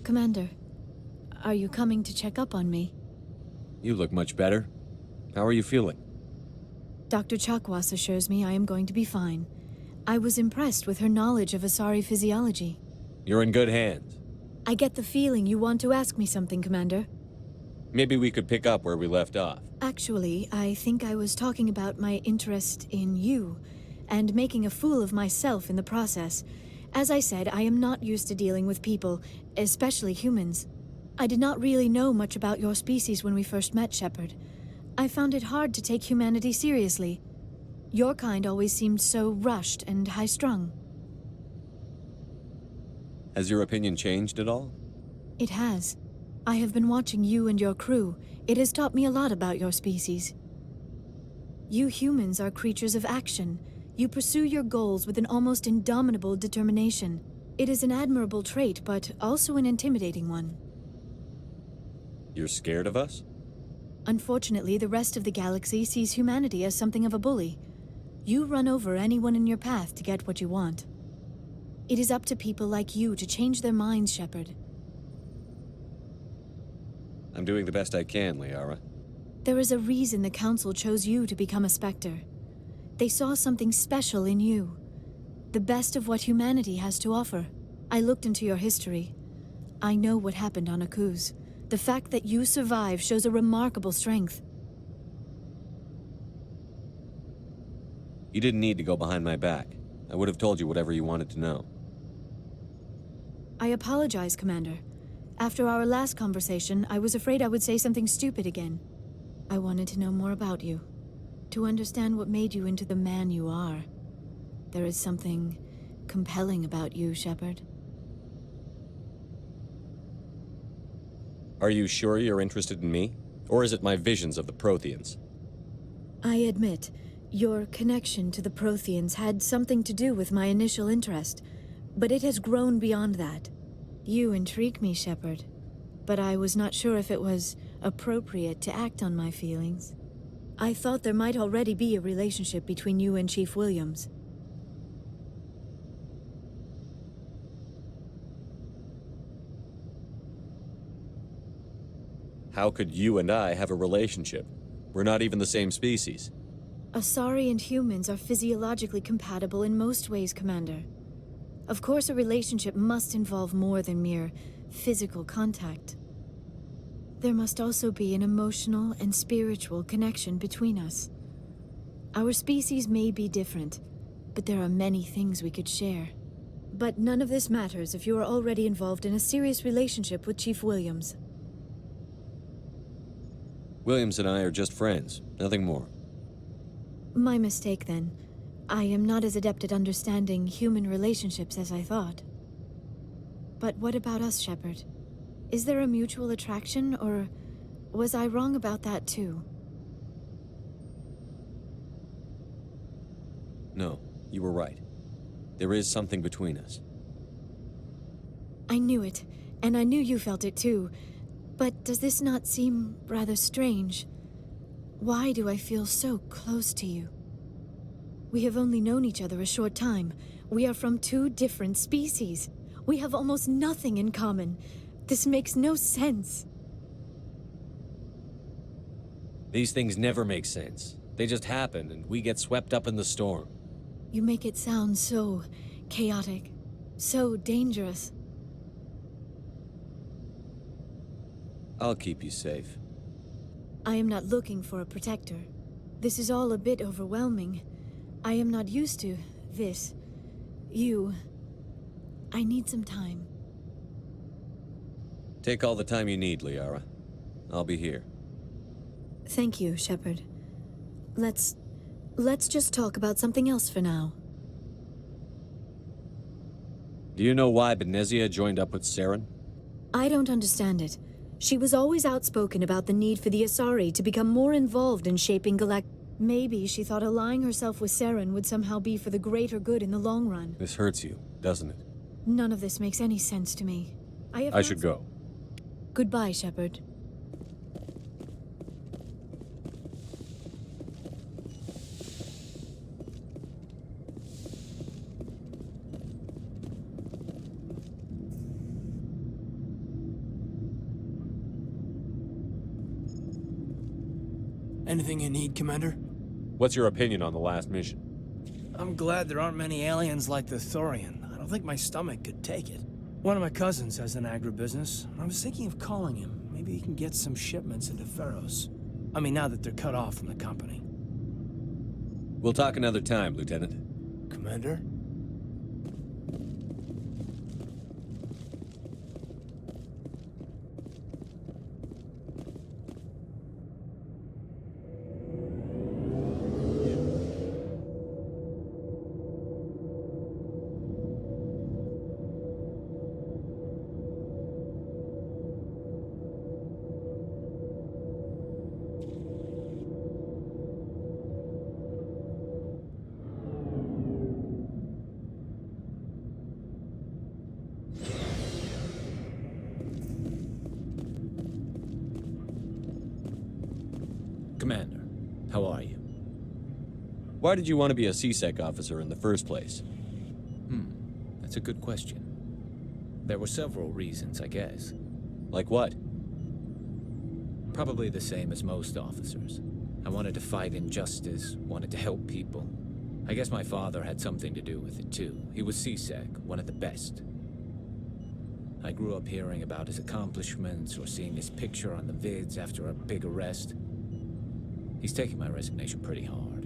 Commander, are you coming to check up on me? You look much better. How are you feeling? Dr. Chakwas assures me I am going to be fine. I was impressed with her knowledge of Asari physiology. You're in good hands. I get the feeling you want to ask me something, Commander. Maybe we could pick up where we left off. Actually, I think I was talking about my interest in you, and making a fool of myself in the process. As I said, I am not used to dealing with people, especially humans. I did not really know much about your species when we first met, Shepard. I found it hard to take humanity seriously. Your kind always seemed so rushed and high-strung. Has your opinion changed at all? It has. I have been watching you and your crew. It has taught me a lot about your species. You humans are creatures of action. You pursue your goals with an almost indomitable determination. It is an admirable trait, but also an intimidating one. You're scared of us? Unfortunately, the rest of the galaxy sees humanity as something of a bully. You run over anyone in your path to get what you want. It is up to people like you to change their minds, Shepard. I'm doing the best I can, Liara. There is a reason the Council chose you to become a Spectre. They saw something special in you. The best of what humanity has to offer. I looked into your history. I know what happened on Akuz. The fact that you survived shows a remarkable strength. You didn't need to go behind my back. I would have told you whatever you wanted to know. I apologize, Commander. After our last conversation, I was afraid I would say something stupid again. I wanted to know more about you. To understand what made you into the man you are. There is something compelling about you, Shepard. Are you sure you're interested in me? Or is it my visions of the Protheans? I admit, your connection to the Protheans had something to do with my initial interest, but it has grown beyond that. You intrigue me, Shepard, but I was not sure if it was appropriate to act on my feelings. I thought there might already be a relationship between you and Chief Williams. How could you and I have a relationship? We're not even the same species. Asari and humans are physiologically compatible in most ways, Commander. Of course, a relationship must involve more than mere physical contact. There must also be an emotional and spiritual connection between us. Our species may be different, but there are many things we could share. But none of this matters if you are already involved in a serious relationship with Chief Williams. Williams and I are just friends, nothing more. My mistake, then. I am not as adept at understanding human relationships as I thought. But what about us, Shepard? Is there a mutual attraction, or was I wrong about that too? No, you were right. There is something between us. I knew it, and I knew you felt it too. But does this not seem rather strange? Why do I feel so close to you? We have only known each other a short time. We are from two different species. We have almost nothing in common. This makes no sense. These things never make sense. They just happen, and we get swept up in the storm. You make it sound so chaotic, so dangerous. I'll keep you safe. I am not looking for a protector. This is all a bit overwhelming. I am not used to this. You. I need some time. Take all the time you need, Liara. I'll be here. Thank you, Shepard. Let's just talk about something else for now. Do you know why Benezia joined up with Saren? I don't understand it. She was always outspoken about the need for the Asari to become more involved in shaping Maybe she thought allying herself with Saren would somehow be for the greater good in the long run. This hurts you, doesn't it? None of this makes any sense to me. I should go. Goodbye, Shepard. Anything you need, Commander? What's your opinion on the last mission? I'm glad there aren't many aliens like the Thorian. I don't think my stomach could take it. One of my cousins has an agribusiness. I was thinking of calling him. Maybe he can get some shipments into Pharaohs. I mean, now that they're cut off from the company. We'll talk another time, Lieutenant. Commander? Commander, how are you? Why did you want to be a CSEC officer in the first place? That's a good question. There were several reasons, I guess. Like what? Probably the same as most officers. I wanted to fight injustice, wanted to help people. I guess my father had something to do with it too. He was CSEC, one of the best. I grew up hearing about his accomplishments or seeing his picture on the vids after a big arrest. He's taking my resignation pretty hard.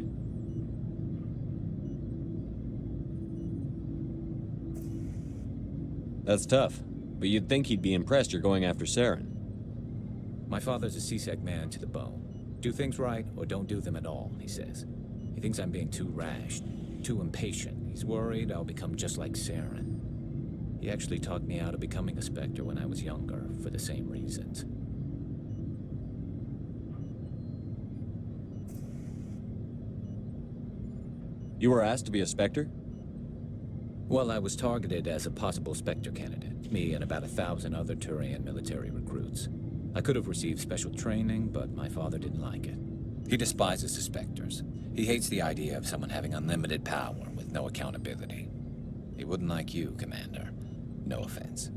That's tough, but you'd think he'd be impressed you're going after Saren. My father's a CSEC man to the bone. Do things right or don't do them at all, he says. He thinks I'm being too rash, too impatient. He's worried I'll become just like Saren. He actually talked me out of becoming a Spectre when I was younger, for the same reasons. You were asked to be a Spectre? Well, I was targeted as a possible Spectre candidate, me and about 1,000 other Turian military recruits. I could have received special training, but my father didn't like it. He despises the Spectres. He hates the idea of someone having unlimited power with no accountability. He wouldn't like you, Commander. No offense.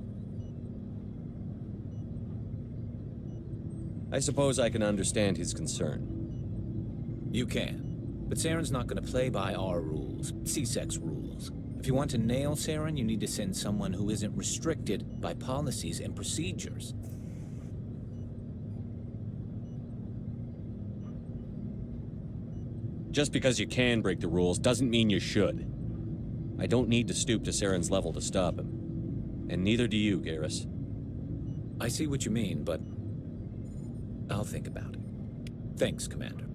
I suppose I can understand his concern. You can. But Saren's not going to play by our rules, CSEC's rules. If you want to nail Saren, you need to send someone who isn't restricted by policies and procedures. Just because you can break the rules doesn't mean you should. I don't need to stoop to Saren's level to stop him. And neither do you, Garrus. I see what you mean, but I'll think about it. Thanks, Commander.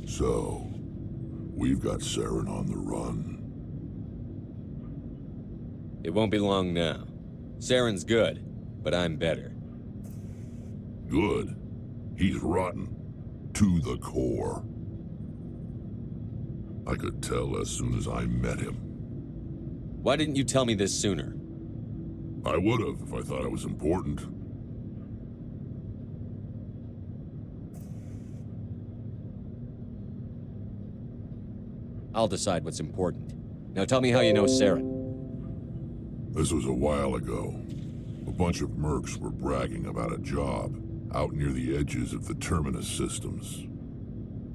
So, we've got Saren on the run. It won't be long now. Saren's good, but I'm better. Good. He's rotten. To the core. I could tell as soon as I met him. Why didn't you tell me this sooner? I would have if I thought it was important. I'll decide what's important. Now tell me how you know Saren. This was a while ago. A bunch of mercs were bragging about a job out near the edges of the Terminus systems.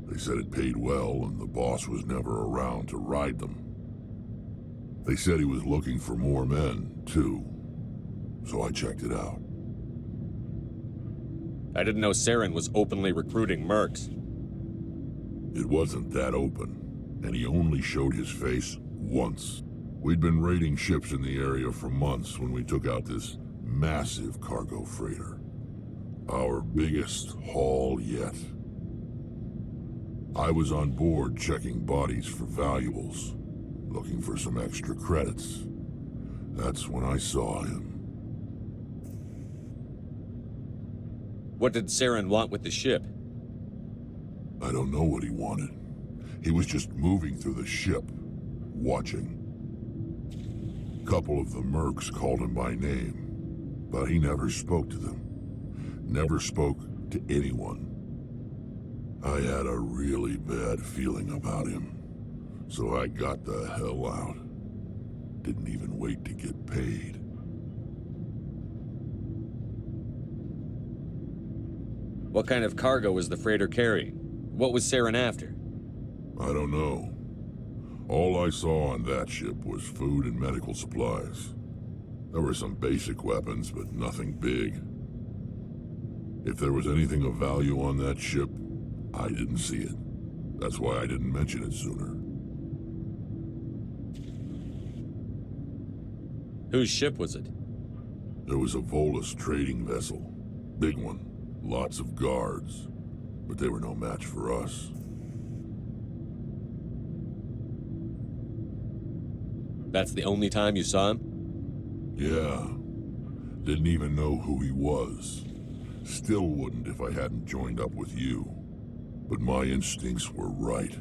They said it paid well and the boss was never around to ride them. They said he was looking for more men, too. So I checked it out. I didn't know Saren was openly recruiting mercs. It wasn't that open, and he only showed his face once. We'd been raiding ships in the area for months when we took out this massive cargo freighter. Our biggest haul yet. I was on board checking bodies for valuables, looking for some extra credits. That's when I saw him. What did Saren want with the ship? I don't know what he wanted. He was just moving through the ship, watching. A couple of the mercs called him by name, but he never spoke to them. Never spoke to anyone. I had a really bad feeling about him, so I got the hell out. didn't even wait to get paid. What kind of cargo was the freighter carrying? What was Saren after? I don't know. All I saw on that ship was food and medical supplies. There were some basic weapons, but nothing big. If there was anything of value on that ship, I didn't see it. That's why I didn't mention it sooner. Whose ship was it? There was a Volus trading vessel. Big one. Lots of guards. But they were no match for us. That's the only time you saw him? Yeah. Didn't even know who he was. Still wouldn't if I hadn't joined up with you. But my instincts were right.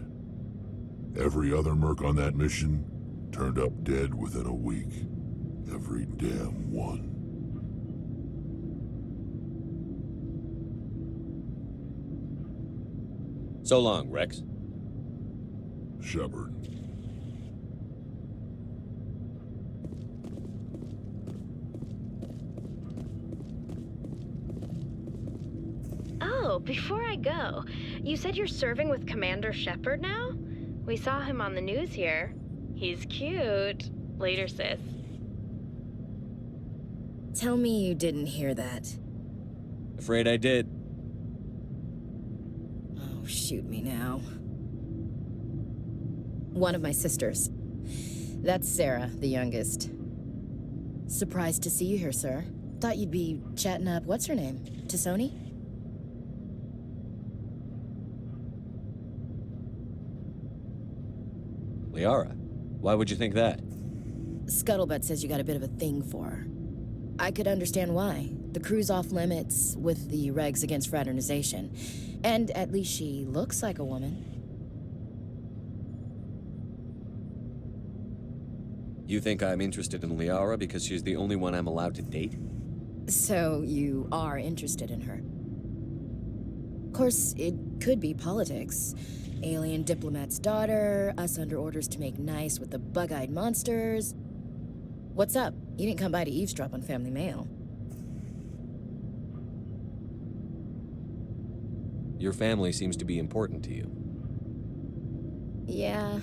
Every other merc on that mission turned up dead within a week. Every damn one. So long, Rex. Shepard. Oh, before I go, you said you're serving with Commander Shepard now? We saw him on the news here. He's cute. Later, sis. Tell me you didn't hear that. Afraid I did. Oh, shoot me now. One of my sisters. That's Sarah, the youngest. Surprised to see you here, sir. Thought you'd be chatting up, what's her name? Tassoni? Liara, why would you think that? Scuttlebutt says you got a bit of a thing for her. I could understand why. The crew's off limits with the regs against fraternization. And at least she looks like a woman. You think I'm interested in Liara because she's the only one I'm allowed to date? So you are interested in her. Of course, it could be politics. Alien diplomat's daughter, us under orders to make nice with the bug-eyed monsters. What's up? You didn't come by to eavesdrop on family mail. Your family seems to be important to you. Yeah,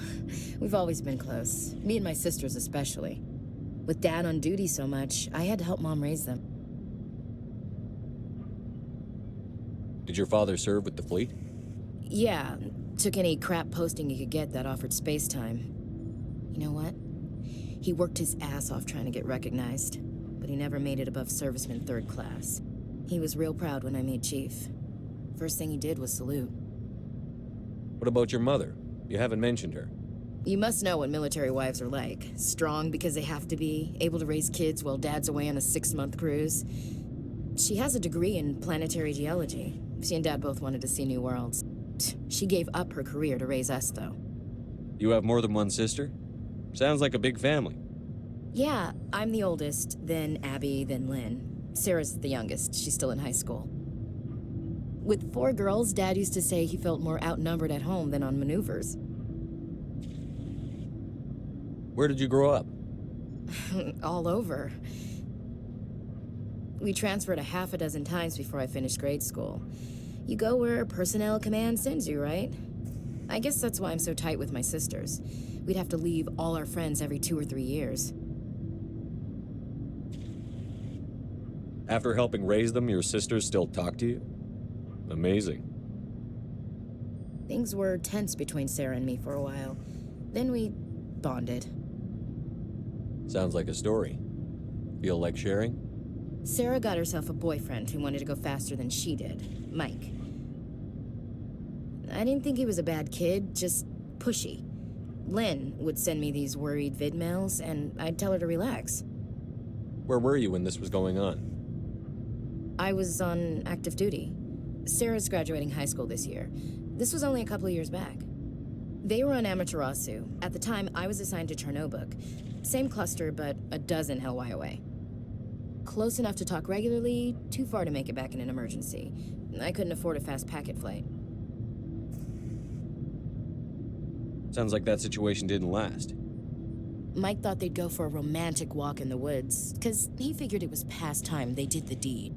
we've always been close. Me and my sisters especially. With Dad on duty so much, I had to help Mom raise them. Did your father serve with the fleet? Yeah, took any crap posting he could get that offered space time. You know what? He worked his ass off trying to get recognized, but he never made it above serviceman 3rd class. He was real proud when I made chief. First thing he did was salute. What about your mother? You haven't mentioned her. You must know what military wives are like. Strong because they have to be, able to raise kids while Dad's away on a 6-month cruise. She has a degree in planetary geology. She and Dad both wanted to see new worlds. She gave up her career to raise us, though. You have more than one sister? Sounds like a big family. Yeah, I'm the oldest, then Abby, then Lynn. Sarah's the youngest. She's still in high school. With 4 girls, Dad used to say he felt more outnumbered at home than on maneuvers. Where did you grow up? All over. We transferred a half a dozen times before I finished grade school. You go where personnel command sends you, right? I guess that's why I'm so tight with my sisters. We'd have to leave all our friends every 2 or 3 years. After helping raise them, your sisters still talk to you? Amazing. Things were tense between Sarah and me for a while. Then we bonded. Sounds like a story. Feel like sharing? Sarah got herself a boyfriend who wanted to go faster than she did, Mike. I didn't think he was a bad kid, just pushy. Lynn would send me these worried vid mails, and I'd tell her to relax. Where were you when this was going on? I was on active duty. Sarah's graduating high school this year. This was only a couple of years back. They were on Amaterasu. At the time, I was assigned to Chernobog. Same cluster, but a dozen Hellwire away. Close enough to talk regularly, too far to make it back in an emergency. I couldn't afford a fast packet flight. Sounds like that situation didn't last. Mike thought they'd go for a romantic walk in the woods, because he figured it was past time they did the deed.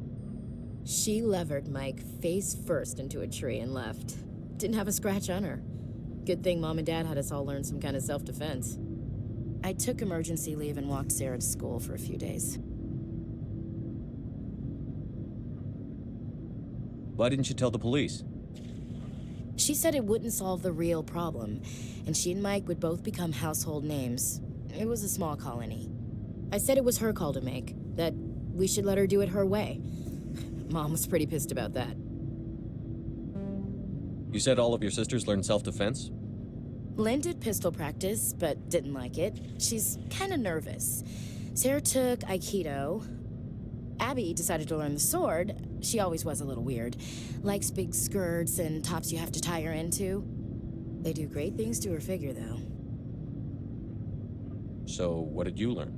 She levered Mike face first into a tree and left. Didn't have a scratch on her. Good thing Mom and Dad had us all learn some kind of self-defense. I took emergency leave and walked Sarah to school for a few days. Why didn't you tell the police? She said it wouldn't solve the real problem, and she and Mike would both become household names. It was a small colony. I said it was her call to make, that we should let her do it her way. Mom was pretty pissed about that. You said all of your sisters learned self-defense? Lynn did pistol practice, but didn't like it. She's kind of nervous. Sarah took Aikido. Abby decided to learn the sword. She always was a little weird. Likes big skirts and tops you have to tie her into. They do great things to her figure, though. So, what did you learn?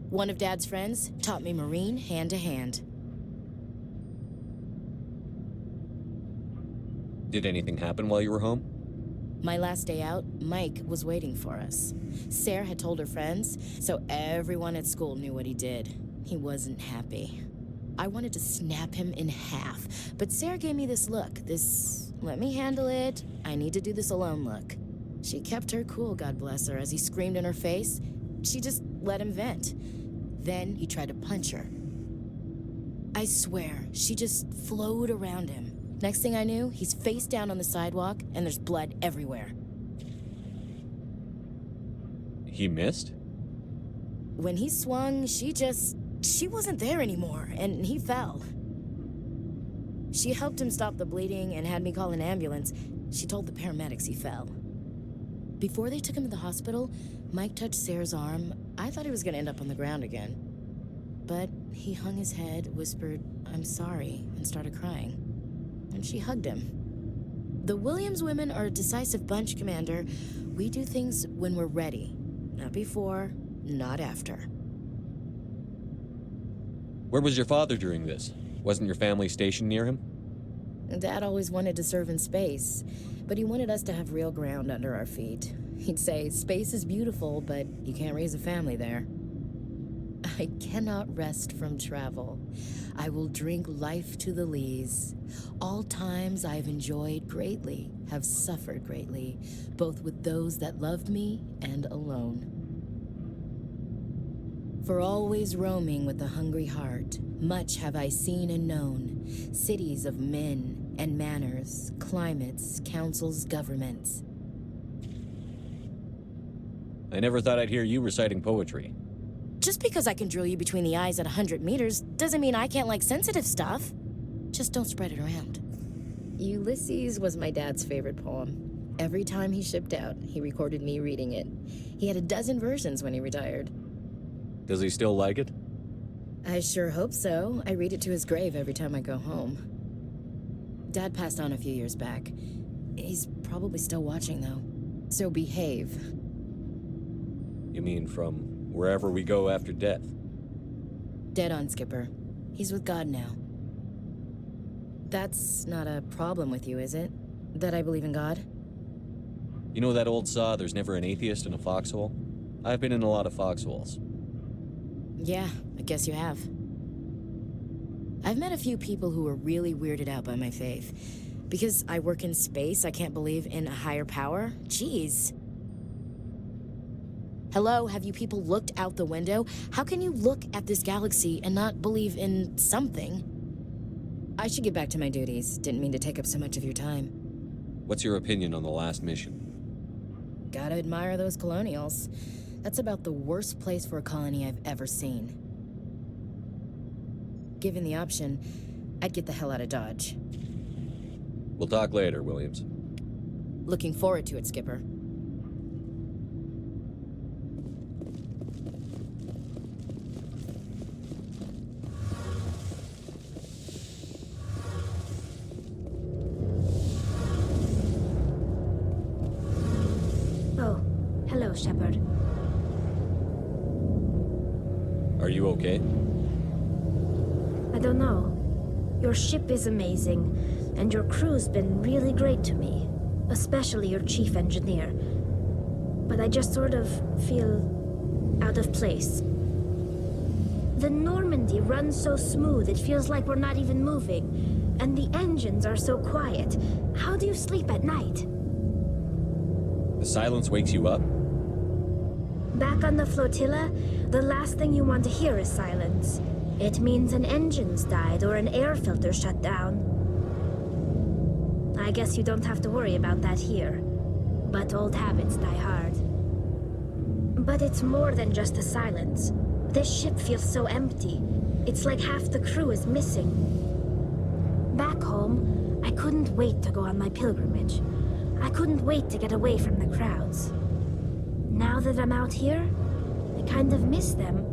One of Dad's friends taught me Marine hand to hand. Did anything happen while you were home? My last day out, Mike was waiting for us. Sarah had told her friends, so everyone at school knew what he did. He wasn't happy. I wanted to snap him in half, but Sarah gave me this look, this let me handle it, I need to do this alone look. She kept her cool, God bless her, as he screamed in her face. She just let him vent. Then he tried to punch her. I swear, she just flowed around him. Next thing I knew, he's face down on the sidewalk, and there's blood everywhere. He missed? When he swung, she wasn't there anymore, and he fell. She helped him stop the bleeding and had me call an ambulance. She told the paramedics he fell. Before they took him to the hospital, Mike touched Sarah's arm. I thought he was gonna end up on the ground again. But he hung his head, whispered, "I'm sorry," and started crying. And she hugged him. The Williams women are a decisive bunch, Commander. We do things when we're ready. Not before, not after. Where was your father during this? Wasn't your family stationed near him? Dad always wanted to serve in space, but he wanted us to have real ground under our feet. He'd say, space is beautiful, but you can't raise a family there. I cannot rest from travel. I will drink life to the lees. All times I've enjoyed greatly, have suffered greatly, both with those that loved me and alone. For always roaming with a hungry heart, much have I seen and known, cities of men and manners, climates, councils, governments. I never thought I'd hear you reciting poetry. Just because I can drill you between the eyes at 100 meters doesn't mean I can't like sensitive stuff. Just don't spread it around. Ulysses was my dad's favorite poem. Every time he shipped out, he recorded me reading it. He had a dozen versions when he retired. Does he still like it? I sure hope so. I read it to his grave every time I go home. Dad passed on a few years back. He's probably still watching, though. So behave. You mean from wherever we go after death? Dead on, Skipper. He's with God now. That's not a problem with you, is it? That I believe in God? You know that old saw, there's never an atheist in a foxhole? I've been in a lot of foxholes. Yeah, I guess you have. I've met a few people who were really weirded out by my faith. Because I work in space, I can't believe in a higher power? Jeez. Hello, have you people looked out the window? How can you look at this galaxy and not believe in something? I should get back to my duties. Didn't mean to take up so much of your time. What's your opinion on the last mission? Gotta admire those colonials. That's about the worst place for a colony I've ever seen. Given the option, I'd get the hell out of Dodge. We'll talk later, Williams. Looking forward to it, Skipper. Oh, hello, Shepard. Are you okay? I don't know. Your ship is amazing, and your crew's been really great to me. Especially your chief engineer. but I just sort of feel out of place. The Normandy runs so smooth, it feels like we're not even moving. And the engines are so quiet. How do you sleep at night? The silence wakes you up? Back on the flotilla, the last thing you want to hear is silence. It means an engine's died or an air filter shut down. I guess you don't have to worry about that here. But old habits die hard. But it's more than just the silence. This ship feels so empty. It's like half the crew is missing. Back home, I couldn't wait to go on my pilgrimage. I couldn't wait to get away from the crowds. Now that I'm out here, I kind of miss them.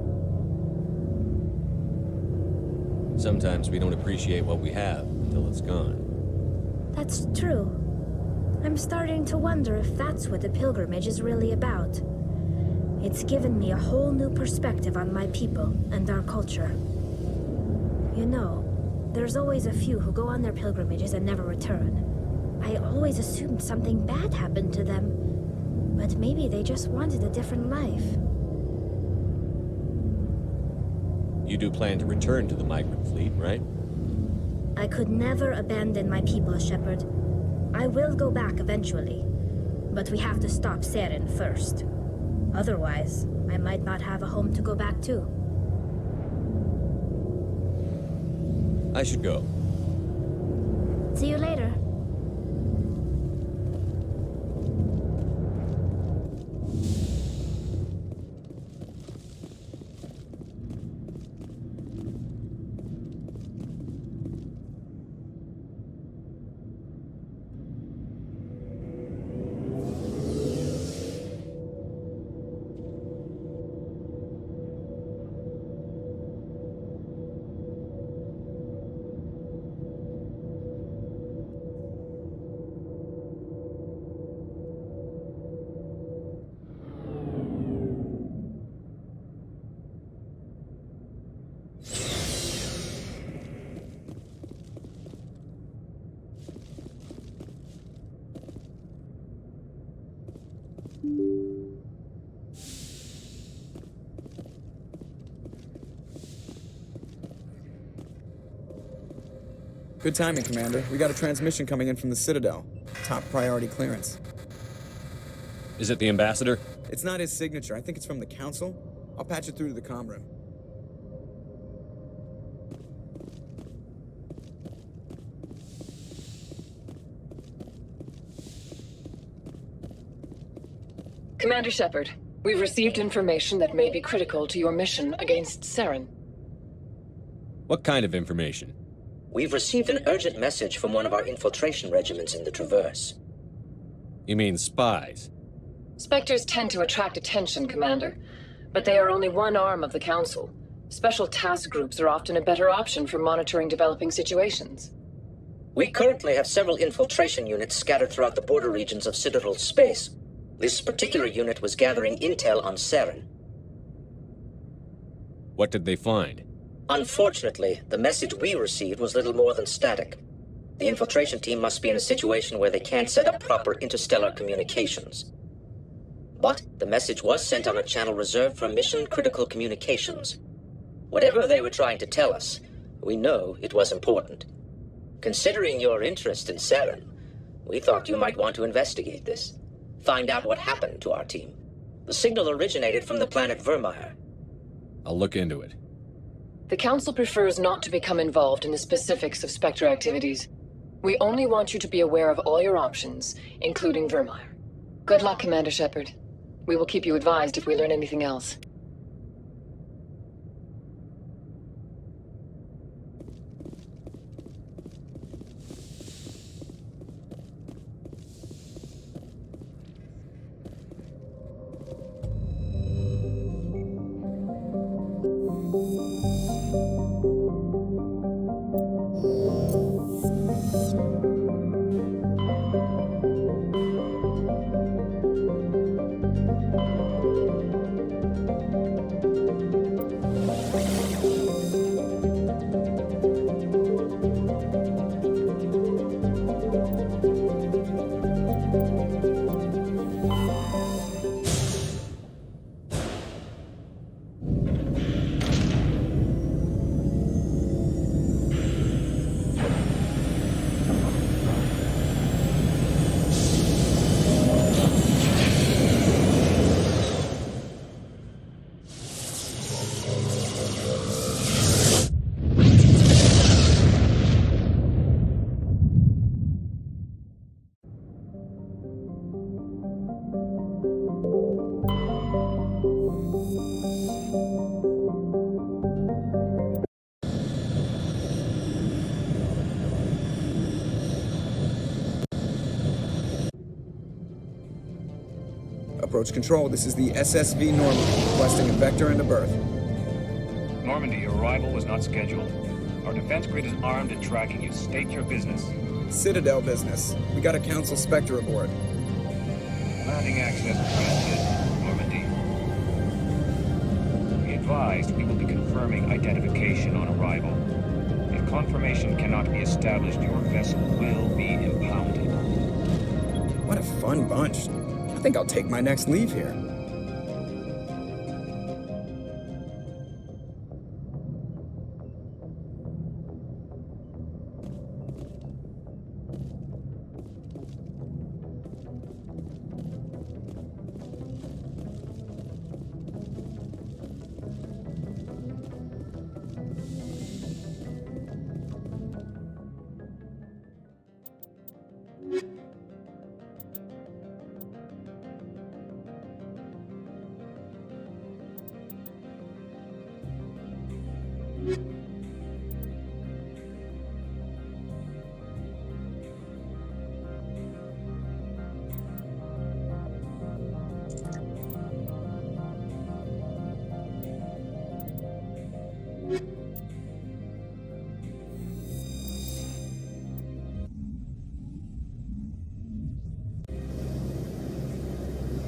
Sometimes we don't appreciate what we have until it's gone. That's true. I'm starting to wonder if that's what the pilgrimage is really about. It's given me a whole new perspective on my people and our culture. You know, there's always a few who go on their pilgrimages and never return. I always assumed something bad happened to them, but maybe they just wanted a different life. You do plan to return to the migrant fleet, right? I could never abandon my people, Shepard. I will go back eventually, but we have to stop Saren first. Otherwise, I might not have a home to go back to. I should go. See you later. Good timing, Commander. We got a transmission coming in from the Citadel. Top priority clearance. Is it the ambassador? It's not his signature. I think it's from the Council. I'll patch it through to the comm room. Commander Shepard, we've received information that may be critical to your mission against Saren. What kind of information? We've received an urgent message from one of our infiltration regiments in the Traverse. You mean spies? Spectres tend to attract attention, Commander, but they are only one arm of the Council. Special task groups are often a better option for monitoring developing situations. We currently have several infiltration units scattered throughout the border regions of Citadel space. This particular unit was gathering intel on Saren. What did they find? Unfortunately, the message we received was little more than static. The infiltration team must be in a situation where they can't set up proper interstellar communications. But the message was sent on a channel reserved for mission-critical communications. Whatever they were trying to tell us, we know it was important. Considering your interest in Saren, we thought you might want to investigate this. Find out what happened to our team. The signal originated from the planet Vermeer. I'll look into it. The Council prefers not to become involved in the specifics of Spectre activities. We only want you to be aware of all your options, including Vermeer. Good luck, Commander Shepard. We will keep you advised if we learn anything else. Approach control, this is the SSV Normandy, requesting a vector and a berth. Normandy, your arrival was not scheduled. Our defense grid is armed and tracking you. State your business. Citadel business. We got a Council Spectre aboard. Landing access granted, Normandy. Be advised, we will be confirming identification on arrival. If confirmation cannot be established, your vessel will be impounded. What a fun bunch. I think I'll take my next leave here.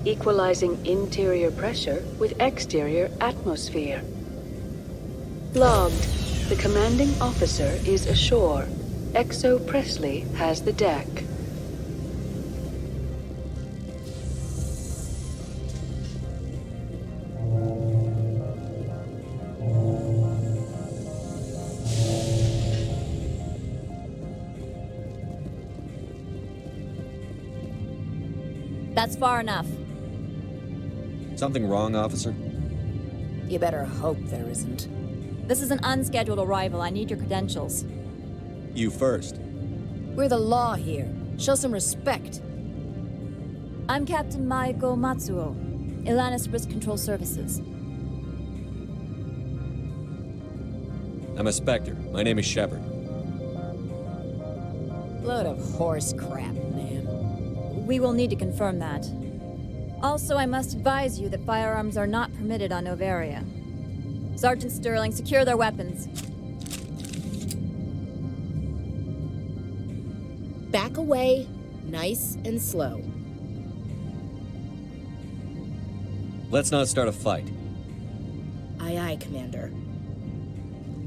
Equalizing interior pressure with exterior atmosphere. Logged. The commanding officer is ashore. Exo Presley has the deck. That's far enough. Something wrong, officer? You better hope there isn't. This is an unscheduled arrival. I need your credentials. You first. We're the law here. Show some respect. I'm Captain Maiko Matsuo, Ilanis Risk Control Services. I'm a Spectre. My name is Shepard. Load of horse crap, man. We will need to confirm that. Also, I must advise you that firearms are not permitted on Novaria. Sergeant Sterling, secure their weapons. Back away, nice and slow. Let's not start a fight. Aye, aye, Commander.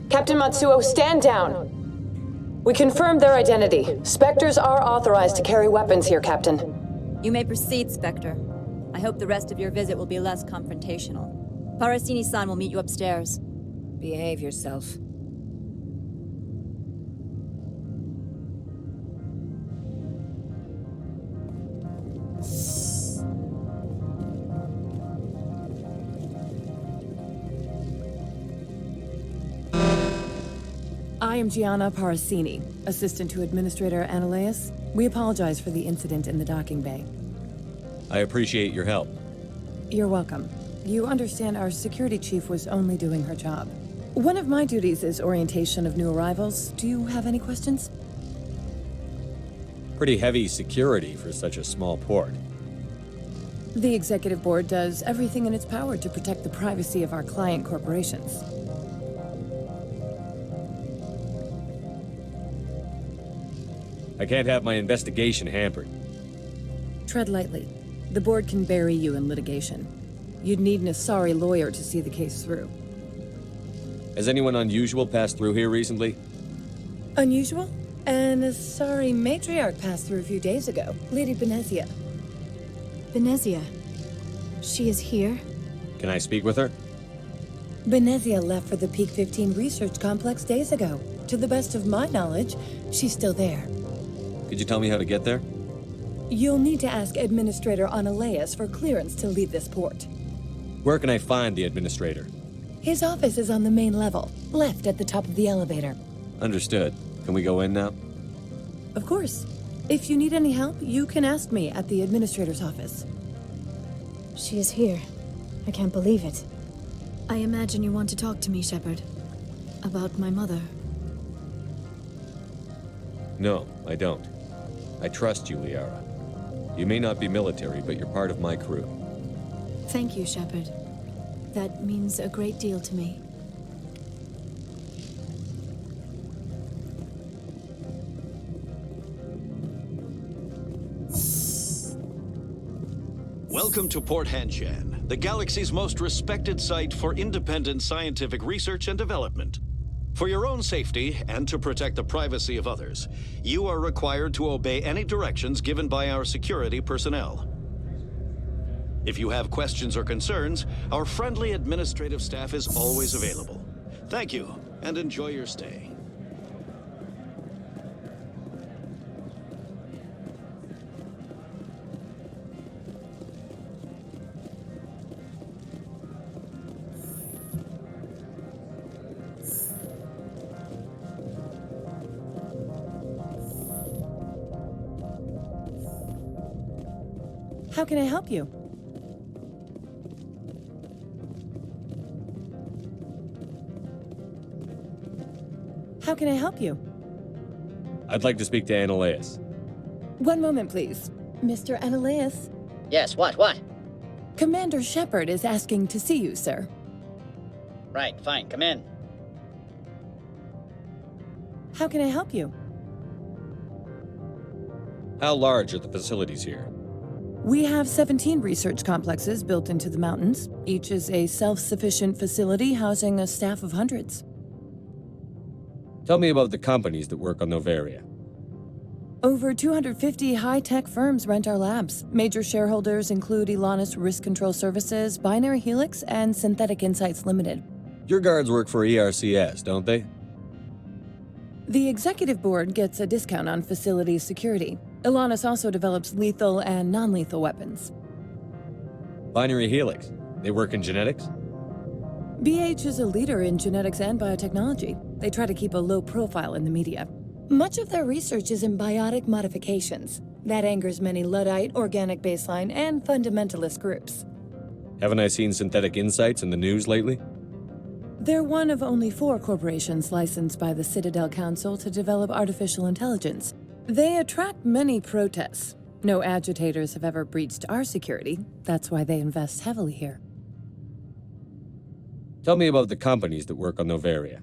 Captain Matsuo, stand down. We confirmed their identity. Spectres are authorized to carry weapons here, Captain. You may proceed, Spectre. I hope the rest of your visit will be less confrontational. Parasini-san will meet you upstairs. Behave yourself. I am Gianna Parasini, assistant to Administrator Ananias. We apologize for the incident in the docking bay. I appreciate your help. You're welcome. You understand our security chief was only doing her job. One of my duties is orientation of new arrivals. Do you have any questions? Pretty heavy security for such a small port. The executive board does everything in its power to protect the privacy of our client corporations. I can't have my investigation hampered. Tread lightly. The board can bury you in litigation. You'd need an Asari lawyer to see the case through. Has anyone unusual passed through here recently? Unusual? An Asari matriarch passed through a few days ago. Lady Benezia. Benezia? She is here? Can I speak with her? Benezia left for the Peak 15 research complex days ago. To the best of my knowledge, she's still there. Could you tell me how to get there? You'll need to ask Administrator Ananias for clearance to leave this port. Where can I find the administrator? His office is on the main level, left at the top of the elevator. Understood. Can we go in now? Of course. If you need any help, you can ask me at the administrator's office. She is here. I can't believe it. I imagine you want to talk to me, Shepard. About my mother. No, I don't. I trust you, Liara. You may not be military, but you're part of my crew. Thank you, Shepard. That means a great deal to me. Welcome to Port Hanshan, the galaxy's most respected site for independent scientific research and development. For your own safety and to protect the privacy of others, you are required to obey any directions given by our security personnel. If you have questions or concerns, our friendly administrative staff is always available. Thank you, and enjoy your stay. How can I help you? How can I help you? I'd like to speak to Annaleus. One moment, please. Mr. Annaleus? Yes, what? Commander Shepard is asking to see you, sir. Right, fine, come in. How can I help you? How large are the facilities here? We have 17 research complexes built into the mountains. Each is a self-sufficient facility housing a staff of hundreds. Tell me about the companies that work on Noveria. Over 250 high-tech firms rent our labs. Major shareholders include Elanus Risk Control Services, Binary Helix, and Synthetic Insights Limited. Your guards work for ERCS, don't they? The executive board gets a discount on facility security. Elanus also develops lethal and non-lethal weapons. Binary Helix. They work in genetics? BH is a leader in genetics and biotechnology. They try to keep a low profile in the media. Much of their research is in biotic modifications. That angers many Luddite, organic baseline, and fundamentalist groups. Haven't I seen Synthetic Insights in the news lately? They're one of only 4 corporations licensed by the Citadel Council to develop artificial intelligence. They attract many protests. No agitators have ever breached our security. That's why they invest heavily here. Tell me about the companies that work on Noveria.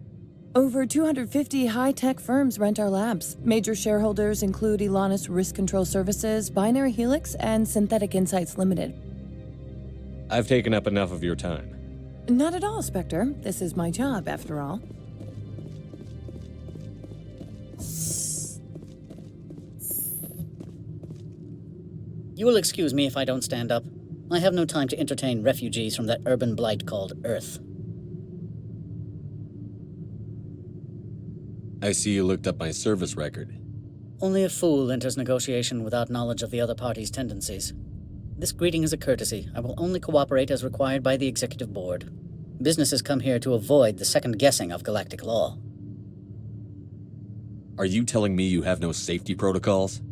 Over 250 high-tech firms rent our labs. Major shareholders include Elanus Risk Control Services, Binary Helix, and Synthetic Insights Limited. I've taken up enough of your time. Not at all, Spectre. This is my job, after all. You will excuse me if I don't stand up. I have no time to entertain refugees from that urban blight called Earth. I see you looked up my service record. Only a fool enters negotiation without knowledge of the other party's tendencies. This greeting is a courtesy. I will only cooperate as required by the Executive Board. Businesses come here to avoid the second guessing of galactic law. Are you telling me you have no safety protocols?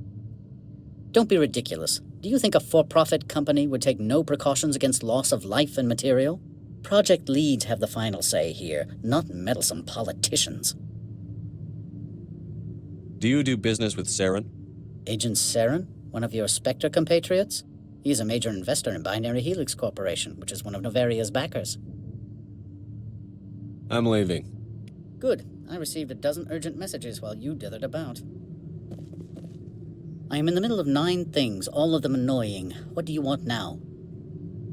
Don't be ridiculous. Do you think a for-profit company would take no precautions against loss of life and material? Project leads have the final say here, not meddlesome politicians. Do you do business with Saren? Agent Saren? One of your Spectre compatriots? He is a major investor in Binary Helix Corporation, which is one of Noveria's backers. I'm leaving. Good. I received a dozen urgent messages while you dithered about. I am in the middle of 9 things, all of them annoying. What do you want now?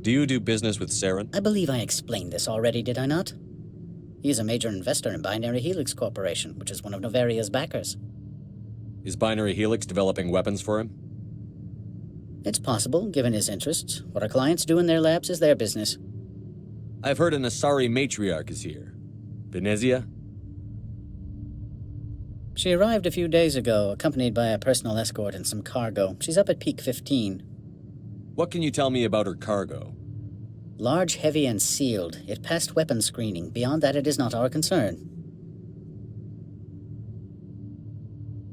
Do you do business with Saren? I believe I explained this already, did I not? He is a major investor in Binary Helix Corporation, which is one of Noveria's backers. Is Binary Helix developing weapons for him? It's possible, given his interests. What our clients do in their labs is their business. I've heard an Asari matriarch is here. Venezia? She arrived a few days ago, accompanied by a personal escort and some cargo. She's up at Peak 15. What can you tell me about her cargo? Large, heavy, and sealed. It passed weapons screening. Beyond that, it is not our concern.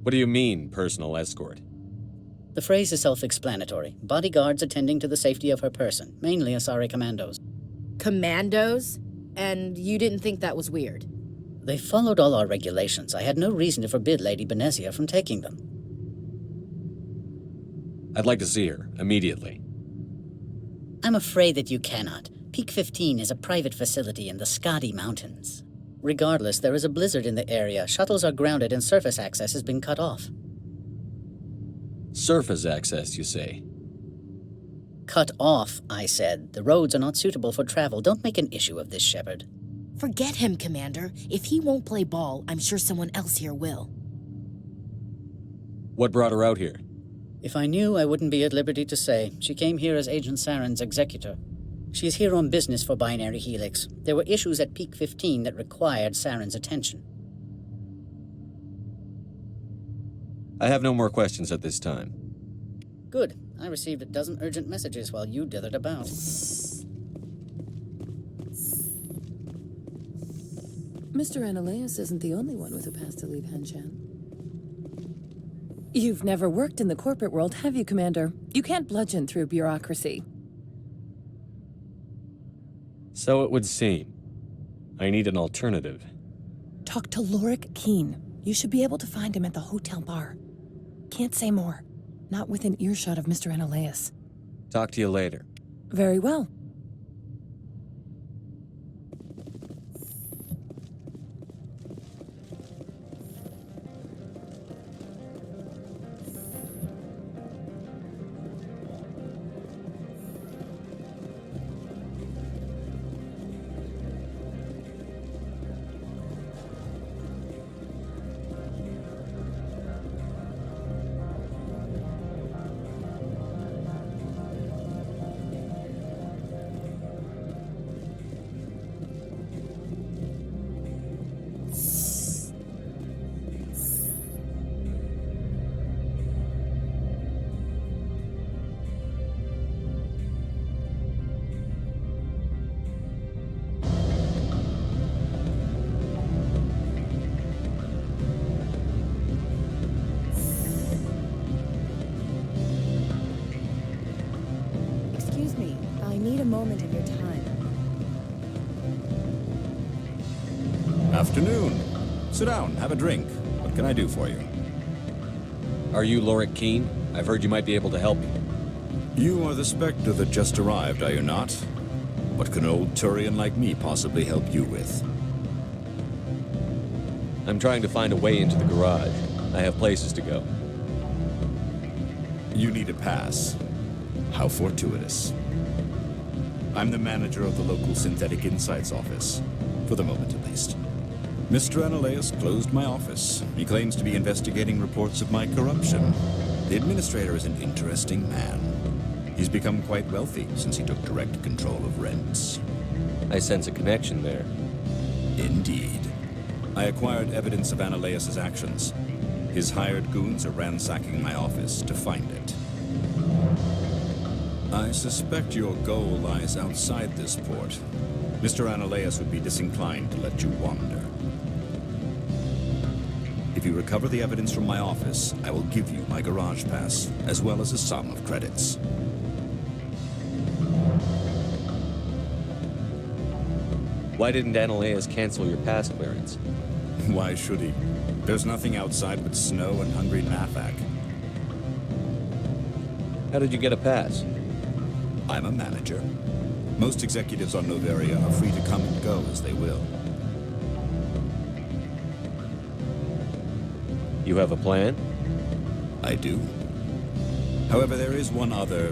What do you mean, personal escort? The phrase is self-explanatory. Bodyguards attending to the safety of her person, mainly Asari commandos. Commandos? And you didn't think that was weird? They followed all our regulations. I had no reason to forbid Lady Benezia from taking them. I'd like to see her, immediately. I'm afraid that you cannot. Peak 15 is a private facility in the Scotty Mountains. Regardless, there is a blizzard in the area. Shuttles are grounded and surface access has been cut off. Surface access, you say? Cut off, I said. The roads are not suitable for travel. Don't make an issue of this, Shepard. Forget him, Commander. If he won't play ball, I'm sure someone else here will. What brought her out here? If I knew, I wouldn't be at liberty to say. She came here as Agent Saren's executor. She's here on business for Binary Helix. There were issues at Peak 15 that required Saren's attention. I have no more questions at this time. Good. I received a dozen urgent messages while you dithered about. Mr. Ananias isn't the only one with a pass to leave Hanshan. You've never worked in the corporate world, have you, Commander? You can't bludgeon through bureaucracy. So it would seem. I need an alternative. Talk to Lorik Keene. You should be able to find him at the hotel bar. Can't say more. Not within earshot of Mr. Ananias. Talk to you later. Very well. Excuse me, I need a moment of your time. Afternoon. Sit down, have a drink. What can I do for you? Are you Lorik Keene? I've heard you might be able to help me. You are the Spectre that just arrived, are you not? What can an old Turian like me possibly help you with? I'm trying to find a way into the garage. I have places to go. You need a pass. How fortuitous. I'm the manager of the local Synthetic Insights office. For the moment, at least. Mr. Ananias closed my office. He claims to be investigating reports of my corruption. The administrator is an interesting man. He's become quite wealthy since he took direct control of rents. I sense a connection there. Indeed. I acquired evidence of Ananias's actions. His hired goons are ransacking my office to find it. I suspect your goal lies outside this port. Mr. Ananias would be disinclined to let you wander. If you recover the evidence from my office, I will give you my garage pass, as well as a sum of credits. Why didn't Ananias cancel your pass clearance? Why should he? There's nothing outside but snow and hungry Nafak. How did you get a pass? I'm a manager. Most executives on Noveria are free to come and go as they will. You have a plan? I do. However, there is one other...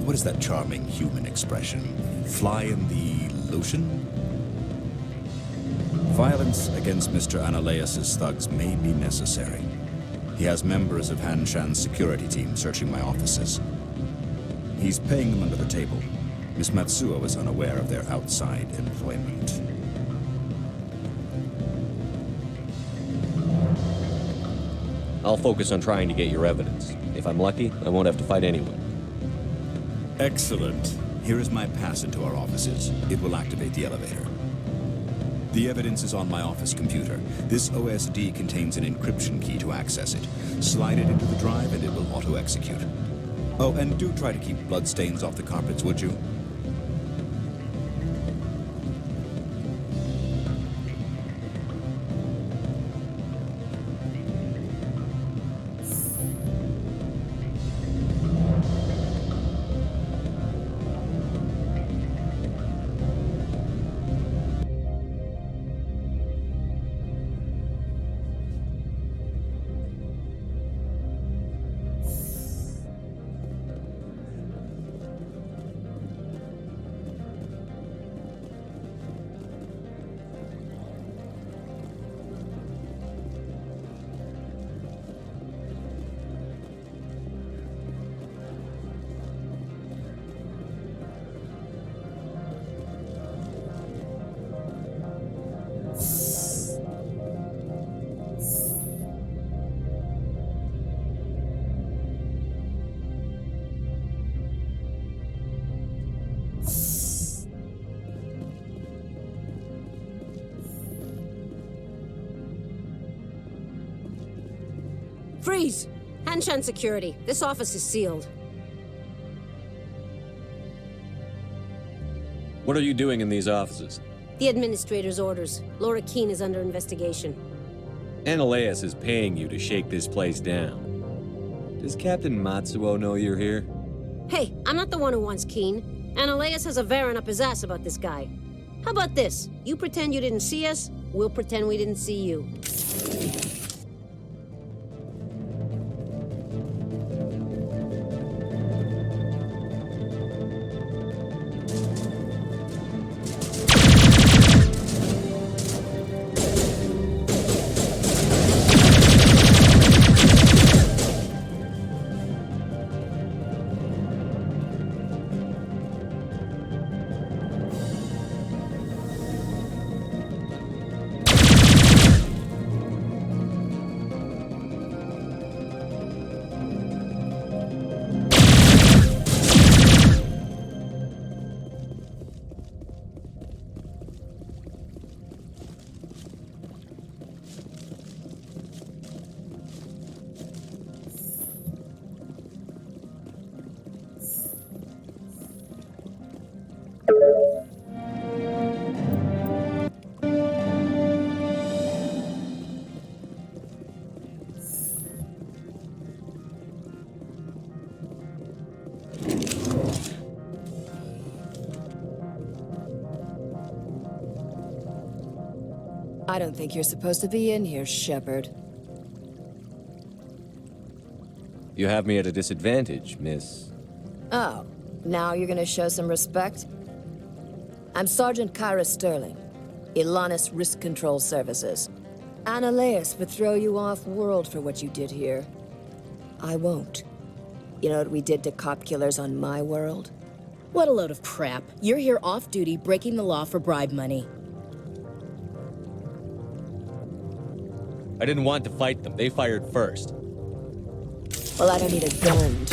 What is that charming human expression? Fly in the lotion? Violence against Mr. Ananias' thugs may be necessary. He has members of Hanshan's security team searching my offices. He's paying them under the table. Miss Matsuo is unaware of their outside employment. I'll focus on trying to get your evidence. If I'm lucky, I won't have to fight anyone. Excellent. Here is my pass into our offices. It will activate the elevator. The evidence is on my office computer. This OSD contains an encryption key to access it. Slide it into the drive and it will auto-execute. Oh, and do try to keep bloodstains off the carpets, would you? Freeze! Hanshan security. This office is sealed. What are you doing in these offices? The administrator's orders. Laura Keene is under investigation. Ananias is paying you to shake this place down. Does Captain Matsuo know you're here? Hey, I'm not the one who wants Keene. Ananias has a Varen up his ass about this guy. How about this? You pretend you didn't see us, we'll pretend we didn't see you. I don't think you're supposed to be in here, Shepard. You have me at a disadvantage, miss. Oh, now you're gonna show some respect? I'm Sergeant Kyra Sterling, Ilanis Risk Control Services. Ananias would throw you off-world for what you did here. I won't. You know what we did to cop killers on my world? What a load of crap. You're here off-duty, breaking the law for bribe money. I didn't want to fight them. They fired first. Well, I don't need a gun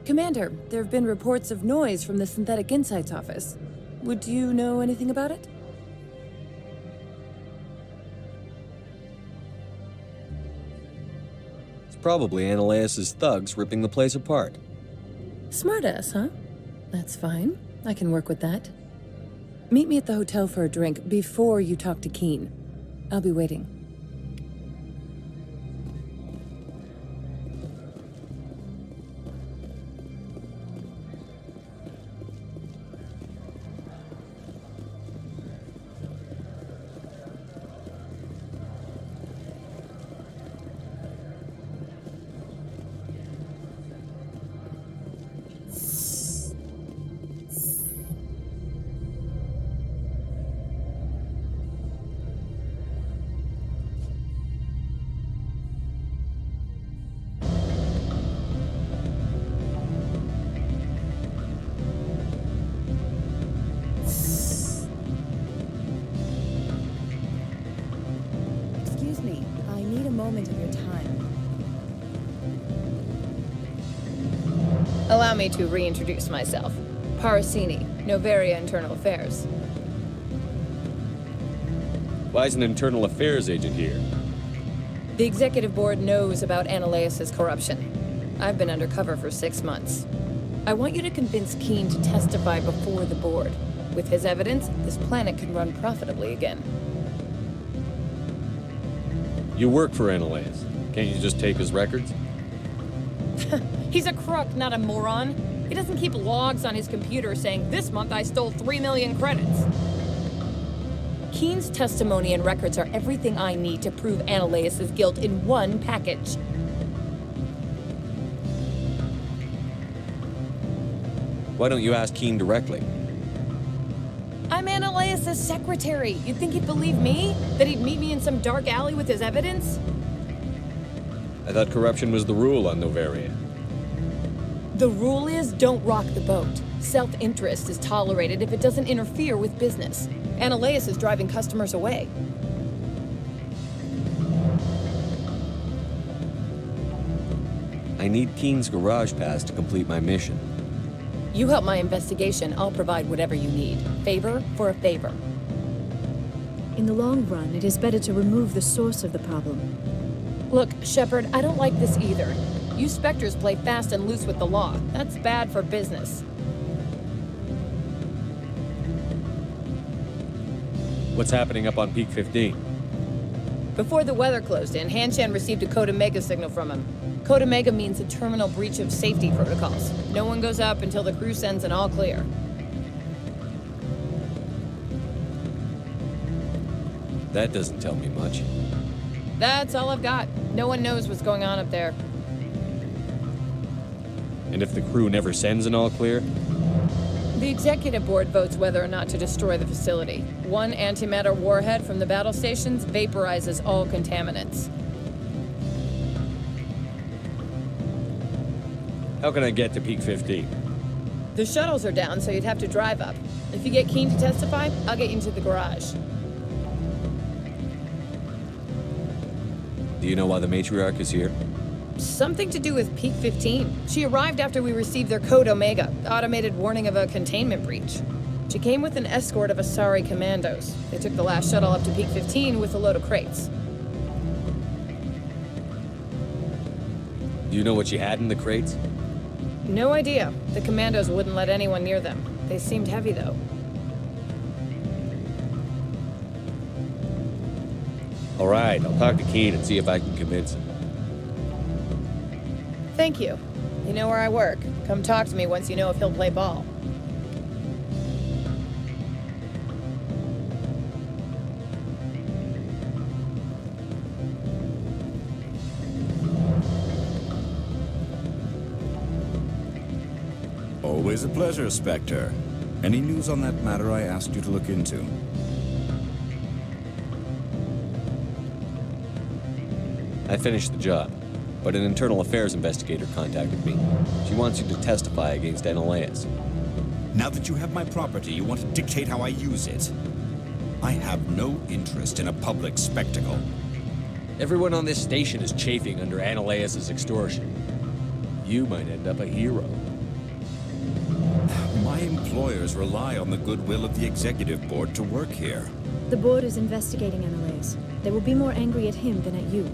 Commander, there have been reports of noise from the Synthetic Insights office. Would you know anything about it? It's probably Ananias' thugs ripping the place apart. Smartass, huh? That's fine. I can work with that. Meet me at the hotel for a drink before you talk to Keene. I'll be waiting. Allow me to reintroduce myself. Parasini, Novaria Internal Affairs. Why is an internal affairs agent here? The executive board knows about Ananias' corruption. I've been undercover for 6 months. I want you to convince Keene to testify before the board. With his evidence, this planet can run profitably again. You work for Ananias. Can't you just tape his records? He's a crook, not a moron. He doesn't keep logs on his computer saying, "This month I stole 3 million credits." Keene's testimony and records are everything I need to prove Ananias' guilt in one package. Why don't you ask Keene directly? I'm Ananias' secretary. You'd think he'd believe me? That he'd meet me in some dark alley with his evidence? I thought corruption was the rule on Novaria. The rule is, don't rock the boat. Self-interest is tolerated if it doesn't interfere with business. Ananias is driving customers away. I need Keene's garage pass to complete my mission. You help my investigation, I'll provide whatever you need. Favor for a favor. In the long run, it is better to remove the source of the problem. Look, Shepard, I don't like this either. You Spectres play fast and loose with the law. That's bad for business. What's happening up on Peak 15? Before the weather closed in, Hanshan received a Code Omega signal from him. Code Omega means a terminal breach of safety protocols. No one goes up until the crew sends an all clear. That doesn't tell me much. That's all I've got. No one knows what's going on up there. And if the crew never sends an all clear? The executive board votes whether or not to destroy the facility. One antimatter warhead from the battle stations vaporizes all contaminants. How can I get to Peak 15? The shuttles are down, so you'd have to drive up. If you get Keene to testify, I'll get you into the garage. Do you know why the matriarch is here? Something to do with Peak 15. She arrived after we received their Code Omega, automated warning of a containment breach. She came with an escort of Asari commandos. They took the last shuttle up to Peak 15 with a load of crates. Do you know what she had in the crates? No idea. The commandos wouldn't let anyone near them. They seemed heavy, though. All right, I'll talk to Keene and see if I can convince him. Thank you. You know where I work. Come talk to me once you know if he'll play ball. Always a pleasure, Spectre. Any news on that matter I asked you to look into? I finished the job, but an internal affairs investigator contacted me. She wants you to testify against Ananias. Now that you have my property, you want to dictate how I use it. I have no interest in a public spectacle. Everyone on this station is chafing under Ananias' extortion. You might end up a hero. My employers rely on the goodwill of the executive board to work here. The board is investigating Ananias. They will be more angry at him than at you.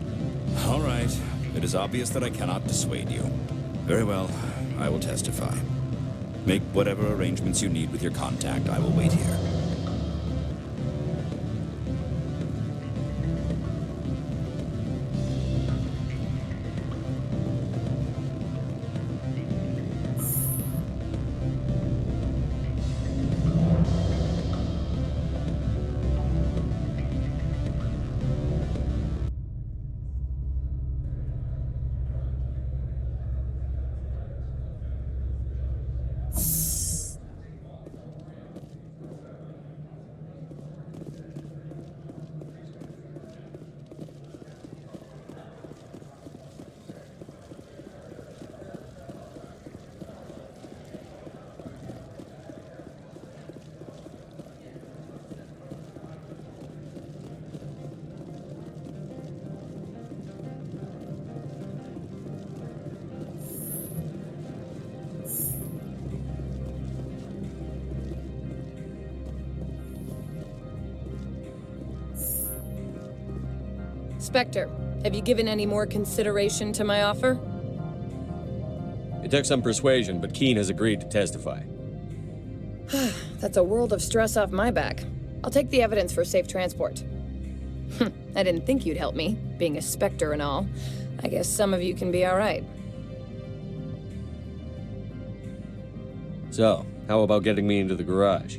All right. It is obvious that I cannot dissuade you. Very well. I will testify. Make whatever arrangements you need with your contact. I will wait here. Spectre, have you given any more consideration to my offer? It took some persuasion, but Keen has agreed to testify. That's a world of stress off my back. I'll take the evidence for safe transport. I didn't think you'd help me, being a Spectre and all. I guess some of you can be alright. So, how about getting me into the garage?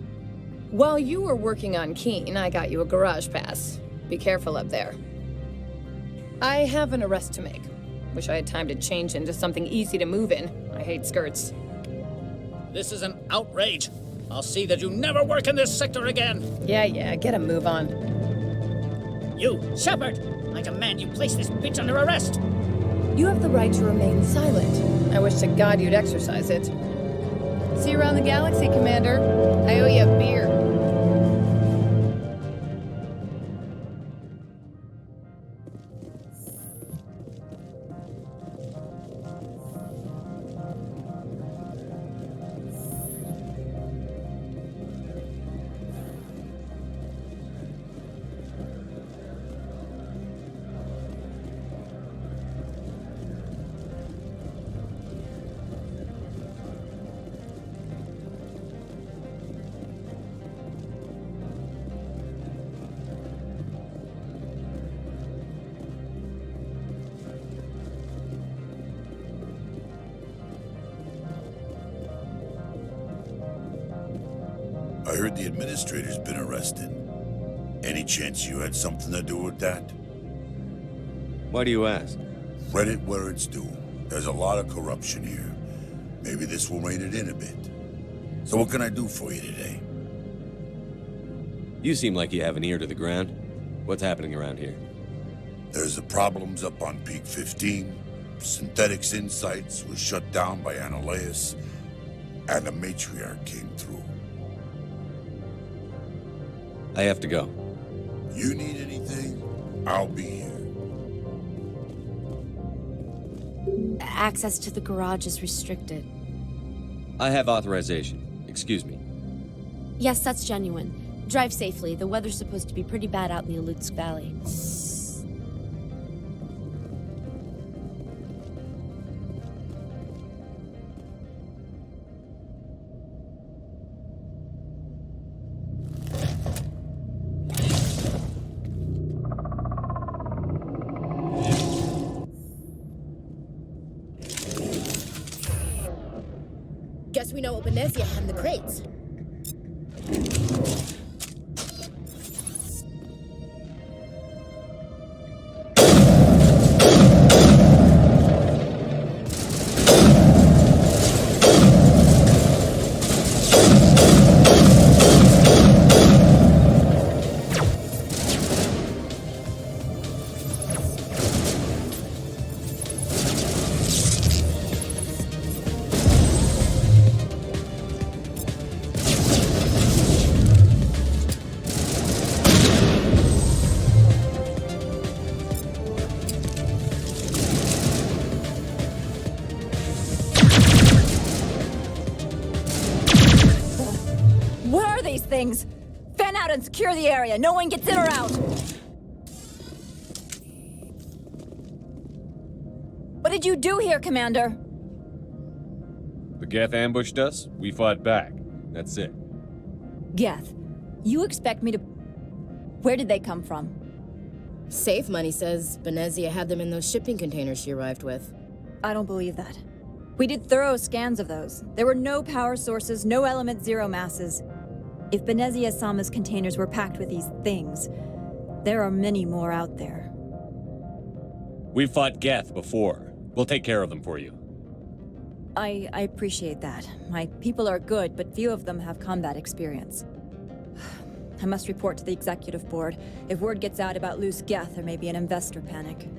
While you were working on Keen, I got you a garage pass. Be careful up there. I have an arrest to make. Wish I had time to change into something easy to move in. I hate skirts. This is an outrage. I'll see that you never work in this sector again. Yeah, get a move on. You, Shepard! I demand you place this bitch under arrest! You have the right to remain silent. I wish to God you'd exercise it. See you around the galaxy, Commander. I owe you a beer. I heard the administrator's been arrested. Any chance you had something to do with that? Why do you ask? Read it where it's due. There's a lot of corruption here. Maybe this will rein it in a bit. So what can I do for you today? You seem like you have an ear to the ground. What's happening around here? There's the problems up on Peak 15. Synthetics Insights was shut down by Annihilus, and the matriarch came through. I have to go. You need anything, I'll be here. Access to the garage is restricted. I have authorization. Excuse me. Yes, that's genuine. Drive safely. The weather's supposed to be pretty bad out in the Alutsk Valley. Guess we know what Venezia had in the crates. Things. Fan out and secure the area. No one gets in or out. What did you do here, Commander? The Geth ambushed us. We fought back. That's it. Geth, you expect me to... Where did they come from? Safe Money says Venezia had them in those shipping containers she arrived with. I don't believe that. We did thorough scans of those. There were no power sources, no element zero masses. If Venezia-sama's containers were packed with these things, there are many more out there. We've fought Geth before. We'll take care of them for you. I appreciate that. My people are good, but few of them have combat experience. I must report to the executive board. If word gets out about loose Geth, there may be an investor panic.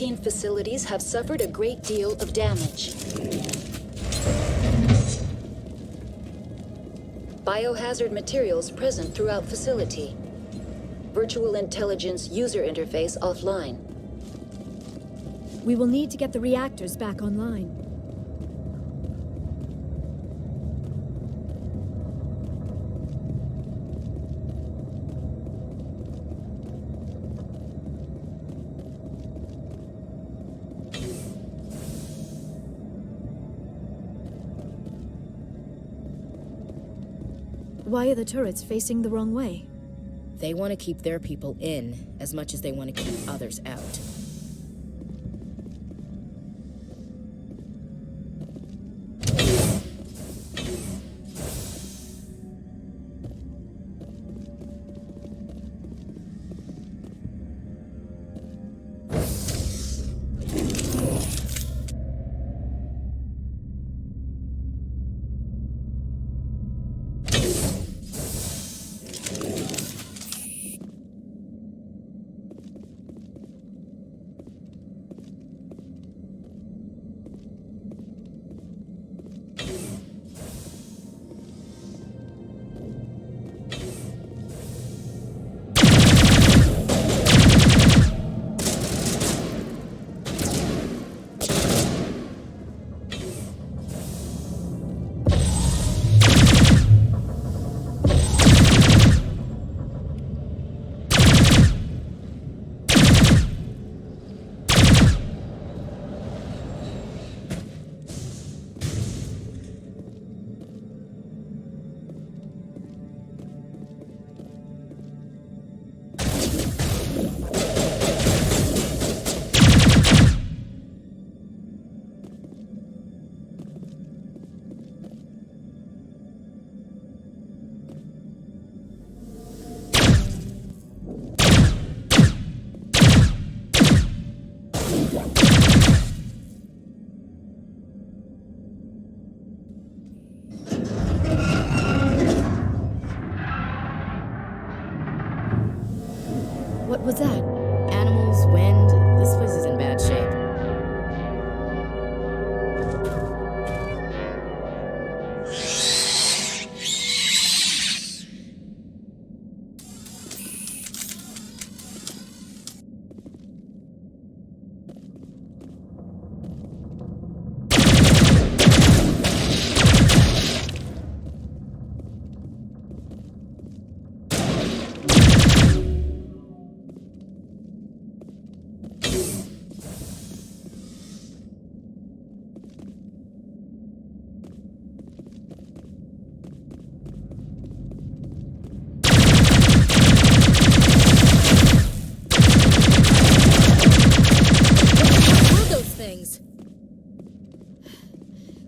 15 facilities have suffered a great deal of damage. Biohazard materials present throughout facility. Virtual intelligence user interface offline. We will need to get the reactors back online. Why are the turrets facing the wrong way? They want to keep their people in as much as they want to keep others out. What was that? Animals, wind. This place is in bad shape.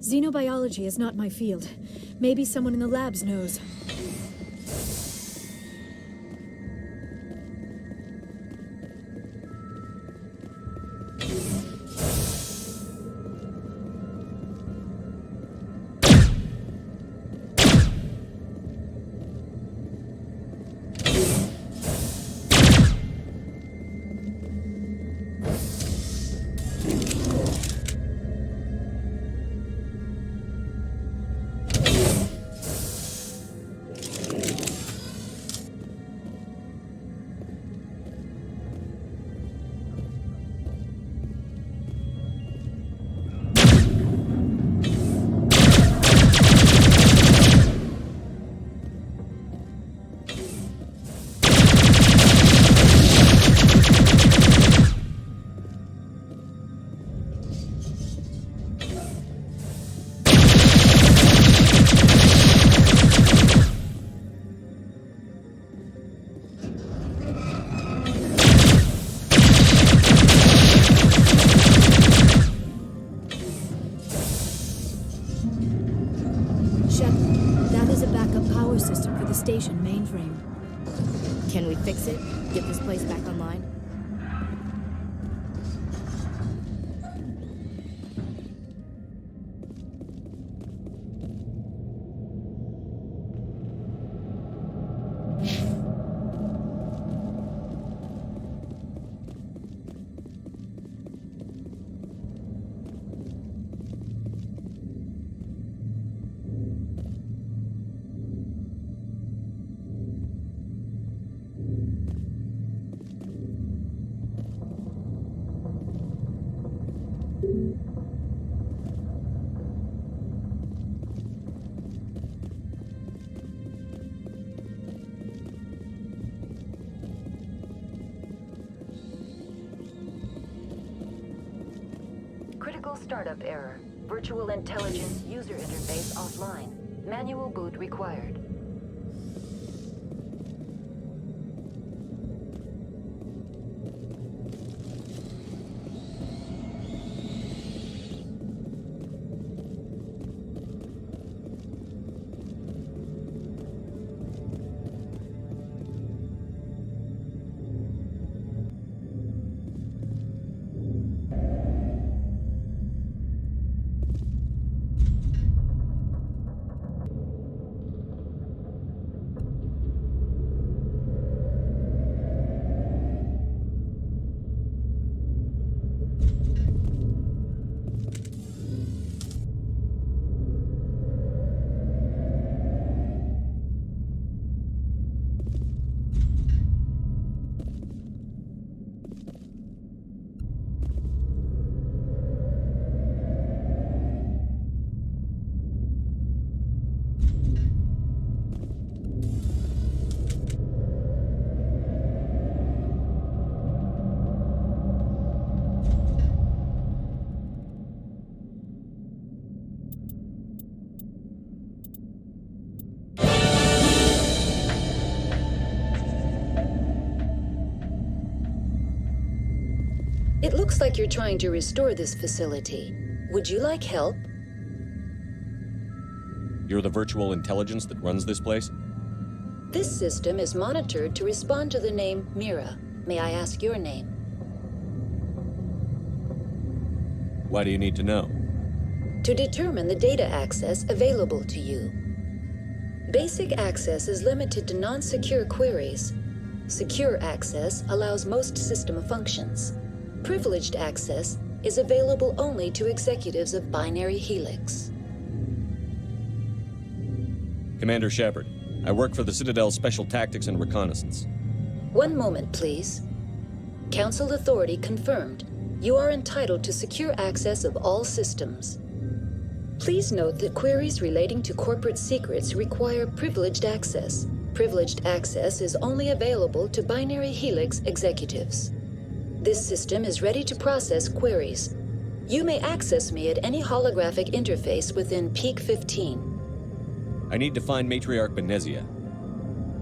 Xenobiology is not my field. Maybe someone in the labs knows. Station mainframe. Can we fix it? Get this place back online? Startup error. Virtual intelligence user interface offline. Manual boot required. It looks like you're trying to restore this facility. Would you like help? You're the virtual intelligence that runs this place? This system is monitored to respond to the name Mira. May I ask your name? Why do you need to know? To determine the data access available to you. Basic access is limited to non-secure queries. Secure access allows most system functions. Privileged access is available only to executives of Binary Helix. Commander Shepard, I work for the Citadel Special Tactics and Reconnaissance. One moment, please. Council authority confirmed. You are entitled to secure access of all systems. Please note that queries relating to corporate secrets require privileged access. Privileged access is only available to Binary Helix executives. This system is ready to process queries. You may access me at any holographic interface within Peak 15. I need to find Matriarch Benezia.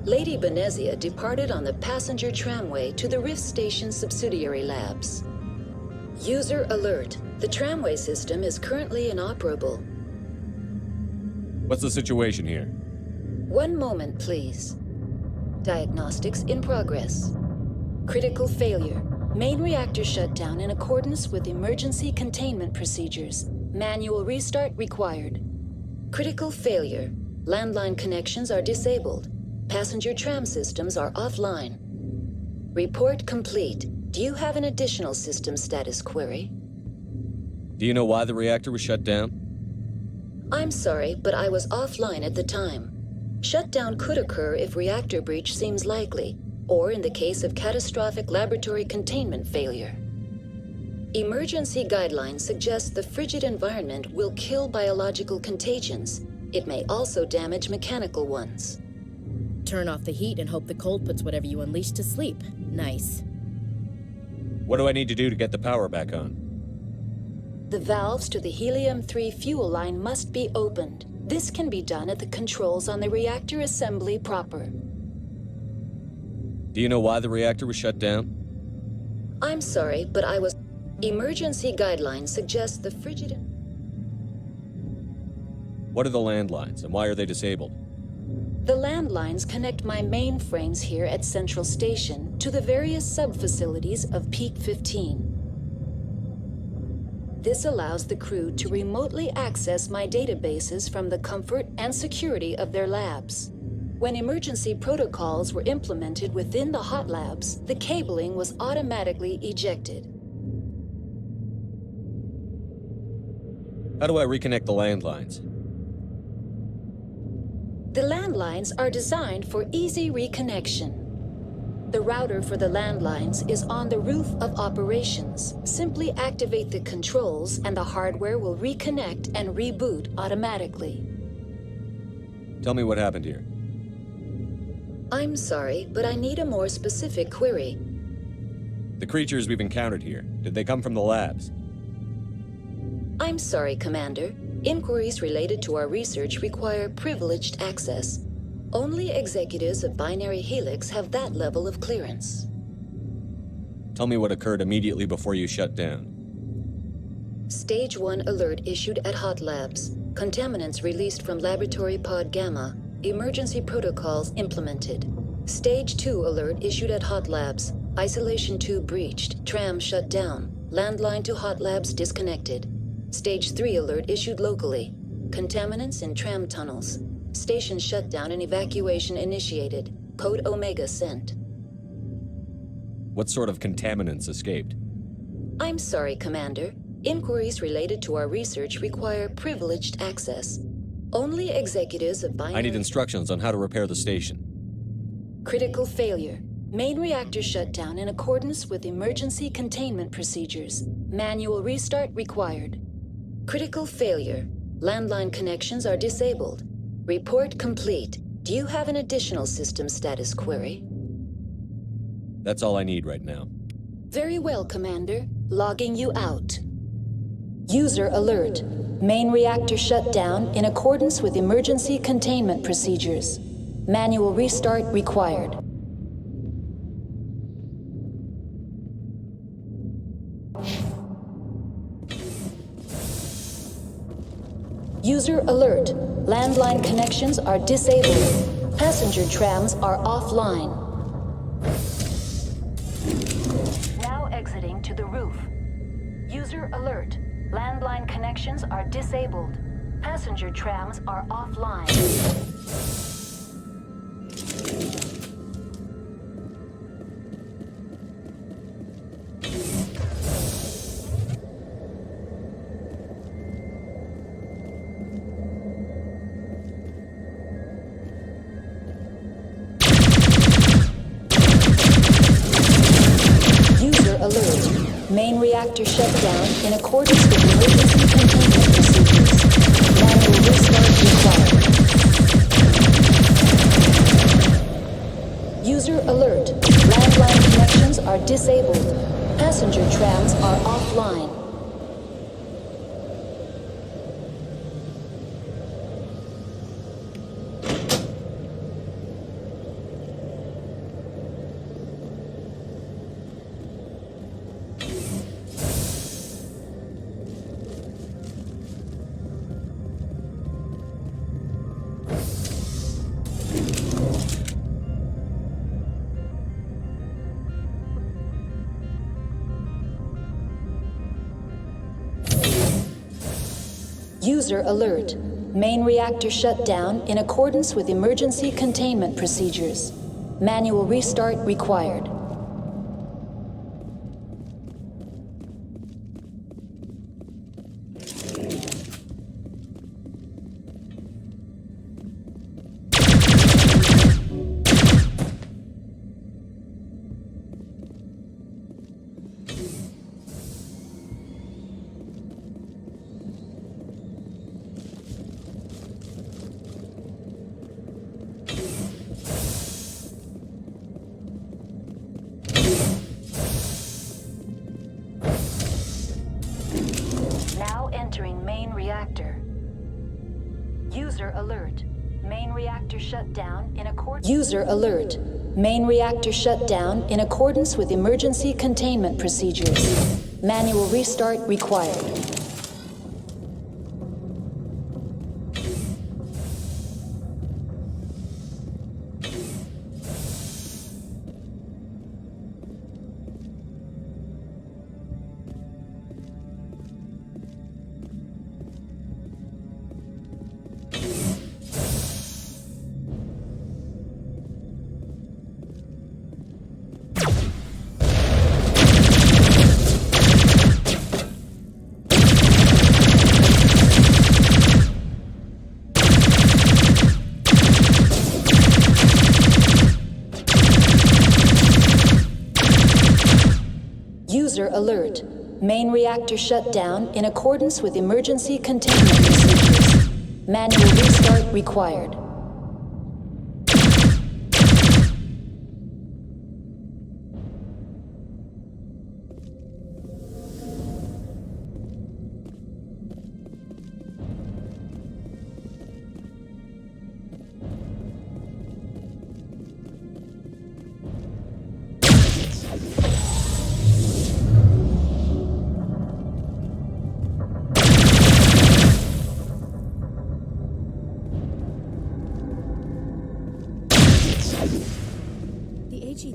Lady Benezia departed on the passenger tramway to the Rift Station subsidiary labs. User alert. The tramway system is currently inoperable. What's the situation here? One moment, please. Diagnostics in progress. Critical failure. Main reactor shut down in accordance with emergency containment procedures. Manual restart required. Critical failure. Landline connections are disabled. Passenger tram systems are offline. Report complete. Do you have an additional system status query? Do you know why the reactor was shut down? I'm sorry, but I was offline at the time. Shutdown could occur if reactor breach seems likely, or in the case of catastrophic laboratory containment failure. Emergency guidelines suggest the frigid environment will kill biological contagions. It may also damage mechanical ones. Turn off the heat and hope the cold puts whatever you unleash to sleep. Nice. What do I need to do to get the power back on? The valves to the helium-3 fuel line must be opened. This can be done at the controls on the reactor assembly proper. Do you know why the reactor was shut down? I'm sorry, but I was... Emergency guidelines suggest the frigid... What are the landlines, and why are they disabled? The landlines connect my mainframes here at Central Station to the various sub-facilities of Peak 15. This allows the crew to remotely access my databases from the comfort and security of their labs. When emergency protocols were implemented within the hot labs, the cabling was automatically ejected. How do I reconnect the landlines? The landlines are designed for easy reconnection. The router for the landlines is on the roof of operations. Simply activate the controls and the hardware will reconnect and reboot automatically. Tell me what happened here. I'm sorry, but I need a more specific The creatures we've encountered here, did they come from the labs? I'm sorry, Commander. Inquiries related to our research require privileged access. Only executives of Binary Helix have that level of clearance. Tell me what occurred immediately before you shut down. Stage 1 alert issued at Hot Labs. Contaminants released from Laboratory Pod Gamma. Emergency protocols implemented. Stage 2 alert issued at Hot Labs. Isolation tube breached. Tram shut down. Landline to Hot Labs disconnected. Stage 3 alert issued locally. Contaminants in tram tunnels. Station shutdown and evacuation initiated. Code Omega sent. What sort of contaminants escaped? I'm sorry, Commander. Inquiries related to our research require privileged access. Only executives of Binary... I need instructions on how to repair the station. Critical failure. Main reactor shut down in accordance with emergency containment procedures. Manual restart required. Critical failure. Landline connections are disabled. Report complete. Do you have an additional system status query? That's all I need right now. Very well, Commander. Logging you out. User alert. Main reactor shut down in accordance with emergency containment procedures. Manual restart required. User alert. Landline connections are disabled. Passenger trams are offline. Now exiting to the roof. User alert. Landline connections are disabled. Passenger trams are offline. User alert. Main reactor shut down in accordance with emergency containment procedures. Manual restart required. User alert. Landline connections are disabled. Passenger trams are offline. User alert. Main reactor shut down in accordance with emergency containment procedures. Manual restart required. Now entering main reactor. User alert. Main reactor shut down in accordance... User alert. Main reactor shut down in accordance with emergency containment procedures. Manual restart required. User alert. Main reactor shut down in accordance with emergency containment procedures. Manual restart required.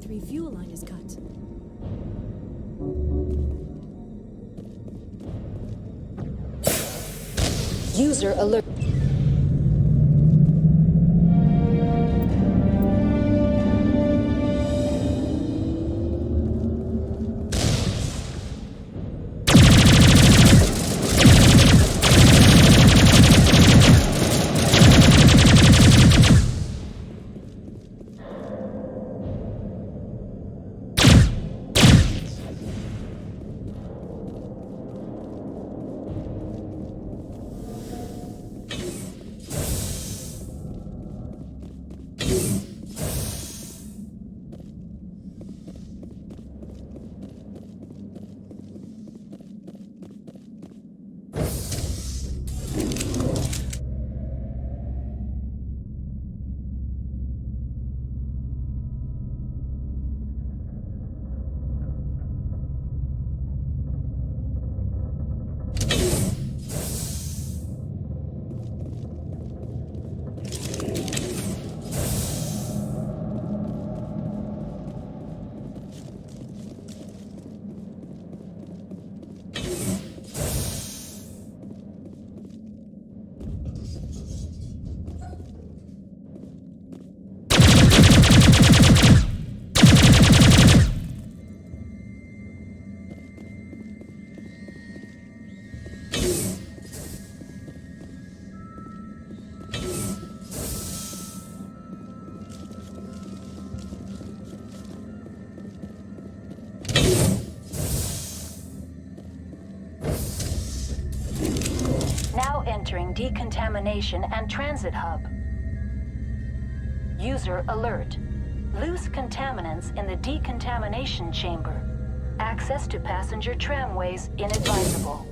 factory fuel line is cut. User alert. Now entering decontamination and transit hub. User alert. Loose contaminants in the decontamination chamber. Access to passenger tramways inadvisable.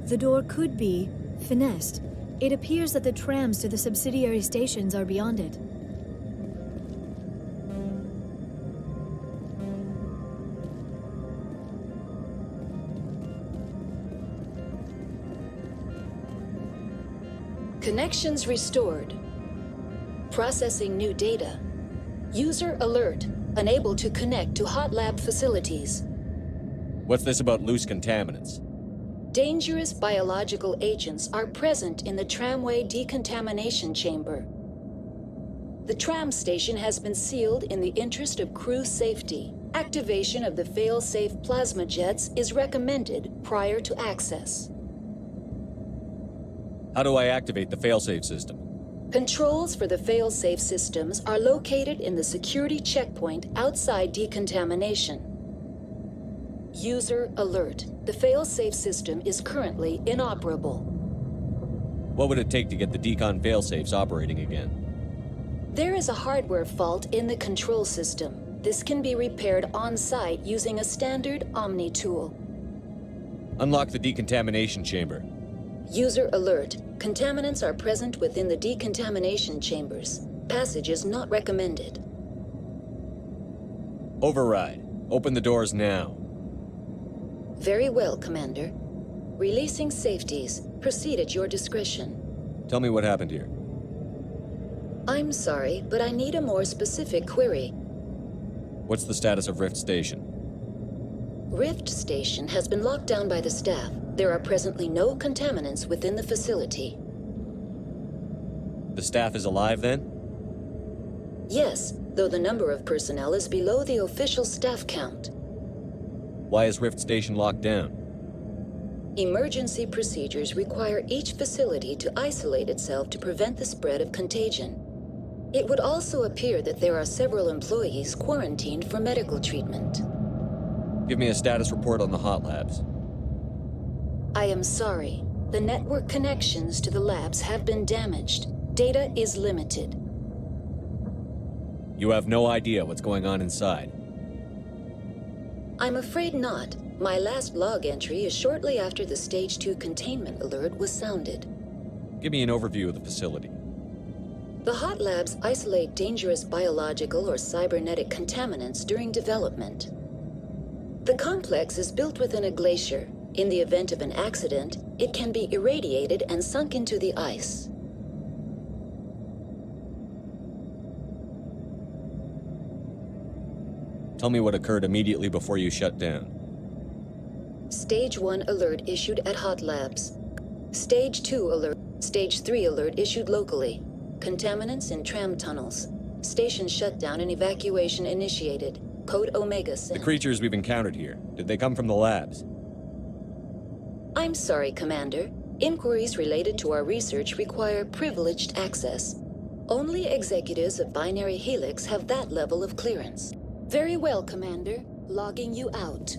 The door could be finessed. It appears that the trams to the subsidiary stations are beyond it. Connections restored. Processing new data. User alert. Unable to connect to hot lab facilities. What's this about loose contaminants? Dangerous biological agents are present in the tramway decontamination chamber. The tram station has been sealed in the interest of crew safety. Activation of the fail-safe plasma jets is recommended prior to access. How do I activate the failsafe system? Controls for the fail-safe systems are located in the security checkpoint outside decontamination. User alert. The fail-safe system is currently inoperable. What would it take to get the decon failsafes operating again? There is a hardware fault in the control system. This can be repaired on-site using a standard Omni tool. Unlock the decontamination chamber. User alert. Contaminants are present within the decontamination chambers. Passage is not recommended. Override. Open the doors now. Very well, Commander. Releasing safeties. Proceed at your discretion. Tell me what happened here. I'm sorry, but I need a more specific query. What's the status of Rift Station? Rift Station has been locked down by the staff. There are presently no contaminants within the facility. The staff is alive then? Yes, though the number of personnel is below the official staff count. Why is Rift Station locked down? Emergency procedures require each facility to isolate itself to prevent the spread of contagion. It would also appear that there are several employees quarantined for medical treatment. Give me a status report on the hot labs. I am sorry. The network connections to the labs have been damaged. Data is limited. You have no idea what's going on inside. I'm afraid not. My last log entry is shortly after the Stage 2 containment alert was sounded. Give me an overview of the facility. The hot labs isolate dangerous biological or cybernetic contaminants during development. The complex is built within a glacier. In the event of an accident, it can be irradiated and sunk into the ice. Tell me what occurred immediately before you shut down. Stage 1 alert issued at hot labs. Stage 2 alert. Stage 3 alert issued locally. Contaminants in tram tunnels. Station shutdown and evacuation initiated. Code Omega sent. The creatures we've encountered here, did they come from the labs? I'm sorry, Commander. Inquiries related to our research require privileged access. Only executives of Binary Helix have that level of clearance. Very well, Commander. Logging you out.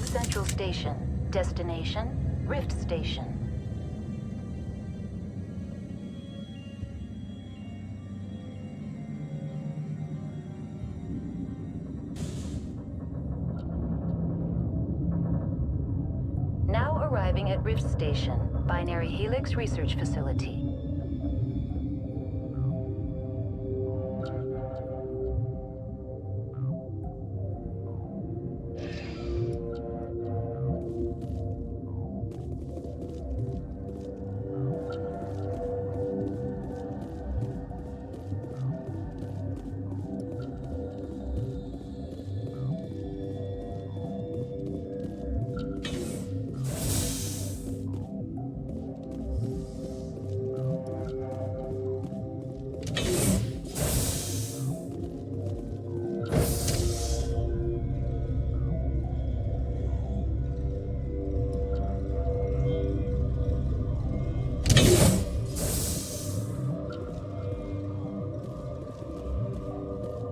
Central Station. Destination, Rift Station. Now arriving at Rift Station, Binary Helix Research Facility.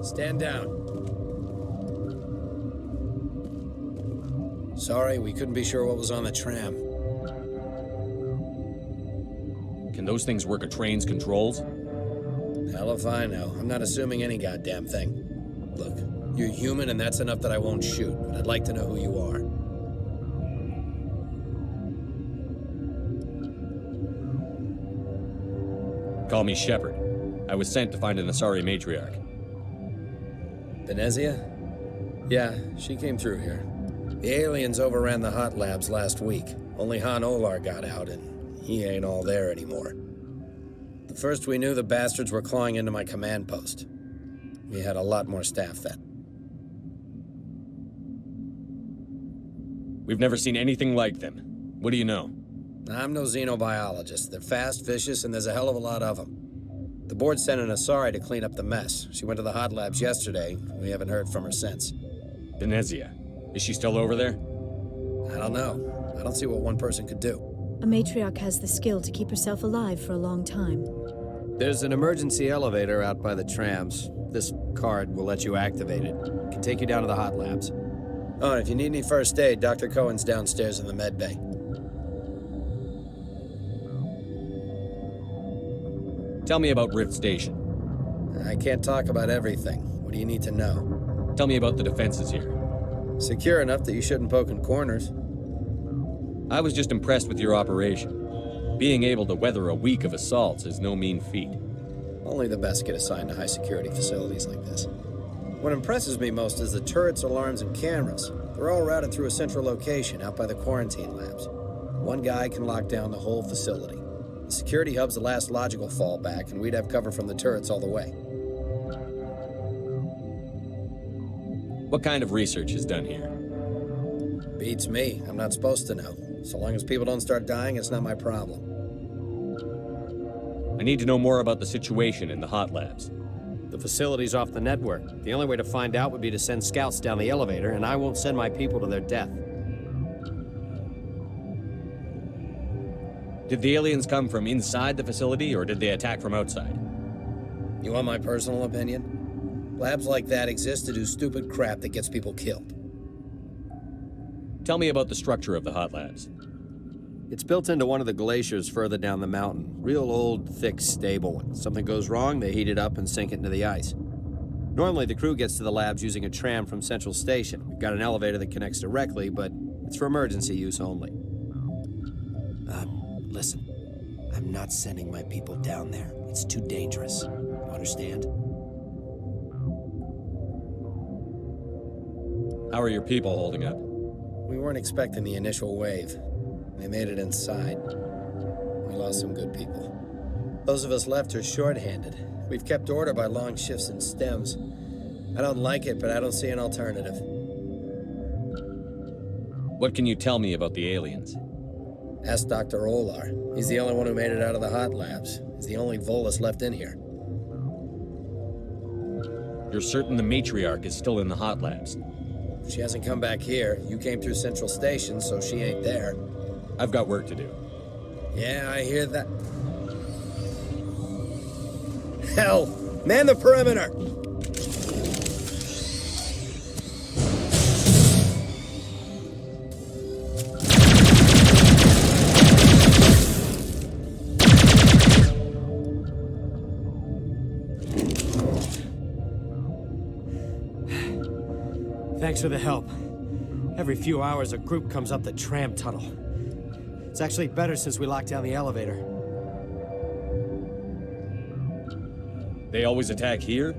Stand down. Sorry, we couldn't be sure what was on the tram. Can those things work a train's controls? Hell if I know. I'm not assuming any goddamn thing. Look, you're human and that's enough that I won't shoot, but I'd like to know who you are. Call me Shepard. I was sent to find an Asari matriarch. Venezia? Yeah, she came through here. The aliens overran the hot labs last week. Only Han Olar got out, and he ain't all there anymore. The first we knew, the bastards were clawing into my command post. We had a lot more staff then. We've never seen anything like them. What do you know? I'm no xenobiologist. They're fast, vicious, and there's a hell of a lot of them. The board sent an Asari to clean up the mess. She went to the hot labs yesterday. We haven't heard from her since. Venezia. Is she still over there? I don't know. I don't see what one person could do. A matriarch has the skill to keep herself alive for a long time. There's an emergency elevator out by the trams. This card will let you activate it. It can take you down to the hot labs. Oh, and if you need any first aid, Dr. Cohen's downstairs in the med bay. Tell me about Rift Station. I can't talk about everything. What do you need to know? Tell me about the defenses here. Secure enough that you shouldn't poke in corners. I was just impressed with your operation. Being able to weather a week of assaults is no mean feat. Only the best get assigned to high-security facilities like this. What impresses me most is the turrets, alarms, and cameras. They're all routed through a central location out by the quarantine labs. One guy can lock down the whole facility. The security hub's the last logical fallback, and we'd have cover from the turrets all the way. What kind of research is done here? Beats me. I'm not supposed to know. So long as people don't start dying, it's not my problem. I need to know more about the situation in the hot labs. The facility's off the network. The only way to find out would be to send scouts down the elevator, and I won't send my people to their death. Did the aliens come from inside the facility, or did they attack from outside? You want my personal opinion? Labs like that exist to do stupid crap that gets people killed. Tell me about the structure of the hot labs. It's built into one of the glaciers further down the mountain. Real old, thick, stable one. Something goes wrong, they heat it up and sink it into the ice. Normally, the crew gets to the labs using a tram from Central Station. We've got an elevator that connects directly, but it's for emergency use only. Listen. I'm not sending my people down there. It's too dangerous. You understand? How are your people holding up? We weren't expecting the initial wave. They made it inside. We lost some good people. Those of us left are short-handed. We've kept order by long shifts in stems. I don't like it, but I don't see an alternative. What can you tell me about the aliens? Ask Dr. Olar. He's the only one who made it out of the hot labs. He's the only Volus left in here. You're certain the matriarch is still in the hot labs? She hasn't come back here. You came through Central Station, so she ain't there. I've got work to do. Yeah, I hear that. Hell! Man the perimeter! Thanks for the help. Every few hours, a group comes up the tram tunnel. It's actually better since we locked down the elevator. They always attack here?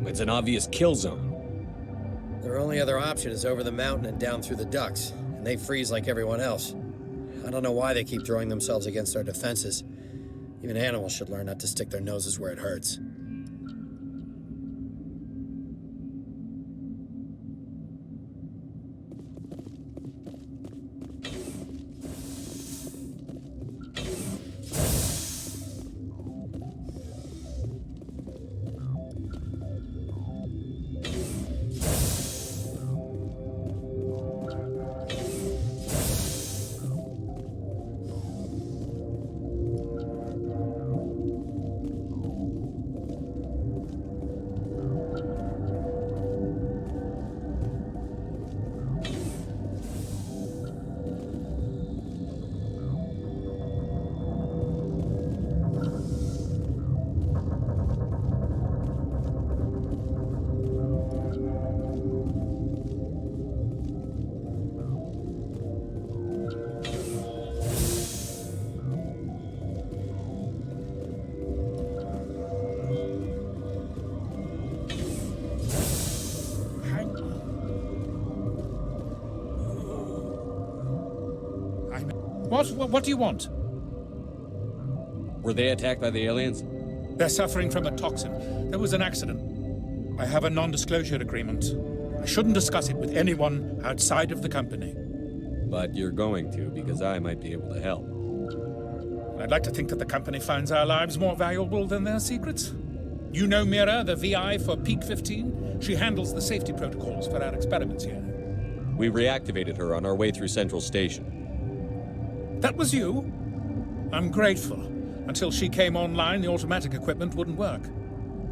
It's an obvious kill zone. Their only other option is over the mountain and down through the ducts, and they freeze like everyone else. I don't know why they keep throwing themselves against our defenses. Even animals should learn not to stick their noses where it hurts. What do you want? Were they attacked by the aliens? They're suffering from a toxin. There was an accident. I have a non-disclosure agreement. I shouldn't discuss it with anyone outside of the company. But you're going to, because I might be able to help. I'd like to think that the company finds our lives more valuable than their secrets. You know Mira, the VI for Peak 15? She handles the safety protocols for our experiments here. We reactivated her on our way through Central Station. That was you? I'm grateful. Until she came online, the automatic equipment wouldn't work.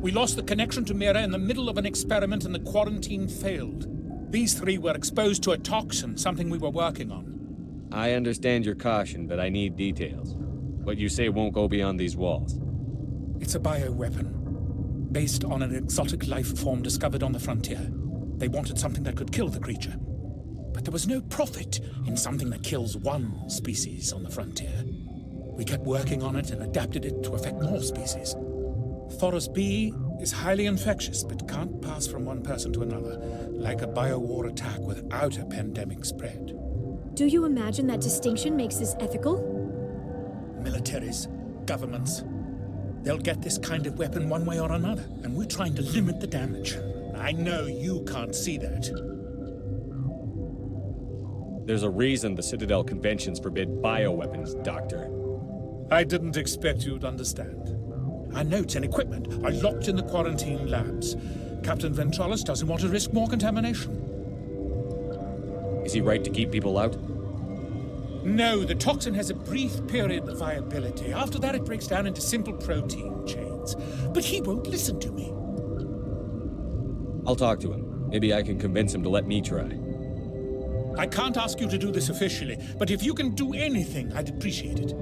We lost the connection to Mira in the middle of an experiment and the quarantine failed. These three were exposed to a toxin, something we were working on. I understand your caution, but I need details. What you say won't go beyond these walls. It's a bioweapon, based on an exotic life form discovered on the frontier. They wanted something that could kill the creature. But there was no profit in something that kills one species on the frontier. We kept working on it and adapted it to affect more species. Thoros B is highly infectious, but can't pass from one person to another, like a biowar attack without a pandemic spread. Do you imagine that distinction makes this ethical? Militaries, governments, they'll get this kind of weapon one way or another, and we're trying to limit the damage. I know you can't see that. There's a reason the Citadel conventions forbid bioweapons, Doctor. I didn't expect you'd understand. Our notes and equipment are locked in the quarantine labs. Captain Ventralis doesn't want to risk more contamination. Is he right to keep people out? No, the toxin has a brief period of viability. After that, it breaks down into simple protein chains. But he won't listen to me. I'll talk to him. Maybe I can convince him to let me try. I can't ask you to do this officially, but if you can do anything, I'd appreciate it.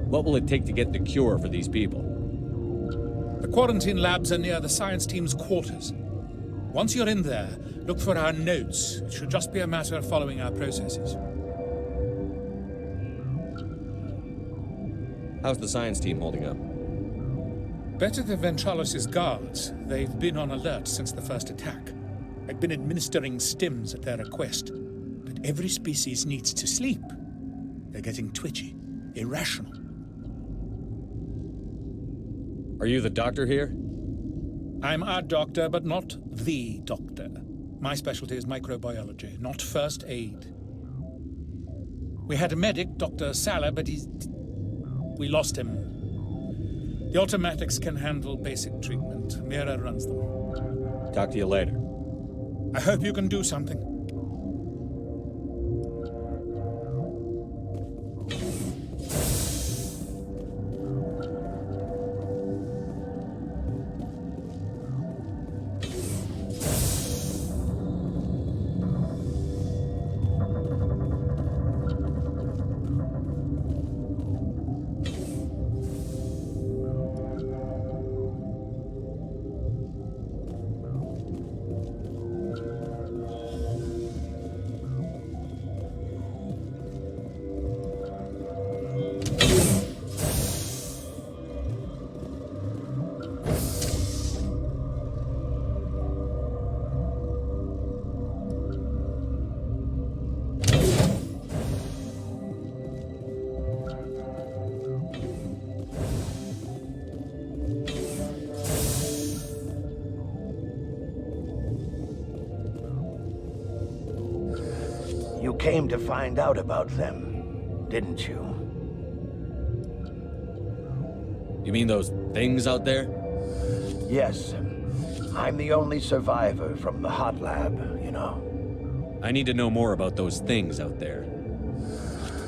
What will it take to get the cure for these people? The quarantine labs are near the science team's quarters. Once you're in there, look for our notes. It should just be a matter of following our processes. How's the science team holding up? Better than Ventralis' guards. They've been on alert since the first attack. I've been administering stims at their request. But every species needs to sleep. They're getting twitchy, irrational. Are you the doctor here? I'm a doctor, but not the doctor. My specialty is microbiology, not first aid. We had a medic, Dr. Salah, but we lost him. The automatics can handle basic treatment. Mira runs them. Talk to you later. I hope you can do something. You came to find out about them, didn't you? You mean those things out there? Yes. I'm the only survivor from the hot lab, you know. I need to know more about those things out there.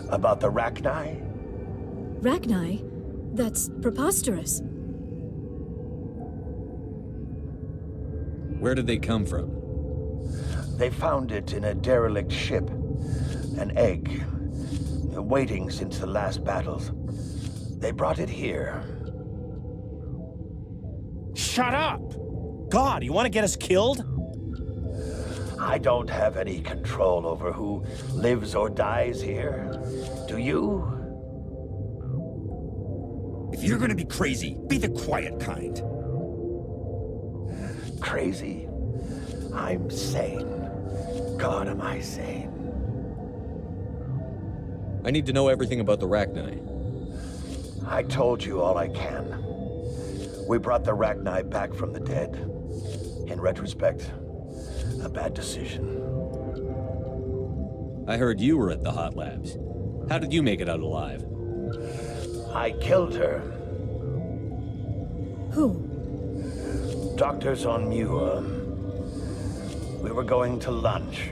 About the Rachni? Rachni? That's preposterous. Where did they come from? They found it in a derelict ship. An egg. Waiting since the last battles. They brought it here. Shut up! God, you want to get us killed? I don't have any control over who lives or dies here. Do you? If you're gonna be crazy, be the quiet kind. Crazy? I'm sane. God, am I sane? I need to know everything about the Rachni. I told you all I can. We brought the Rachni back from the dead. In retrospect, a bad decision. I heard you were at the hot labs. How did you make it out alive? I killed her. Who? Doctors on Muir. We were going to lunch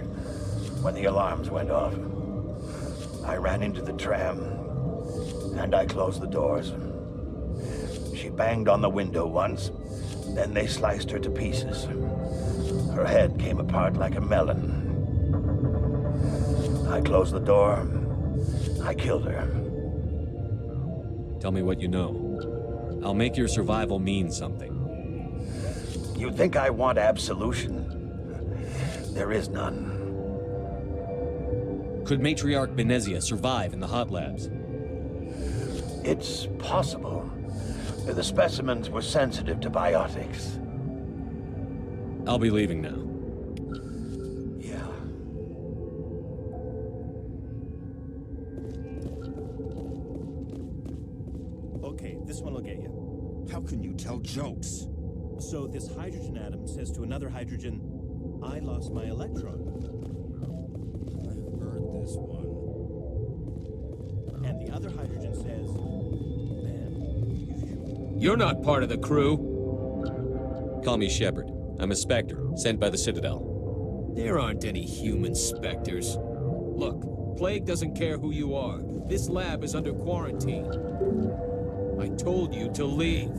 when the alarms went off. I ran into the tram, and I closed the doors. She banged on the window once, then they sliced her to pieces. Her head came apart like a melon. I closed the door. I killed her. Tell me what you know. I'll make your survival mean something. You think I want absolution? There is none. Could Matriarch Benezia survive in the hot labs? It's possible. The specimens were sensitive to biotics. I'll be leaving now. Yeah. Okay, this one will get you. How can you tell jokes? So this hydrogen atom says to another hydrogen, I lost my electron. I've heard this one. And the other hydrogen says, man, You're not part of the crew. Call me Shepard. I'm a Spectre, sent by the Citadel. There aren't any human specters. Look, Plague doesn't care who you are. This lab is under quarantine. I told you to leave.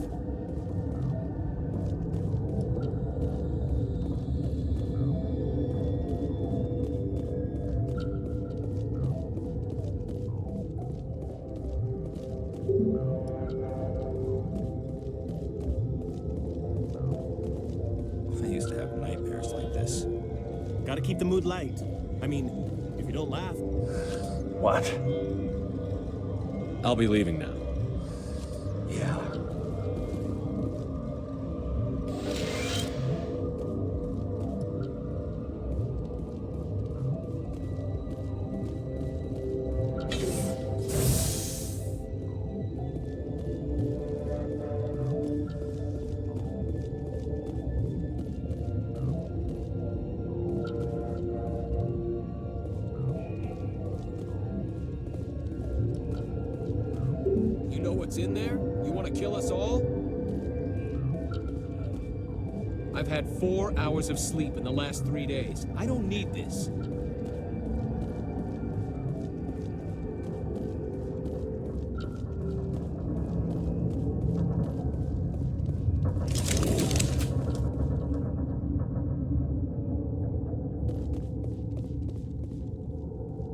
I used to have nightmares like this. Gotta keep the mood light. I mean, if you don't laugh... What? I'll be leaving now. Yeah. You know what's in there? You want to kill us all? I've had 4 hours of sleep in the last 3 days. I don't need this.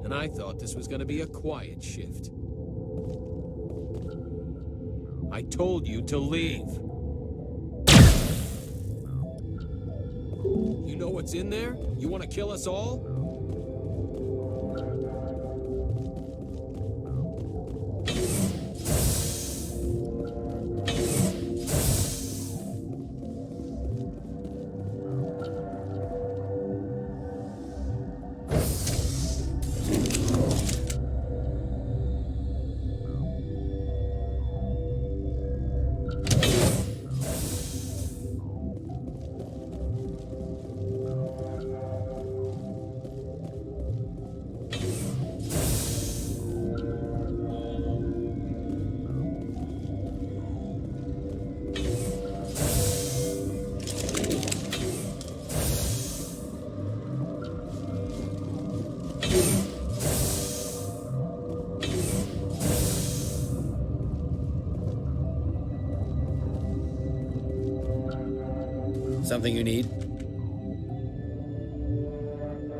And I thought this was going to be a quiet shift. I told you to leave. You know what's in there? You want to kill us all? Something you need?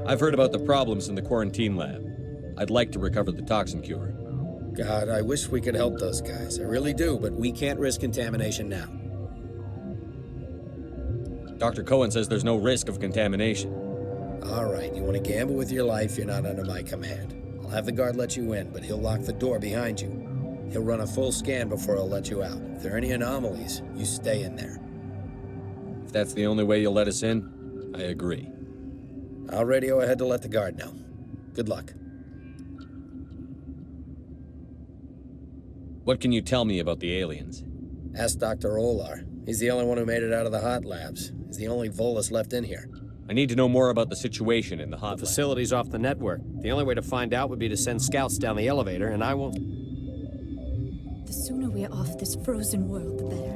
I've heard about the problems in the quarantine lab. I'd like to recover the toxin cure. God, I wish we could help those guys. I really do, but we can't risk contamination now. Dr. Cohen says there's no risk of contamination. All right, you want to gamble with your life, you're not under my command. I'll have the guard let you in, but he'll lock the door behind you. He'll run a full scan before he'll let you out. If there are any anomalies, you stay in there. If that's the only way you'll let us in, I agree. I'll radio ahead to let the guard know. Good luck. What can you tell me about the aliens? Ask Dr. Olar. He's the only one who made it out of the hot labs. He's the only Volus left in here. I need to know more about the situation in the hot The facility's off the network. The only way to find out would be to send scouts down the elevator, and I won't... The sooner we're off this frozen world, the better.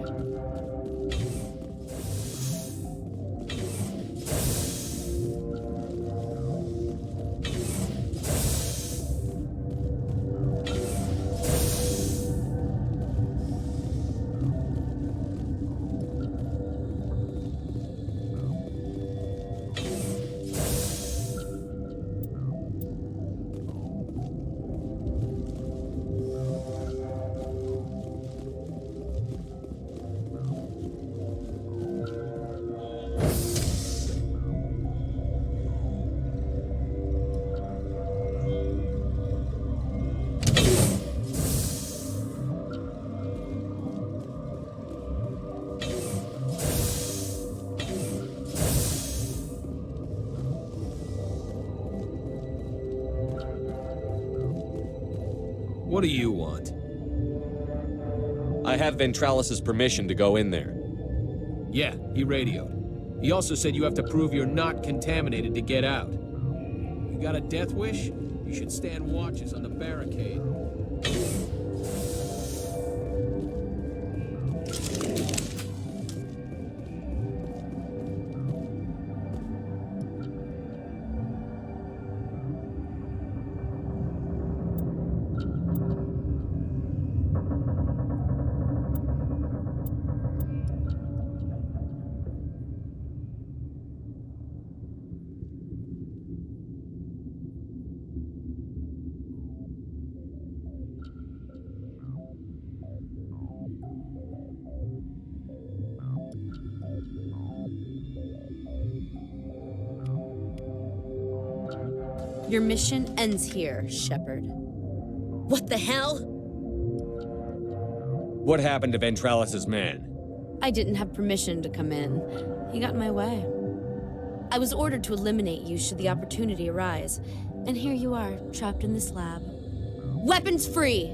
What do you want? I have Ventralis's permission to go in there. Yeah, he radioed. He also said you have to prove you're not contaminated to get out. You got a death wish? You should stand watches on the barricade. Your mission ends here, Shepard. What the hell? What happened to Ventralis's man? I didn't have permission to come in. He got in my way. I was ordered to eliminate you should the opportunity arise. And here you are, trapped in this lab. Weapons free!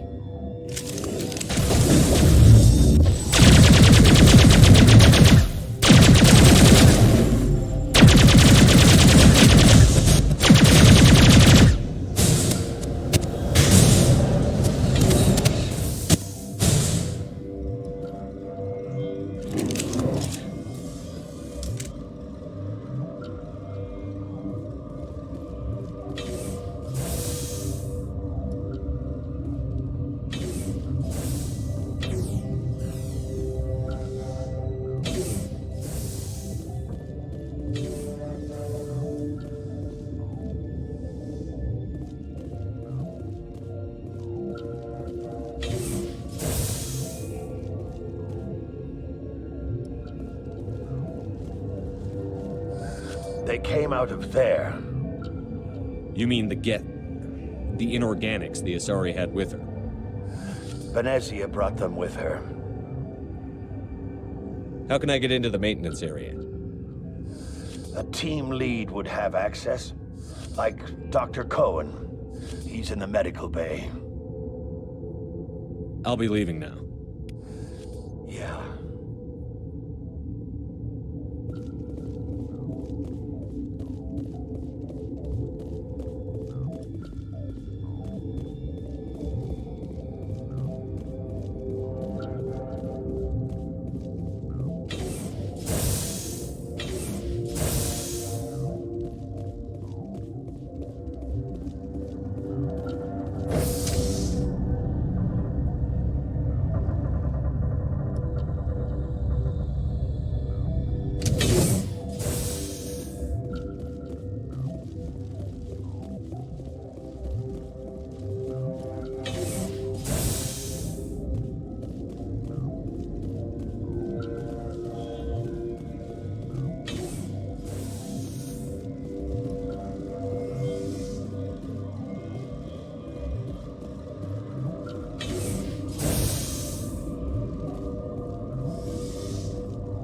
They came out of there. You mean the inorganics the Asari had with her? Venezia brought them with her. How can I get into the maintenance area? A team lead would have access, like Dr. Cohen. He's in the medical bay. I'll be leaving now. Yeah.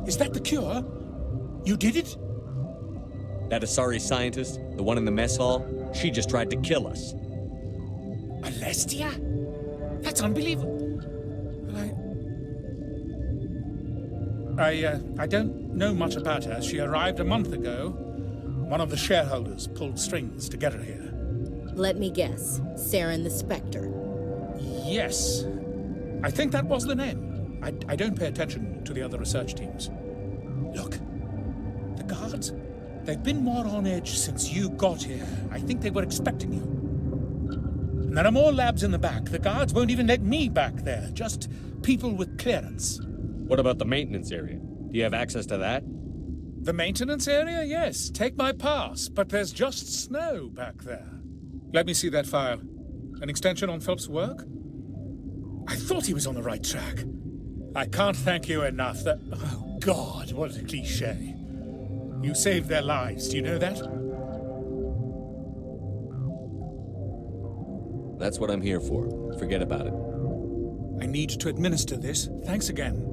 Is that the cure? You did it? That Asari scientist, the one in the mess hall, she just tried to kill us. Alestia? That's unbelievable. I don't know much about her. She arrived a month ago. One of the shareholders pulled strings to get her here. Let me guess. Saren the Spectre. Yes. I think that was the name. I don't pay attention to the other research teams. Look, the guards, they've been more on edge since you got here. I think they were expecting you. And there are more labs in the back. The guards won't even let me back there. Just people with clearance. What about the maintenance area? Do you have access to that? The maintenance area? Yes. Take my pass. But there's just snow back there. Let me see that file. An extension on Phelps' work? I thought he was on the right track. I can't thank you enough. Oh, God, what a cliché. You saved their lives. Do you know that? That's what I'm here for. Forget about it. I need to administer this. Thanks again.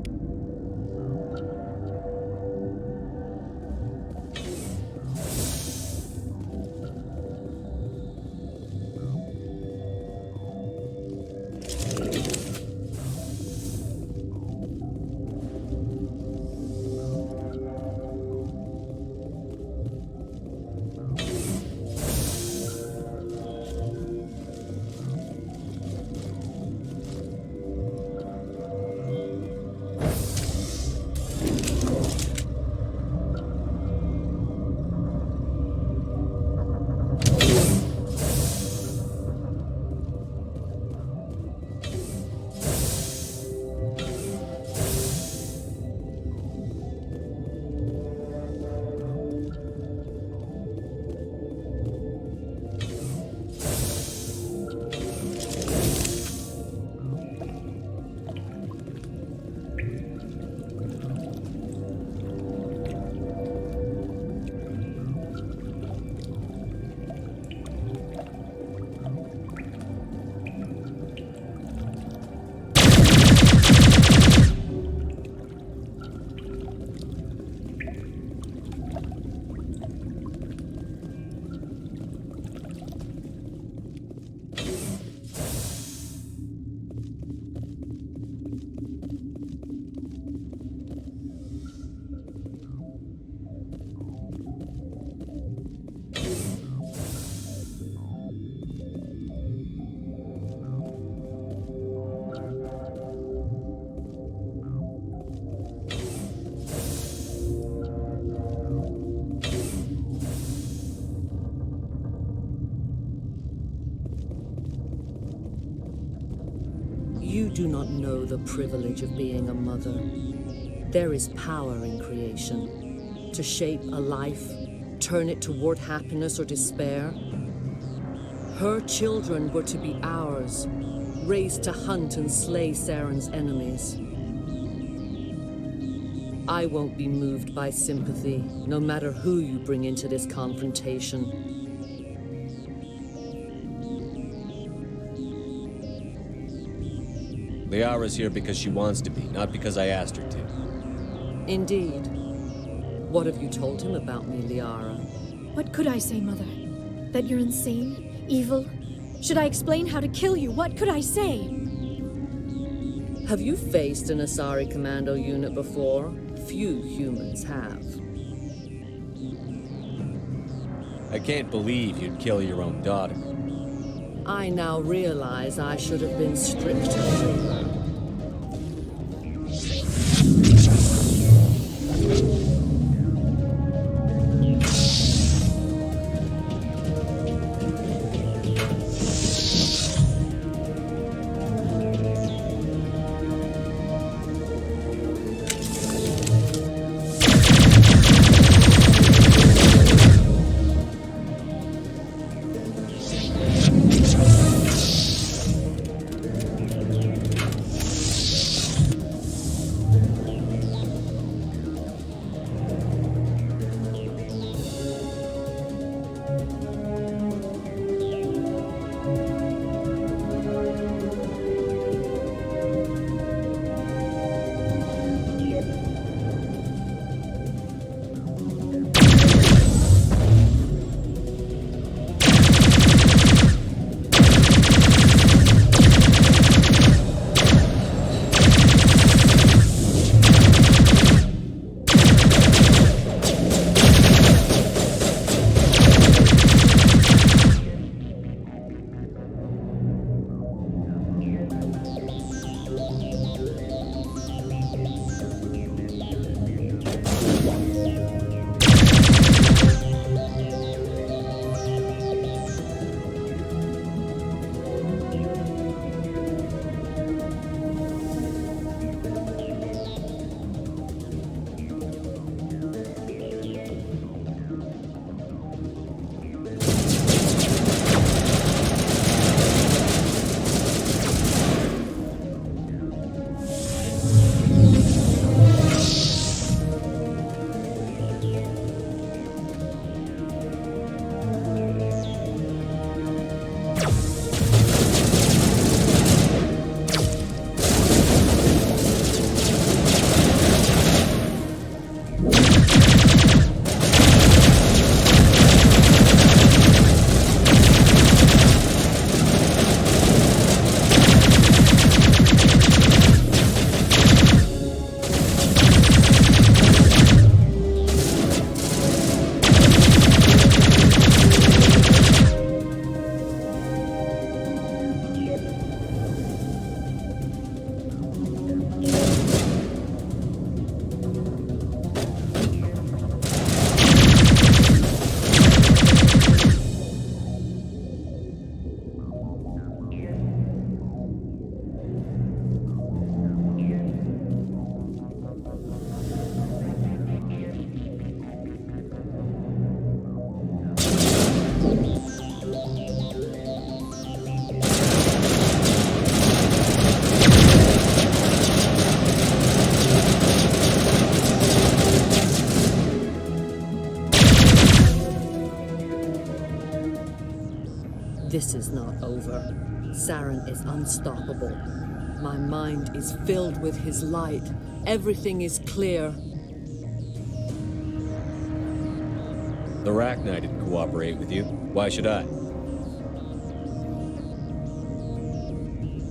do not know the privilege of being a mother. There is power in creation. To shape a life, turn it toward happiness or despair. Her children were to be ours, raised to hunt and slay Saren's enemies. I won't be moved by sympathy, no matter who you bring into this confrontation. Liara's here because she wants to be, not because I asked her to. Indeed. What have you told him about me, Liara? What could I say, Mother? That you're insane? Evil? Should I explain how to kill you? What could I say? Have you faced an Asari commando unit before? Few humans have. I can't believe you'd kill your own daughter. I now realize I should have been stricter. This is not over. Saren is unstoppable. My mind is filled with his light. Everything is clear. The Rachni didn't cooperate with you. Why should I?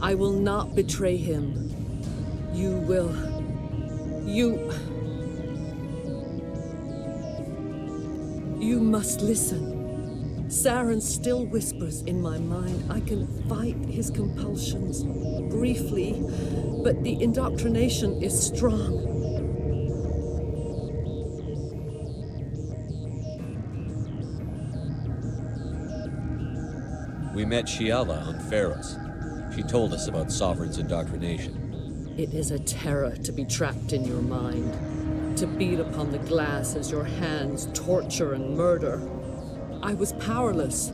I will not betray him. You will. You must listen. Saren still whispers in my mind. I can fight his compulsions briefly, but the indoctrination is strong. We met Shiala on Pharos. She told us about Sovereign's indoctrination. It is a terror to be trapped in your mind, to beat upon the glass as your hands torture and murder. I was powerless,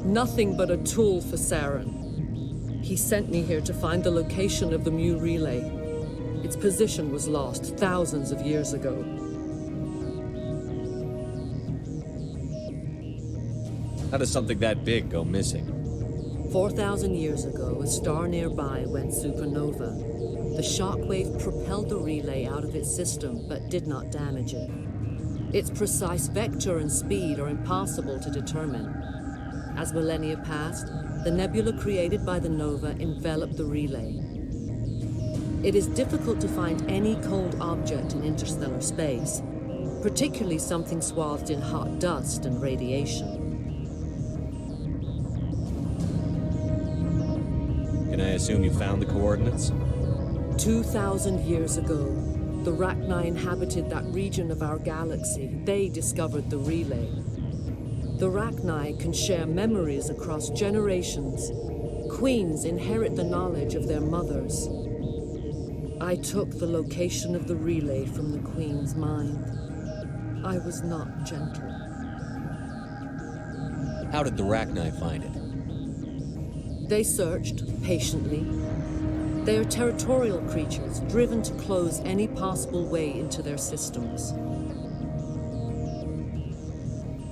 nothing but a tool for Saren. He sent me here to find the location of the Mu relay. Its position was lost thousands of years ago. How does something that big go missing? 4,000 years ago, a star nearby went supernova. The shockwave propelled the relay out of its system, but did not damage it. Its precise vector and speed are impossible to determine. As millennia passed, the nebula created by the nova enveloped the relay. It is difficult to find any cold object in interstellar space, particularly something swathed in hot dust and radiation. Can I assume you found the coordinates? 2,000 years ago, the Rachni inhabited that region of our galaxy. They discovered the relay. The Rachni can share memories across generations. Queens inherit the knowledge of their mothers. I took the location of the relay from the Queen's mind. I was not gentle. How did the Rachni find it? They searched, patiently. They are territorial creatures, driven to close any possible way into their systems.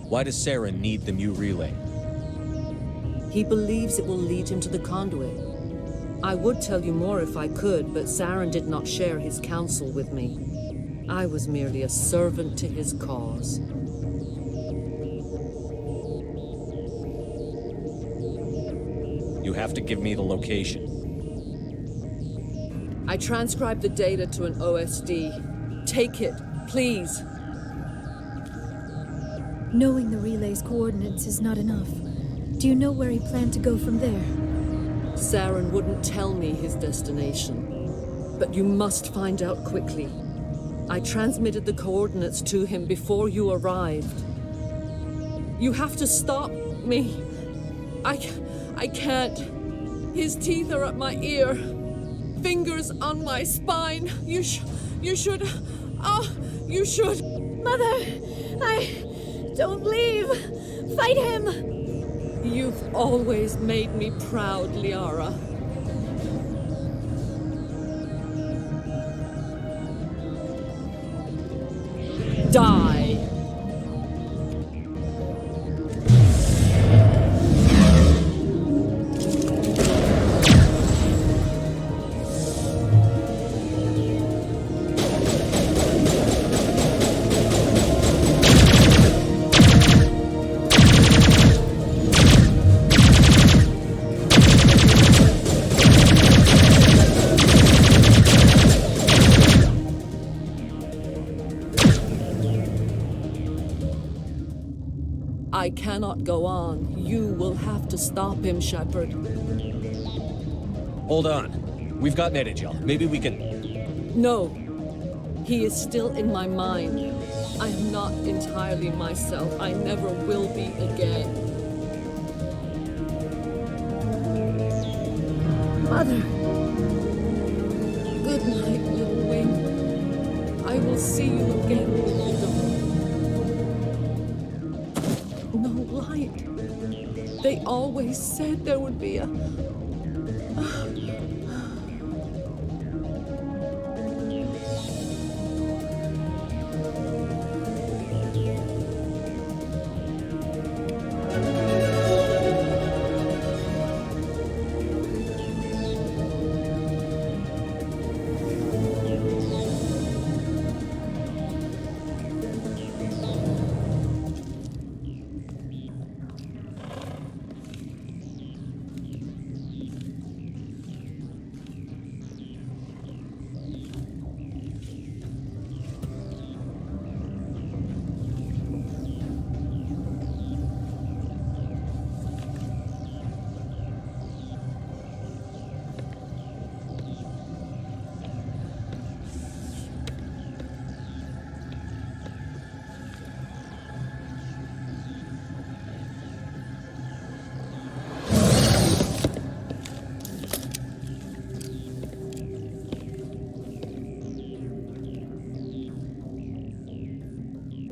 Why does Saren need the Mu relay? He believes it will lead him to the conduit. I would tell you more if I could, but Saren did not share his counsel with me. I was merely a servant to his cause. You have to give me the location. I transcribed the data to an OSD. Take it, please. Knowing the relay's coordinates is not enough. Do you know where he planned to go from there? Saren wouldn't tell me his destination. But you must find out quickly. I transmitted the coordinates to him before you arrived. You have to stop me. I can't. His teeth are at my ear. Fingers on my spine. You should. You should. Mother, don't leave. Fight him. You've always made me proud, Liara. Die. I cannot go on. You will have to stop him, Shepard. Hold on. We've got Metagel. Maybe we can... No. He is still in my mind. I am not entirely myself. I never will be again. Mother. Good night, little wing. I will see you again when you dawn. No light. They always said there would be a...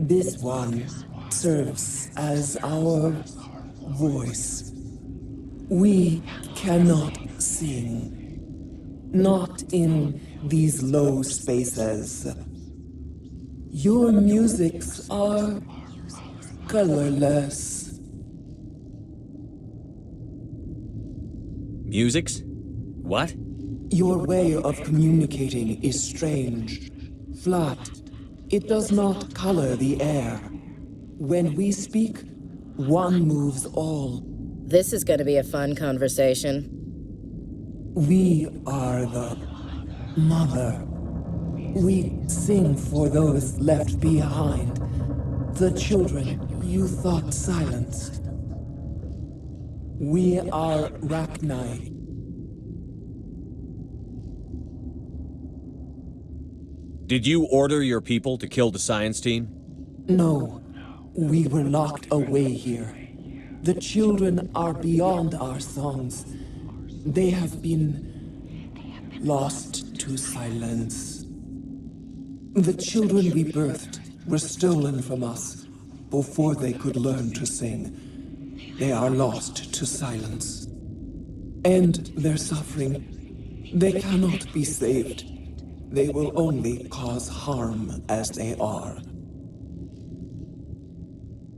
This one serves as our voice. We cannot sing. Not in these low spaces. Your musics are colorless. Musics? What? Your way of communicating is strange, flat. It does not color the air. When we speak, one moves all. This is going to be a fun conversation. We are the mother. We sing for those left behind. The children you thought silenced. We are Rachni. Did you order your people to kill the science team? No, we were locked away here. The children are beyond our songs. They have been lost to silence. The children we birthed were stolen from us before they could learn to sing. They are lost to silence. And their suffering, they cannot be saved. They will only cause harm as they are.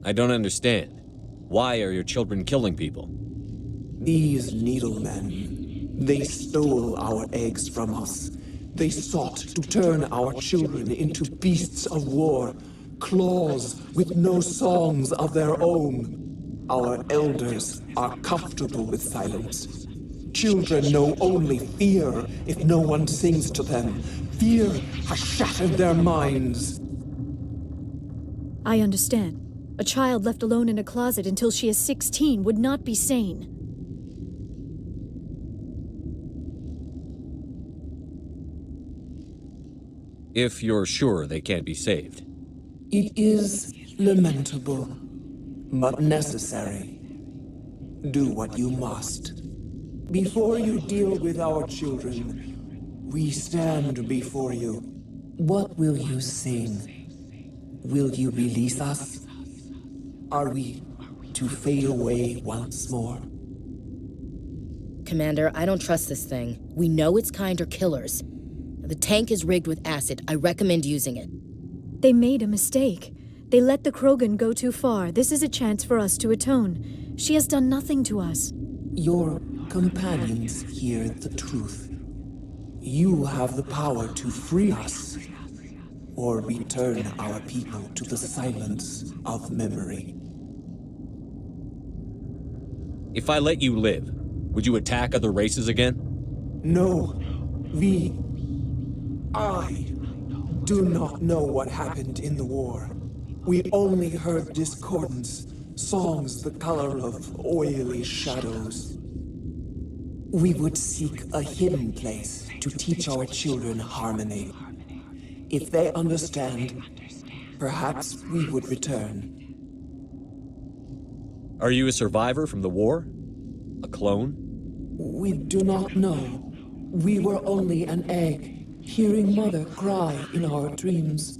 I don't understand. Why are your children killing people? These needlemen, they stole our eggs from us. They sought to turn our children into beasts of war, claws with no songs of their own. Our elders are comfortable with silence. Children know only fear if no one sings to them. Fear has shattered their minds. I understand. A child left alone in a closet until she is 16 would not be sane. If you're sure they can't be saved. It is lamentable, but necessary. Do what you must. Before you deal with our children, we stand before you. What will you sing? Will you release us? Are we to fade away once more? Commander, I don't trust this thing. We know its kind are killers. The tank is rigged with acid. I recommend using it. They made a mistake. They let the Krogan go too far. This is a chance for us to atone. She has done nothing to us. Your companions hear the truth. You have the power to free us, or return our people to the silence of memory. If I let you live, would you attack other races again? No, I do not know what happened in the war. We only heard discordance, songs the color of oily shadows. We would seek a hidden place to teach our children harmony. If they understand, perhaps we would return. Are you a survivor from the war? A clone? We do not know. We were only an egg, hearing Mother cry in our dreams.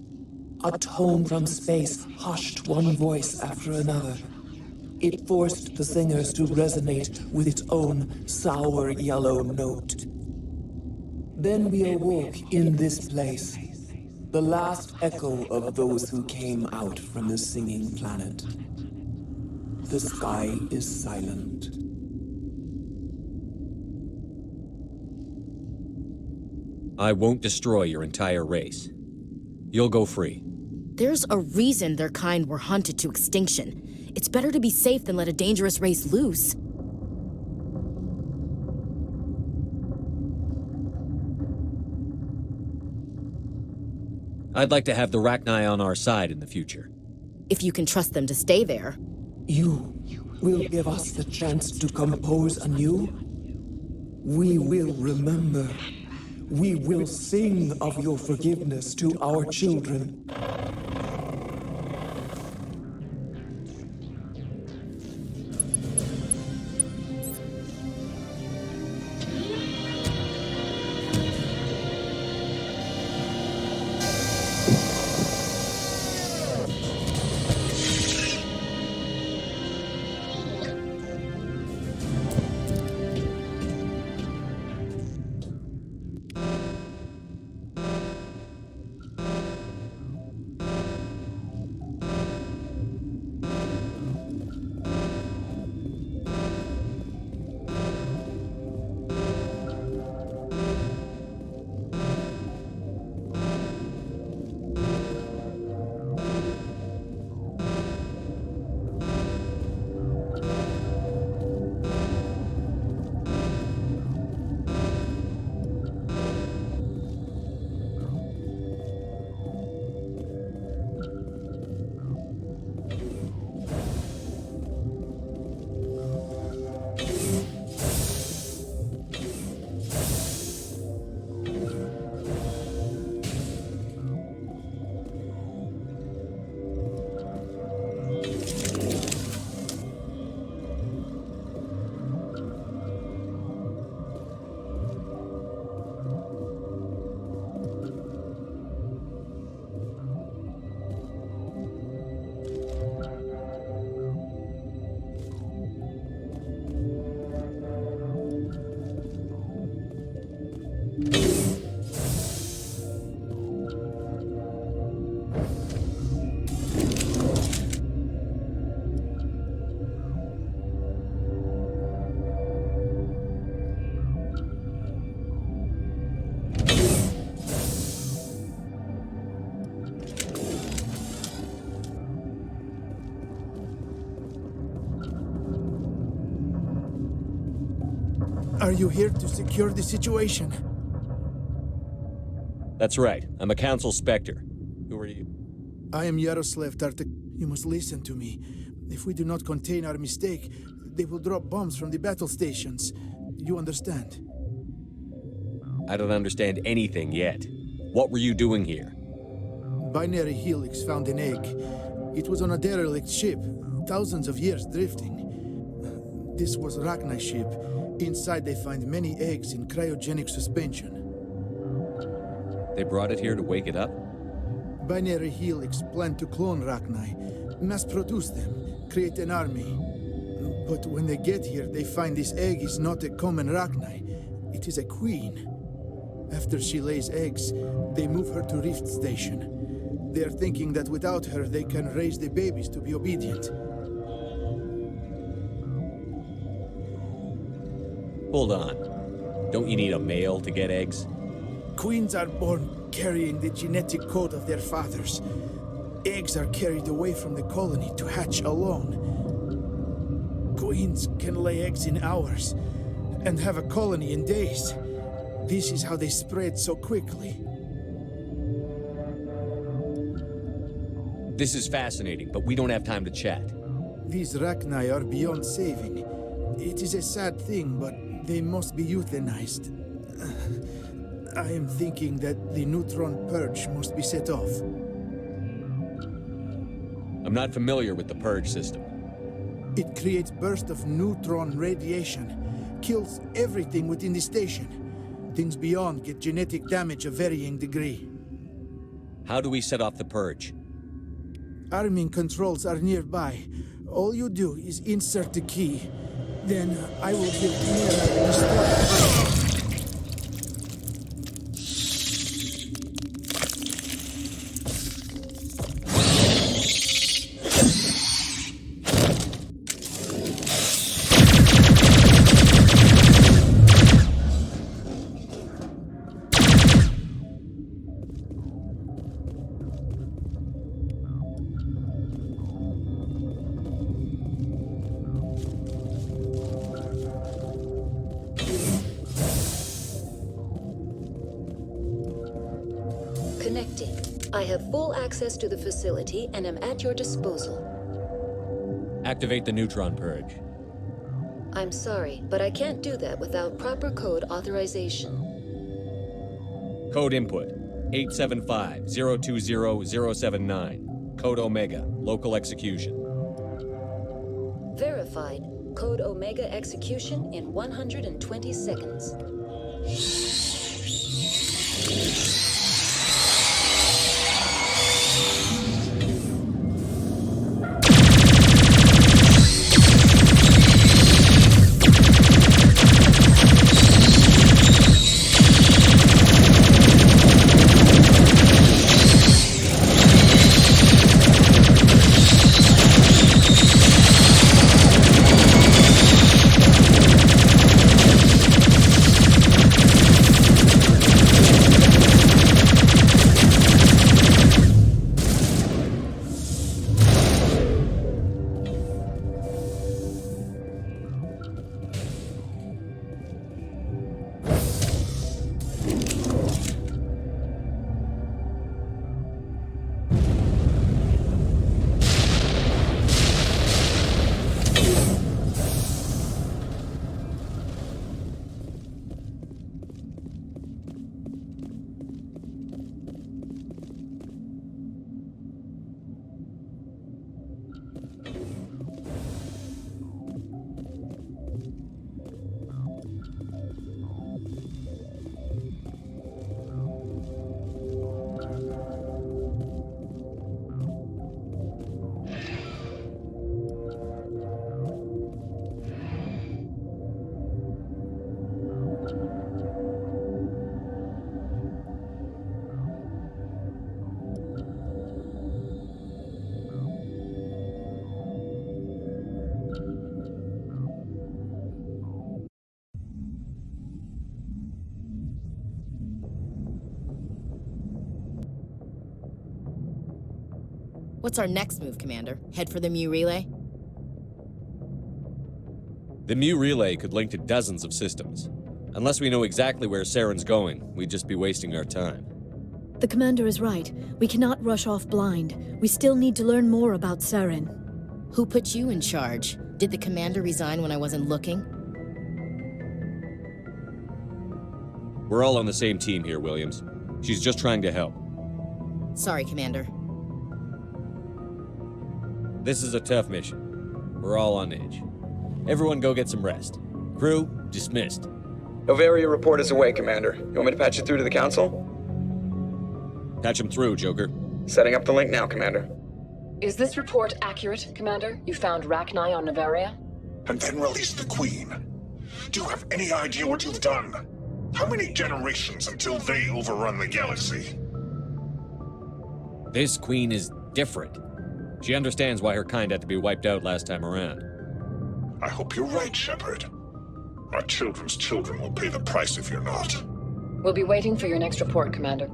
A tone from space hushed one voice after another. It forced the singers to resonate with its own sour yellow note. Then we awoke in this place, the last echo of those who came out from the singing planet. The sky is silent. I won't destroy your entire race. You'll go free. There's a reason their kind were hunted to extinction. It's better to be safe than let a dangerous race loose. I'd like to have the Rachni on our side in the future. If you can trust them to stay there. You will give us the chance to compose anew? We will remember. We will sing of your forgiveness to our children. Are you here to secure the situation? That's right. I'm a Council Spectre. Who are you? I am Yaroslav Tartak. You must listen to me. If we do not contain our mistake, they will drop bombs from the battle stations. You understand? I don't understand anything yet. What were you doing here? Binary Helix found an egg. It was on a derelict ship, thousands of years drifting. This was Rachni's ship. Inside they find many eggs in cryogenic suspension. They brought it here to wake it up? Binary Helix planned to clone Rachni, mass-produce them, create an army. But when they get here, they find this egg is not a common Rachni. It is a queen. After she lays eggs, they move her to Rift Station. They are thinking that without her, they can raise the babies to be obedient. Hold on. Don't you need a male to get eggs? Queens are born carrying the genetic code of their fathers. Eggs are carried away from the colony to hatch alone. Queens can lay eggs in hours and have a colony in days. This is how they spread so quickly. This is fascinating, but we don't have time to chat. These Rachni are beyond saving. It is a sad thing, but they must be euthanized. I am thinking that the neutron purge must be set off. I'm not familiar with the purge system. It creates bursts of neutron radiation, kills everything within the station. Things beyond get genetic damage of varying degree. How do we set off the purge? Arming controls are nearby. All you do is insert the key. Then I will give Mira the start. Connecting. I have full access to the facility and am at your disposal. Activate the neutron purge. I'm sorry, but I can't do that without proper code authorization. Code input 875-020-079. Code Omega. Local execution. Verified. Code Omega execution in 120 seconds. What's our next move, Commander? Head for the Mu relay? The Mu relay could link to dozens of systems. Unless we know exactly where Saren's going, we'd just be wasting our time. The commander is right. We cannot rush off blind. We still need to learn more about Saren. Who put you in charge? Did the commander resign when I wasn't looking? We're all on the same team here, Williams. She's just trying to help. Sorry, Commander. This is a tough mission. We're all on edge. Everyone go get some rest. Crew, dismissed. Novaria report is away, Commander. You want me to patch it through to the Council? Patch him through, Joker. Setting up the link now, Commander. Is this report accurate, Commander? You found Rachni on Novaria? And then released the Queen. Do you have any idea what you've done? How many generations until they overrun the galaxy? This Queen is different. She understands why her kind had to be wiped out last time around. I hope you're right, Shepard. Our children's children will pay the price if you're not. We'll be waiting for your next report, Commander.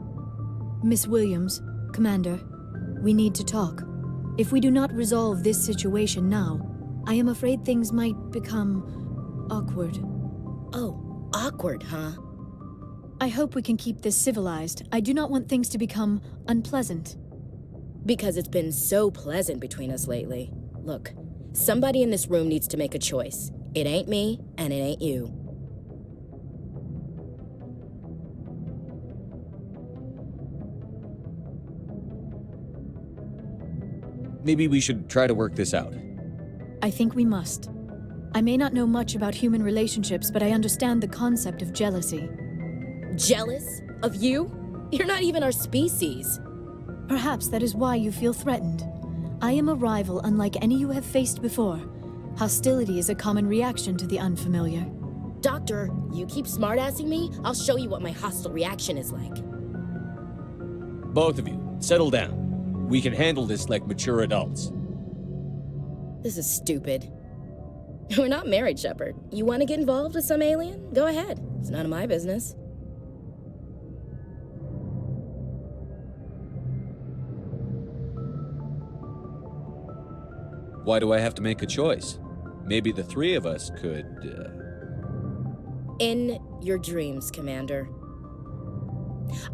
Miss Williams, Commander, we need to talk. If we do not resolve this situation now, I am afraid things might become awkward. Oh, awkward, huh? I hope we can keep this civilized. I do not want things to become unpleasant. Because it's been so pleasant between us lately. Look, somebody in this room needs to make a choice. It ain't me, and it ain't you. Maybe we should try to work this out. I think we must. I may not know much about human relationships, but I understand the concept of jealousy. Jealous? Of you? You're not even our species. Perhaps that is why you feel threatened. I am a rival unlike any you have faced before. Hostility is a common reaction to the unfamiliar. Doctor, you keep smartassing me, I'll show you what my hostile reaction is like. Both of you, settle down. We can handle this like mature adults. This is stupid. We're not married, Shepard. You want to get involved with some alien? Go ahead. It's none of my business. Why do I have to make a choice? Maybe the three of us could, In your dreams, Commander.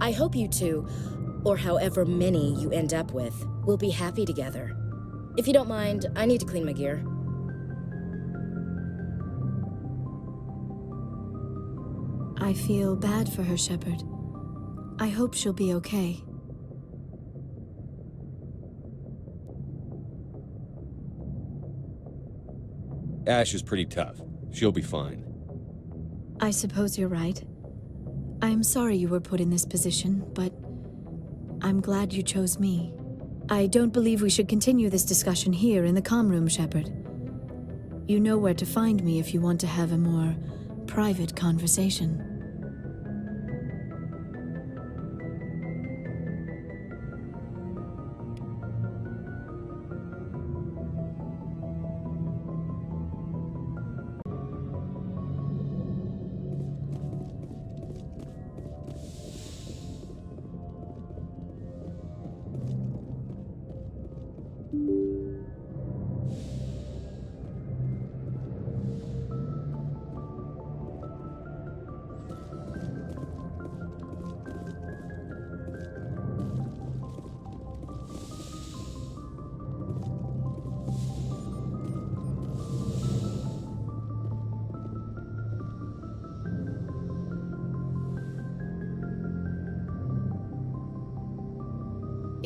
I hope you two, or however many you end up with, will be happy together. If you don't mind, I need to clean my gear. I feel bad for her, Shepard. I hope she'll be okay. Ash is pretty tough. She'll be fine. I suppose you're right. I'm sorry you were put in this position, but I'm glad you chose me. I don't believe we should continue this discussion here in the comm room, Shepard. You know where to find me if you want to have a more private conversation.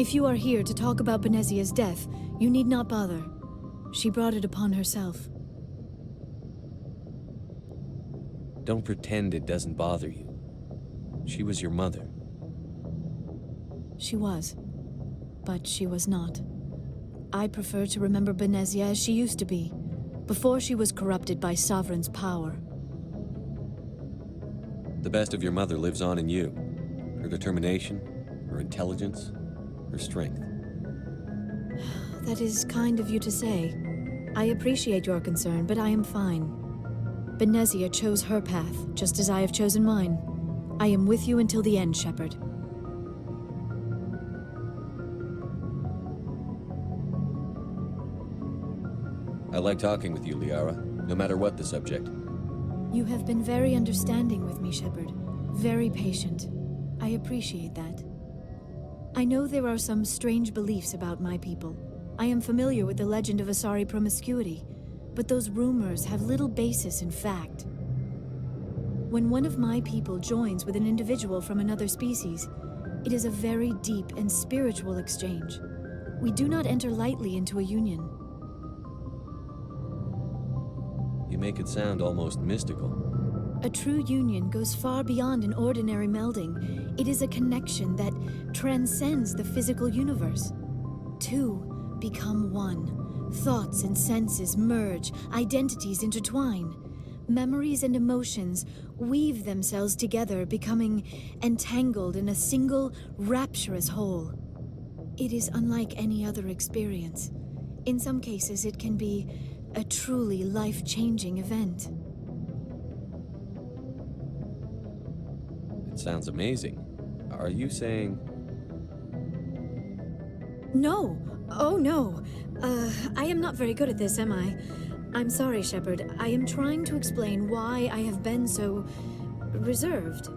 If you are here to talk about Benezia's death, you need not bother. She brought it upon herself. Don't pretend it doesn't bother you. She was your mother. She was. But she was not. I prefer to remember Benezia as she used to be, before she was corrupted by Sovereign's power. The best of your mother lives on in you. Her determination, her intelligence, her strength. That is kind of you to say. I appreciate your concern, but I am fine. Benezia chose her path, just as I have chosen mine. I am with you until the end, Shepard. I like talking with you, Liara, no matter what the subject. You have been very understanding with me, Shepard. Very patient. I appreciate that. I know there are some strange beliefs about my people. I am familiar with the legend of Asari promiscuity, but those rumors have little basis in fact. When one of my people joins with an individual from another species, it is a very deep and spiritual exchange. We do not enter lightly into a union. You make it sound almost mystical. A true union goes far beyond an ordinary melding. It is a connection that transcends the physical universe. Two become one. Thoughts and senses merge, identities intertwine. Memories and emotions weave themselves together, becoming entangled in a single, rapturous whole. It is unlike any other experience. In some cases, it can be a truly life-changing event. It sounds amazing. Are you saying... No! Oh, no. I am not very good at this, am I? I'm sorry, Shepard. I am trying to explain why I have been so... reserved.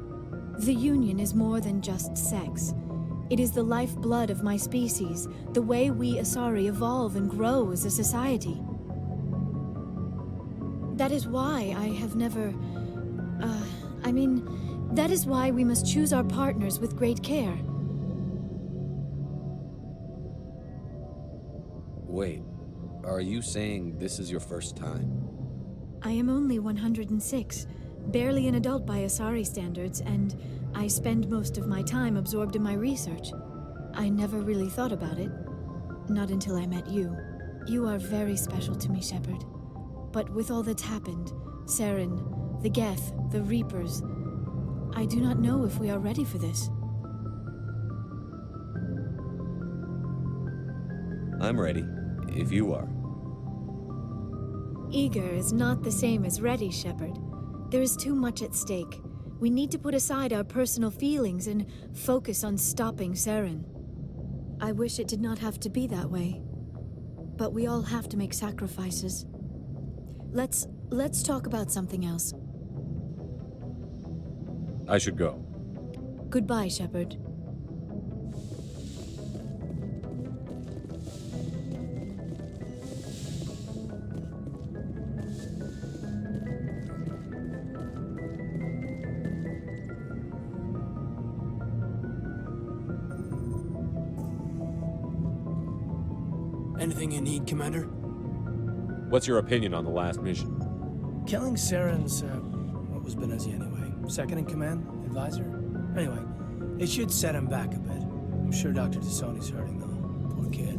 The Union is more than just sex. It is the lifeblood of my species, the way we Asari evolve and grow as a society. That is why I have never... that is why we must choose our partners with great care. Wait, are you saying this is your first time? I am only 106, barely an adult by Asari standards, and I spend most of my time absorbed in my research. I never really thought about it. Not until I met you. You are very special to me, Shepard. But with all that's happened, Saren, the Geth, the Reapers, I do not know if we are ready for this. I'm ready, if you are. Eager is not the same as ready, Shepard. There is too much at stake. We need to put aside our personal feelings and focus on stopping Saren. I wish it did not have to be that way. But we all have to make sacrifices. Let's talk about something else. I should go. Goodbye, Shepard. Anything you need, Commander? What's your opinion on the last mission? Killing Saren's, what was Benezi anyway? Second in command? Advisor? Anyway, it should set him back a bit. I'm sure Dr. Tassoni's hurting, though. Poor kid.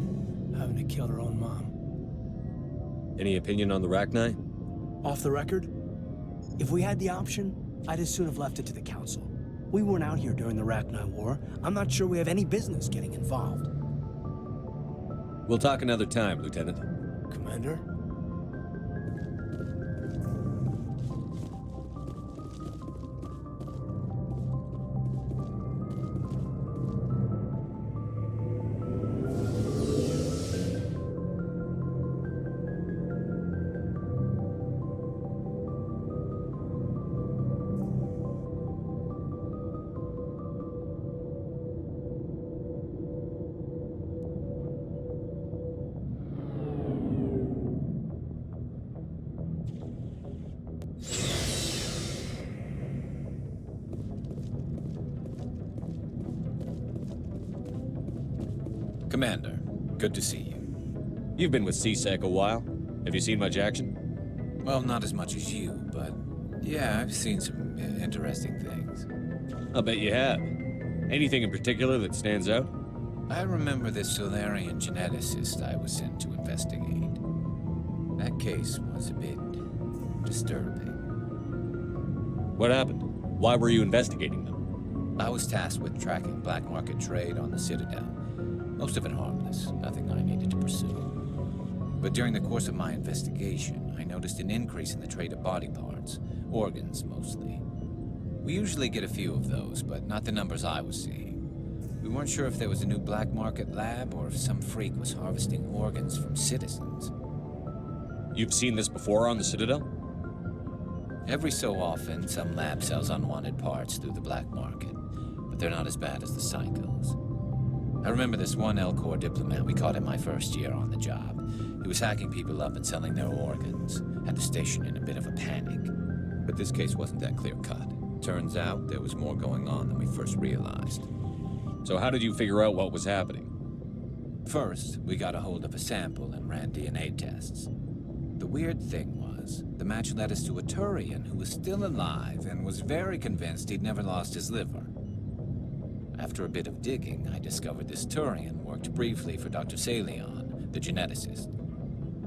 Having to kill her own mom. Any opinion on the Rachni? Off the record? If we had the option, I'd as soon have left it to the Council. We weren't out here during the Rachni War. I'm not sure we have any business getting involved. We'll talk another time, Lieutenant. Commander? Commander, good to see you. You've been with CSEC a while. Have you seen much action? Well, not as much as you, but yeah, I've seen some interesting things. I'll bet you have. Anything in particular that stands out? I remember this Solarian geneticist I was sent to investigate. That case was a bit disturbing. What happened? Why were you investigating them? I was tasked with tracking black market trade on the Citadel. Most of it harmless, nothing I needed to pursue. But during the course of my investigation, I noticed an increase in the trade of body parts, organs mostly. We usually get a few of those, but not the numbers I was seeing. We weren't sure if there was a new black market lab or if some freak was harvesting organs from citizens. You've seen this before on the Citadel? Every so often, some lab sells unwanted parts through the black market, but they're not as bad as the psychos. I remember this one L-Corps diplomat we caught in my first year on the job. He was hacking people up and selling their organs. Had the station in a bit of a panic. But this case wasn't that clear-cut. Turns out there was more going on than we first realized. So how did you figure out what was happening? First, we got a hold of a sample and ran DNA tests. The weird thing was, the match led us to a Turian who was still alive and was very convinced he'd never lost his liver. After a bit of digging, I discovered this Turian worked briefly for Dr. Salion, the geneticist.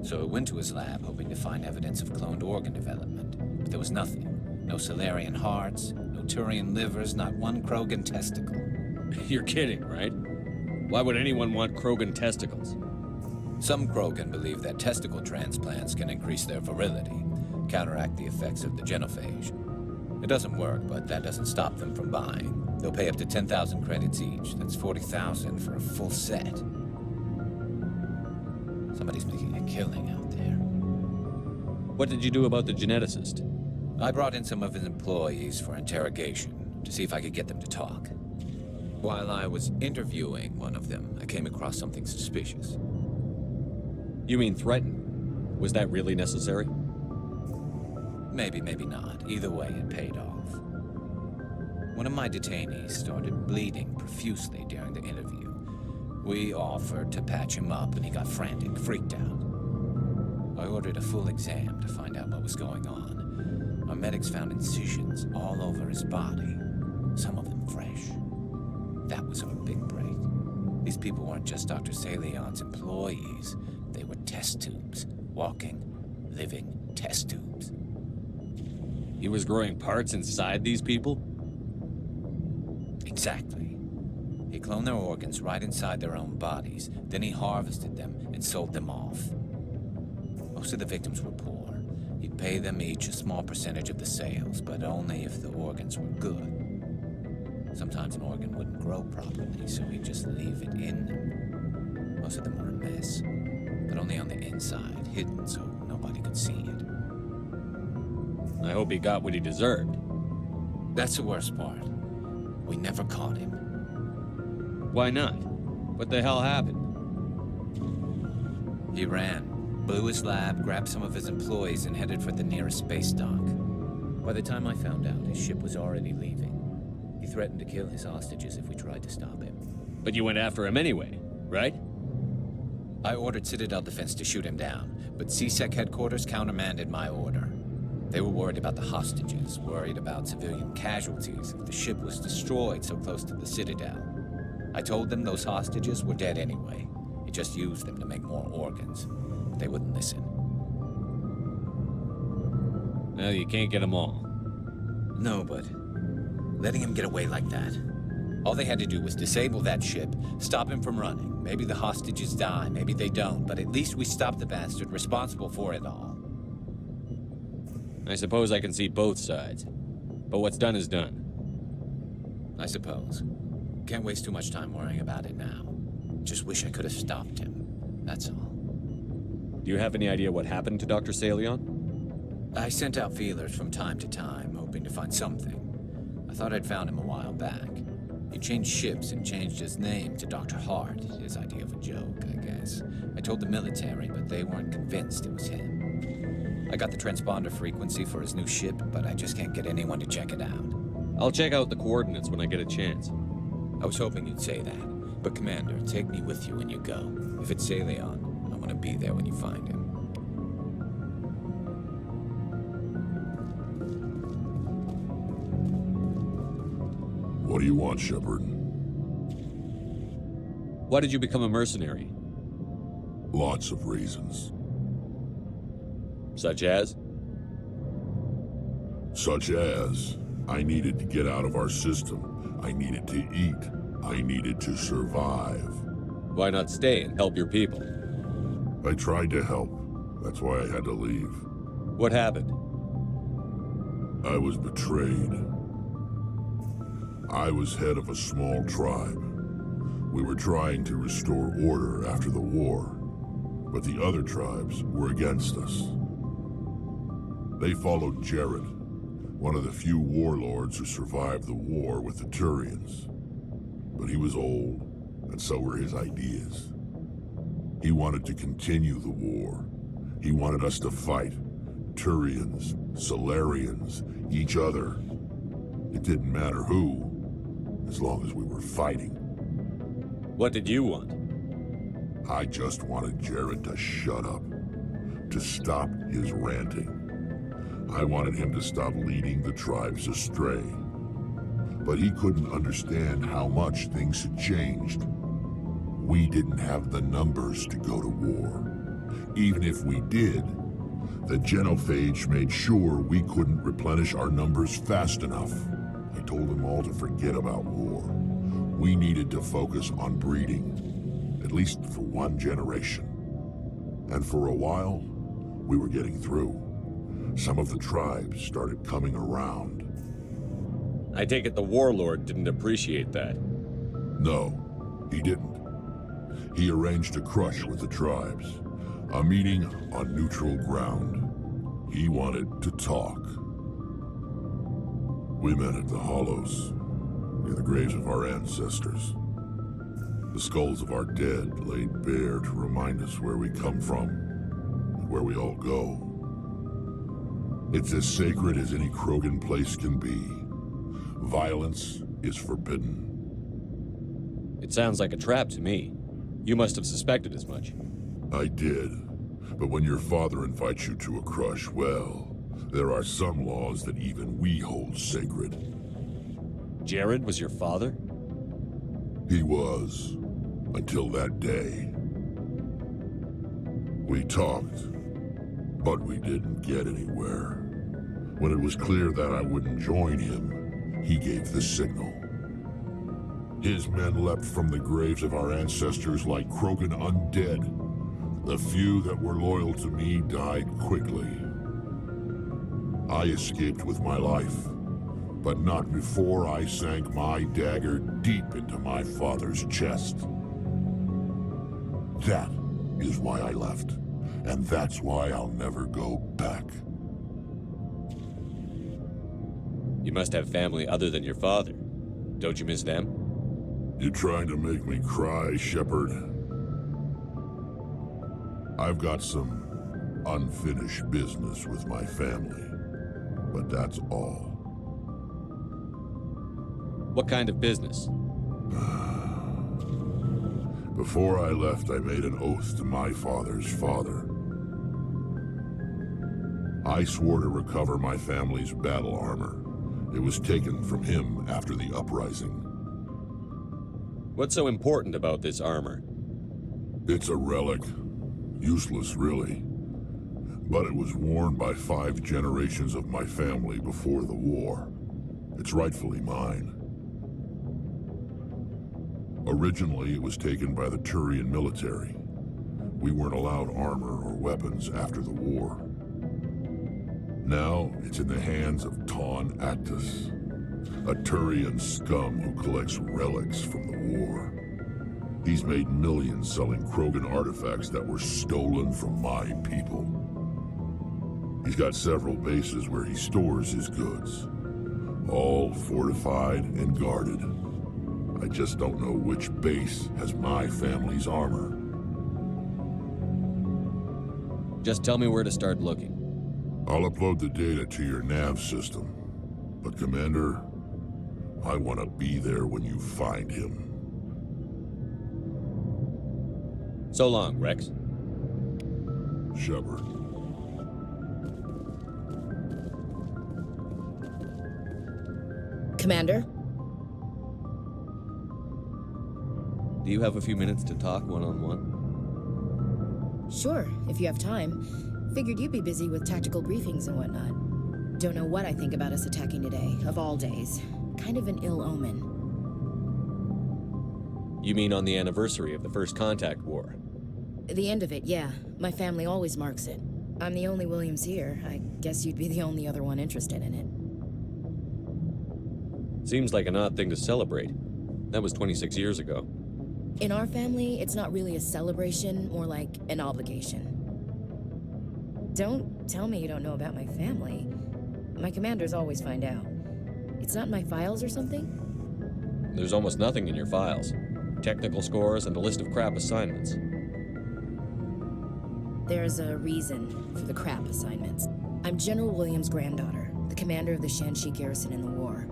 So I went to his lab hoping to find evidence of cloned organ development, but there was nothing. No Salarian hearts, no Turian livers, not one Krogan testicle. You're kidding, right? Why would anyone want Krogan testicles? Some Krogan believe that testicle transplants can increase their virility, counteract the effects of the genophage. It doesn't work, but that doesn't stop them from buying. They'll pay up to 10,000 credits each. That's 40,000 for a full set. Somebody's making a killing out there. What did you do about the geneticist? I brought in some of his employees for interrogation, to see if I could get them to talk. While I was interviewing one of them, I came across something suspicious. You mean threaten? Was that really necessary? Maybe, maybe not. Either way, it paid off. One of my detainees started bleeding profusely during the interview. We offered to patch him up, and he got frantic, freaked out. I ordered a full exam to find out what was going on. Our medics found incisions all over his body, some of them fresh. That was our big break. These people weren't just Dr. Salion's employees. They were test tubes. Walking, living test tubes. He was growing parts inside these people? Exactly. He cloned their organs right inside their own bodies. Then he harvested them and sold them off. Most of the victims were poor. He'd pay them each a small percentage of the sales, but only if the organs were good. Sometimes an organ wouldn't grow properly, so he'd just leave it in them. Most of them were a mess, but only on the inside, hidden so nobody could see it. I hope he got what he deserved. That's the worst part. We never caught him. Why not? What the hell happened? He ran, blew his lab, grabbed some of his employees, and headed for the nearest space dock. By the time I found out, his ship was already leaving. He threatened to kill his hostages if we tried to stop him. But you went after him anyway, right? I ordered Citadel Defense to shoot him down, but CSEC headquarters countermanded my order. They were worried about the hostages, worried about civilian casualties if the ship was destroyed so close to the Citadel. I told them those hostages were dead anyway. He just used them to make more organs. But they wouldn't listen. Well, you can't get them all. No, but letting him get away like that. All they had to do was disable that ship, stop him from running. Maybe the hostages die, maybe they don't, but at least we stopped the bastard responsible for it all. I suppose I can see both sides. But what's done is done. I suppose. Can't waste too much time worrying about it now. Just wish I could have stopped him. That's all. Do you have any idea what happened to Dr. Salion? I sent out feelers from time to time, hoping to find something. I thought I'd found him a while back. He changed ships and changed his name to Dr. Hart, his idea of a joke, I guess. I told the military, but they weren't convinced it was him. I got the transponder frequency for his new ship, but I just can't get anyone to check it out. I'll check out the coordinates when I get a chance. I was hoping you'd say that. But Commander, take me with you when you go. If it's Salion, I want to be there when you find him. What do you want, Shepard? Why did you become a mercenary? Lots of reasons. Such as? Such as, I needed to get out of our system. I needed to eat. I needed to survive. Why not stay and help your people? I tried to help. That's why I had to leave. What happened? I was betrayed. I was head of a small tribe. We were trying to restore order after the war, but the other tribes were against us. They followed Jared, One of the few warlords who survived the war with the Turians. But he was old, and so were his ideas. He wanted to continue the war. He wanted us to fight. Turians, Solarians, each other. It didn't matter who, as long as we were fighting. What did you want? I just wanted Jared to shut up, to stop his ranting. I wanted him to stop leading the tribes astray. But he couldn't understand how much things had changed. We didn't have the numbers to go to war. Even if we did, the genophage made sure we couldn't replenish our numbers fast enough. I told them all to forget about war. We needed to focus on breeding, at least for one generation. And for a while, we were getting through. Some of the tribes started coming around. I take it the warlord didn't appreciate that. No, he didn't. He arranged a crush with the tribes. A meeting on neutral ground. He wanted to talk. We met at the Hollows, near the graves of our ancestors. The skulls of our dead laid bare to remind us where we come from, and where we all go. It's as sacred as any Krogan place can be. Violence is forbidden. It sounds like a trap to me. You must have suspected as much. I did. But when your father invites you to a crush, well, there are some laws that even we hold sacred. Jared was your father? He was, until that day. We talked, but we didn't get anywhere. When it was clear that I wouldn't join him, he gave the signal. His men leapt from the graves of our ancestors like Krogan undead. The few that were loyal to me died quickly. I escaped with my life, but not before I sank my dagger deep into my father's chest. That is why I left, and that's why I'll never go back. You must have family other than your father. Don't you miss them? You trying to make me cry, Shepard? I've got some unfinished business with my family, but that's all. What kind of business? Before I left, I made an oath to my father's father. I swore to recover my family's battle armor. It was taken from him after the uprising. What's so important about this armor? It's a relic. Useless, really. But it was worn by 5 generations of my family before the war. It's rightfully mine. Originally, it was taken by the Turian military. We weren't allowed armor or weapons after the war. Now, it's in the hands of Ton Actus, a Turian scum who collects relics from the war. He's made millions selling Krogan artifacts that were stolen from my people. He's got several bases where he stores his goods, all fortified and guarded. I just don't know which base has my family's armor. Just tell me where to start looking. I'll upload the data to your nav system. But Commander, I want to be there when you find him. So long, Rex. Shepard. Commander? Do you have a few minutes to talk one-on-one? Sure, if you have time. Figured you'd be busy with tactical briefings and whatnot. Don't know what I think about us attacking today, of all days. Kind of an ill omen. You mean on the anniversary of the First Contact War? The end of it, yeah. My family always marks it. I'm the only Williams here. I guess you'd be the only other one interested in it. Seems like an odd thing to celebrate. That was 26 years ago. In our family, it's not really a celebration, more like an obligation. Don't tell me you don't know about my family. My commanders always find out. It's not in my files or something? There's almost nothing in your files. Technical scores and a list of crap assignments. There's a reason for the crap assignments. I'm General Williams' granddaughter, the commander of the Shanxi garrison in the war.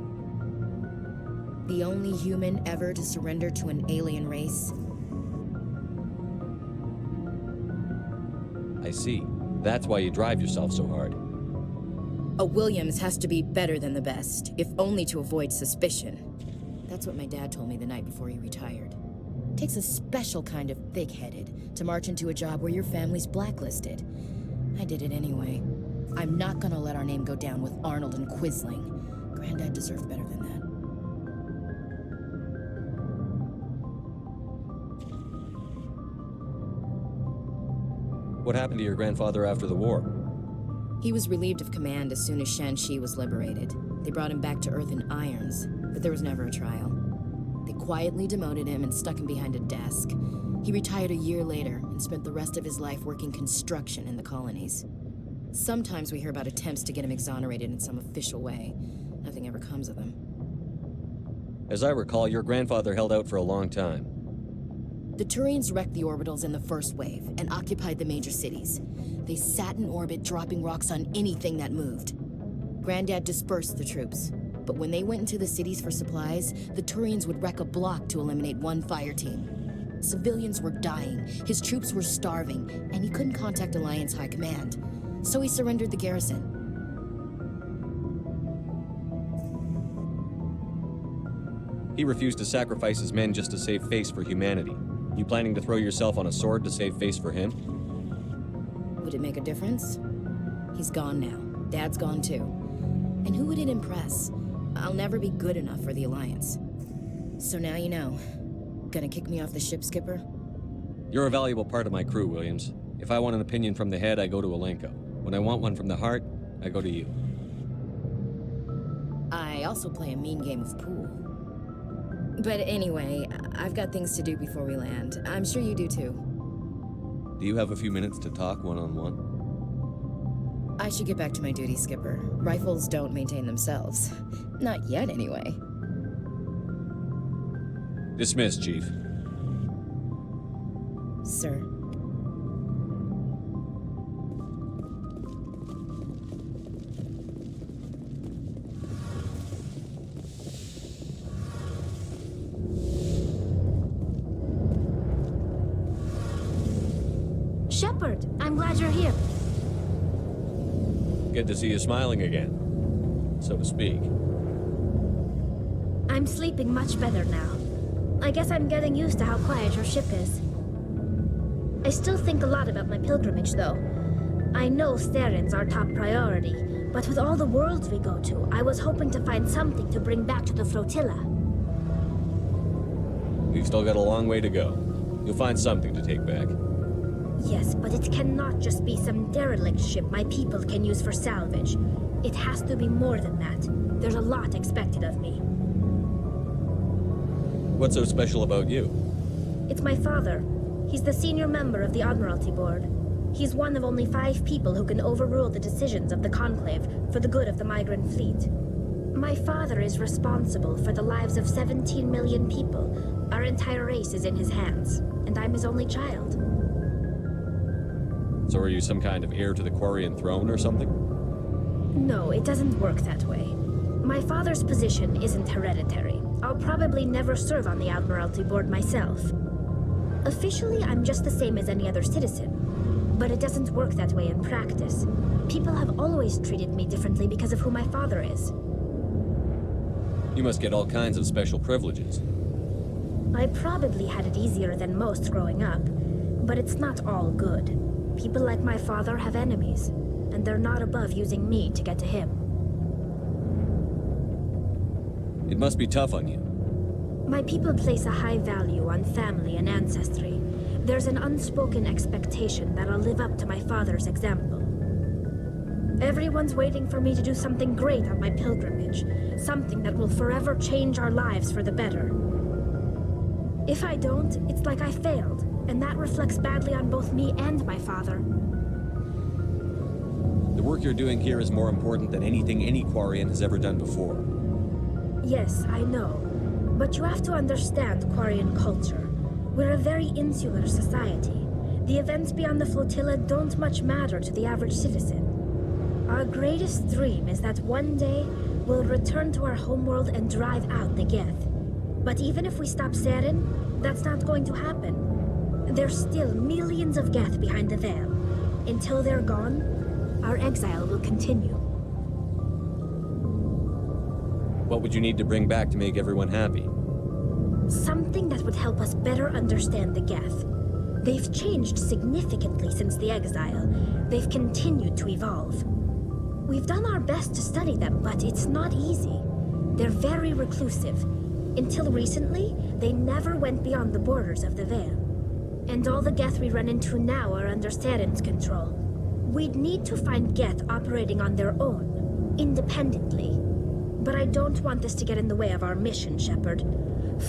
The only human ever to surrender to an alien race. I see. That's why you drive yourself so hard. A Williams has to be better than the best, if only to avoid suspicion. That's what my dad told me the night before he retired. Takes a special kind of thick-headed to march into a job where your family's blacklisted. I did it anyway. I'm not gonna let our name go down with Arnold and Quisling. Granddad deserved better than that. What happened to your grandfather after the war? He was relieved of command as soon as Shanxi was liberated. They brought him back to Earth in irons, but there was never a trial. They quietly demoted him and stuck him behind a desk. He retired a year later and spent the rest of his life working construction in the colonies. Sometimes we hear about attempts to get him exonerated in some official way. Nothing ever comes of them. As I recall, your grandfather held out for a long time. The Turians wrecked the orbitals in the first wave and occupied the major cities. They sat in orbit, dropping rocks on anything that moved. Granddad dispersed the troops, but when they went into the cities for supplies, the Turians would wreck a block to eliminate one fire team. Civilians were dying, his troops were starving, and he couldn't contact Alliance High Command. So he surrendered the garrison. He refused to sacrifice his men just to save face for humanity. You planning to throw yourself on a sword to save face for him? Would it make a difference? He's gone now. Dad's gone too. And who would it impress? I'll never be good enough for the Alliance. So now you know. Gonna kick me off the ship, Skipper? You're a valuable part of my crew, Williams. If I want an opinion from the head, I go to Alenko. When I want one from the heart, I go to you. I also play a mean game of pool. But anyway, I've got things to do before we land. I'm sure you do too. Do you have a few minutes to talk one-on-one? I should get back to my duty, Skipper. Rifles don't maintain themselves. Not yet, anyway. Dismissed, Chief. Sir. Shepard, I'm glad you're here. Good to see you smiling again, so to speak. I'm sleeping much better now. I guess I'm getting used to how quiet your ship is. I still think a lot about my pilgrimage, though. I know Steren's our top priority, but with all the worlds we go to, I was hoping to find something to bring back to the flotilla. We've still got a long way to go. You'll find something to take back. Yes, but it cannot just be some derelict ship my people can use for salvage. It has to be more than that. There's a lot expected of me. What's so special about you? It's my father. He's the senior member of the Admiralty Board. He's one of only 5 people who can overrule the decisions of the Conclave for the good of the migrant fleet. My father is responsible for the lives of 17 million people. Our entire race is in his hands, and I'm his only child. So are you some kind of heir to the Quarian throne or something? No, it doesn't work that way. My father's position isn't hereditary. I'll probably never serve on the Admiralty Board myself. Officially, I'm just the same as any other citizen. But it doesn't work that way in practice. People have always treated me differently because of who my father is. You must get all kinds of special privileges. I probably had it easier than most growing up, but it's not all good. People like my father have enemies, and they're not above using me to get to him. It must be tough on you. My people place a high value on family and ancestry. There's an unspoken expectation that I'll live up to my father's example. Everyone's waiting for me to do something great on my pilgrimage, something that will forever change our lives for the better. If I don't, it's like I failed, and that reflects badly on both me and my father. The work you're doing here is more important than anything any Quarian has ever done before. Yes, I know. But you have to understand Quarian culture. We're a very insular society. The events beyond the flotilla don't much matter to the average citizen. Our greatest dream is that one day we'll return to our homeworld and drive out the Geth. But even if we stop Saren, that's not going to happen. There's still millions of Geth behind the veil. Until they're gone, our exile will continue. What would you need to bring back to make everyone happy? Something that would help us better understand the Geth. They've changed significantly since the exile. They've continued to evolve. We've done our best to study them, but it's not easy. They're very reclusive. Until recently, they never went beyond the borders of the Veil. And all the Geth we run into now are under Saren's control. We'd need to find Geth operating on their own, independently. But I don't want this to get in the way of our mission, Shepard.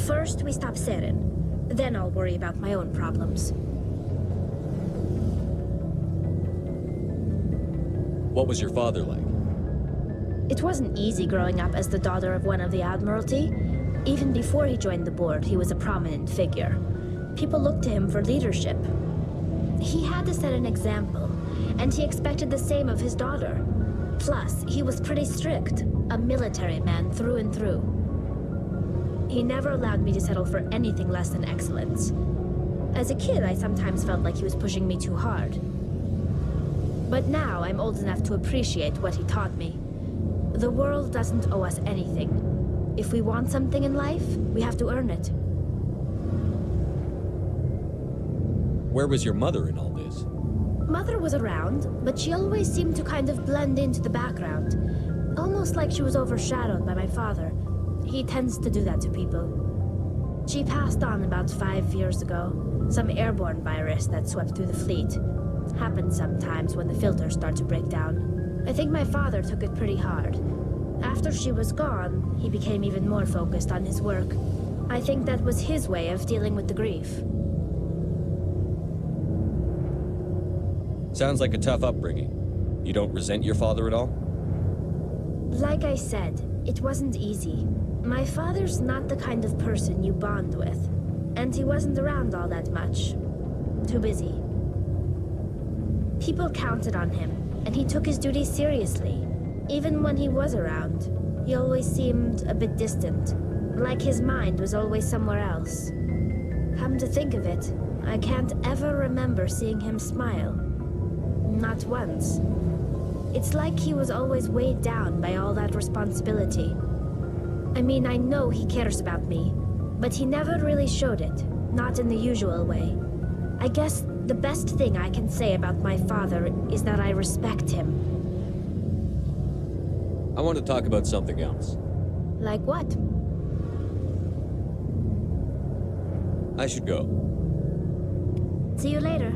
First, we stop Saren. Then I'll worry about my own problems. What was your father like? It wasn't easy growing up as the daughter of one of the Admiralty. Even before he joined the board, he was a prominent figure. People looked to him for leadership. He had to set an example, and he expected the same of his daughter. Plus, he was pretty strict, a military man through and through. He never allowed me to settle for anything less than excellence. As a kid, I sometimes felt like he was pushing me too hard. But now I'm old enough to appreciate what he taught me. The world doesn't owe us anything. If we want something in life, we have to earn it. Where was your mother in all this? Mother was around, but she always seemed to kind of blend into the background. Almost like she was overshadowed by my father. He tends to do that to people. She passed on about 5 years ago. Some airborne virus that swept through the fleet. Happens sometimes when the filters start to break down. I think my father took it pretty hard. After she was gone, he became even more focused on his work. I think that was his way of dealing with the grief. Sounds like a tough upbringing. You don't resent your father at all? Like I said, it wasn't easy. My father's not the kind of person you bond with. And he wasn't around all that much. Too busy. People counted on him, and he took his duties seriously. Even when he was around, he always seemed a bit distant. Like his mind was always somewhere else. Come to think of it, I can't ever remember seeing him smile. Not once. It's like he was always weighed down by all that responsibility. I mean, I know he cares about me, but he never really showed it, not in the usual way. I guess the best thing I can say about my father is that I respect him. I want to talk about something else. Like what? I should go. See you later.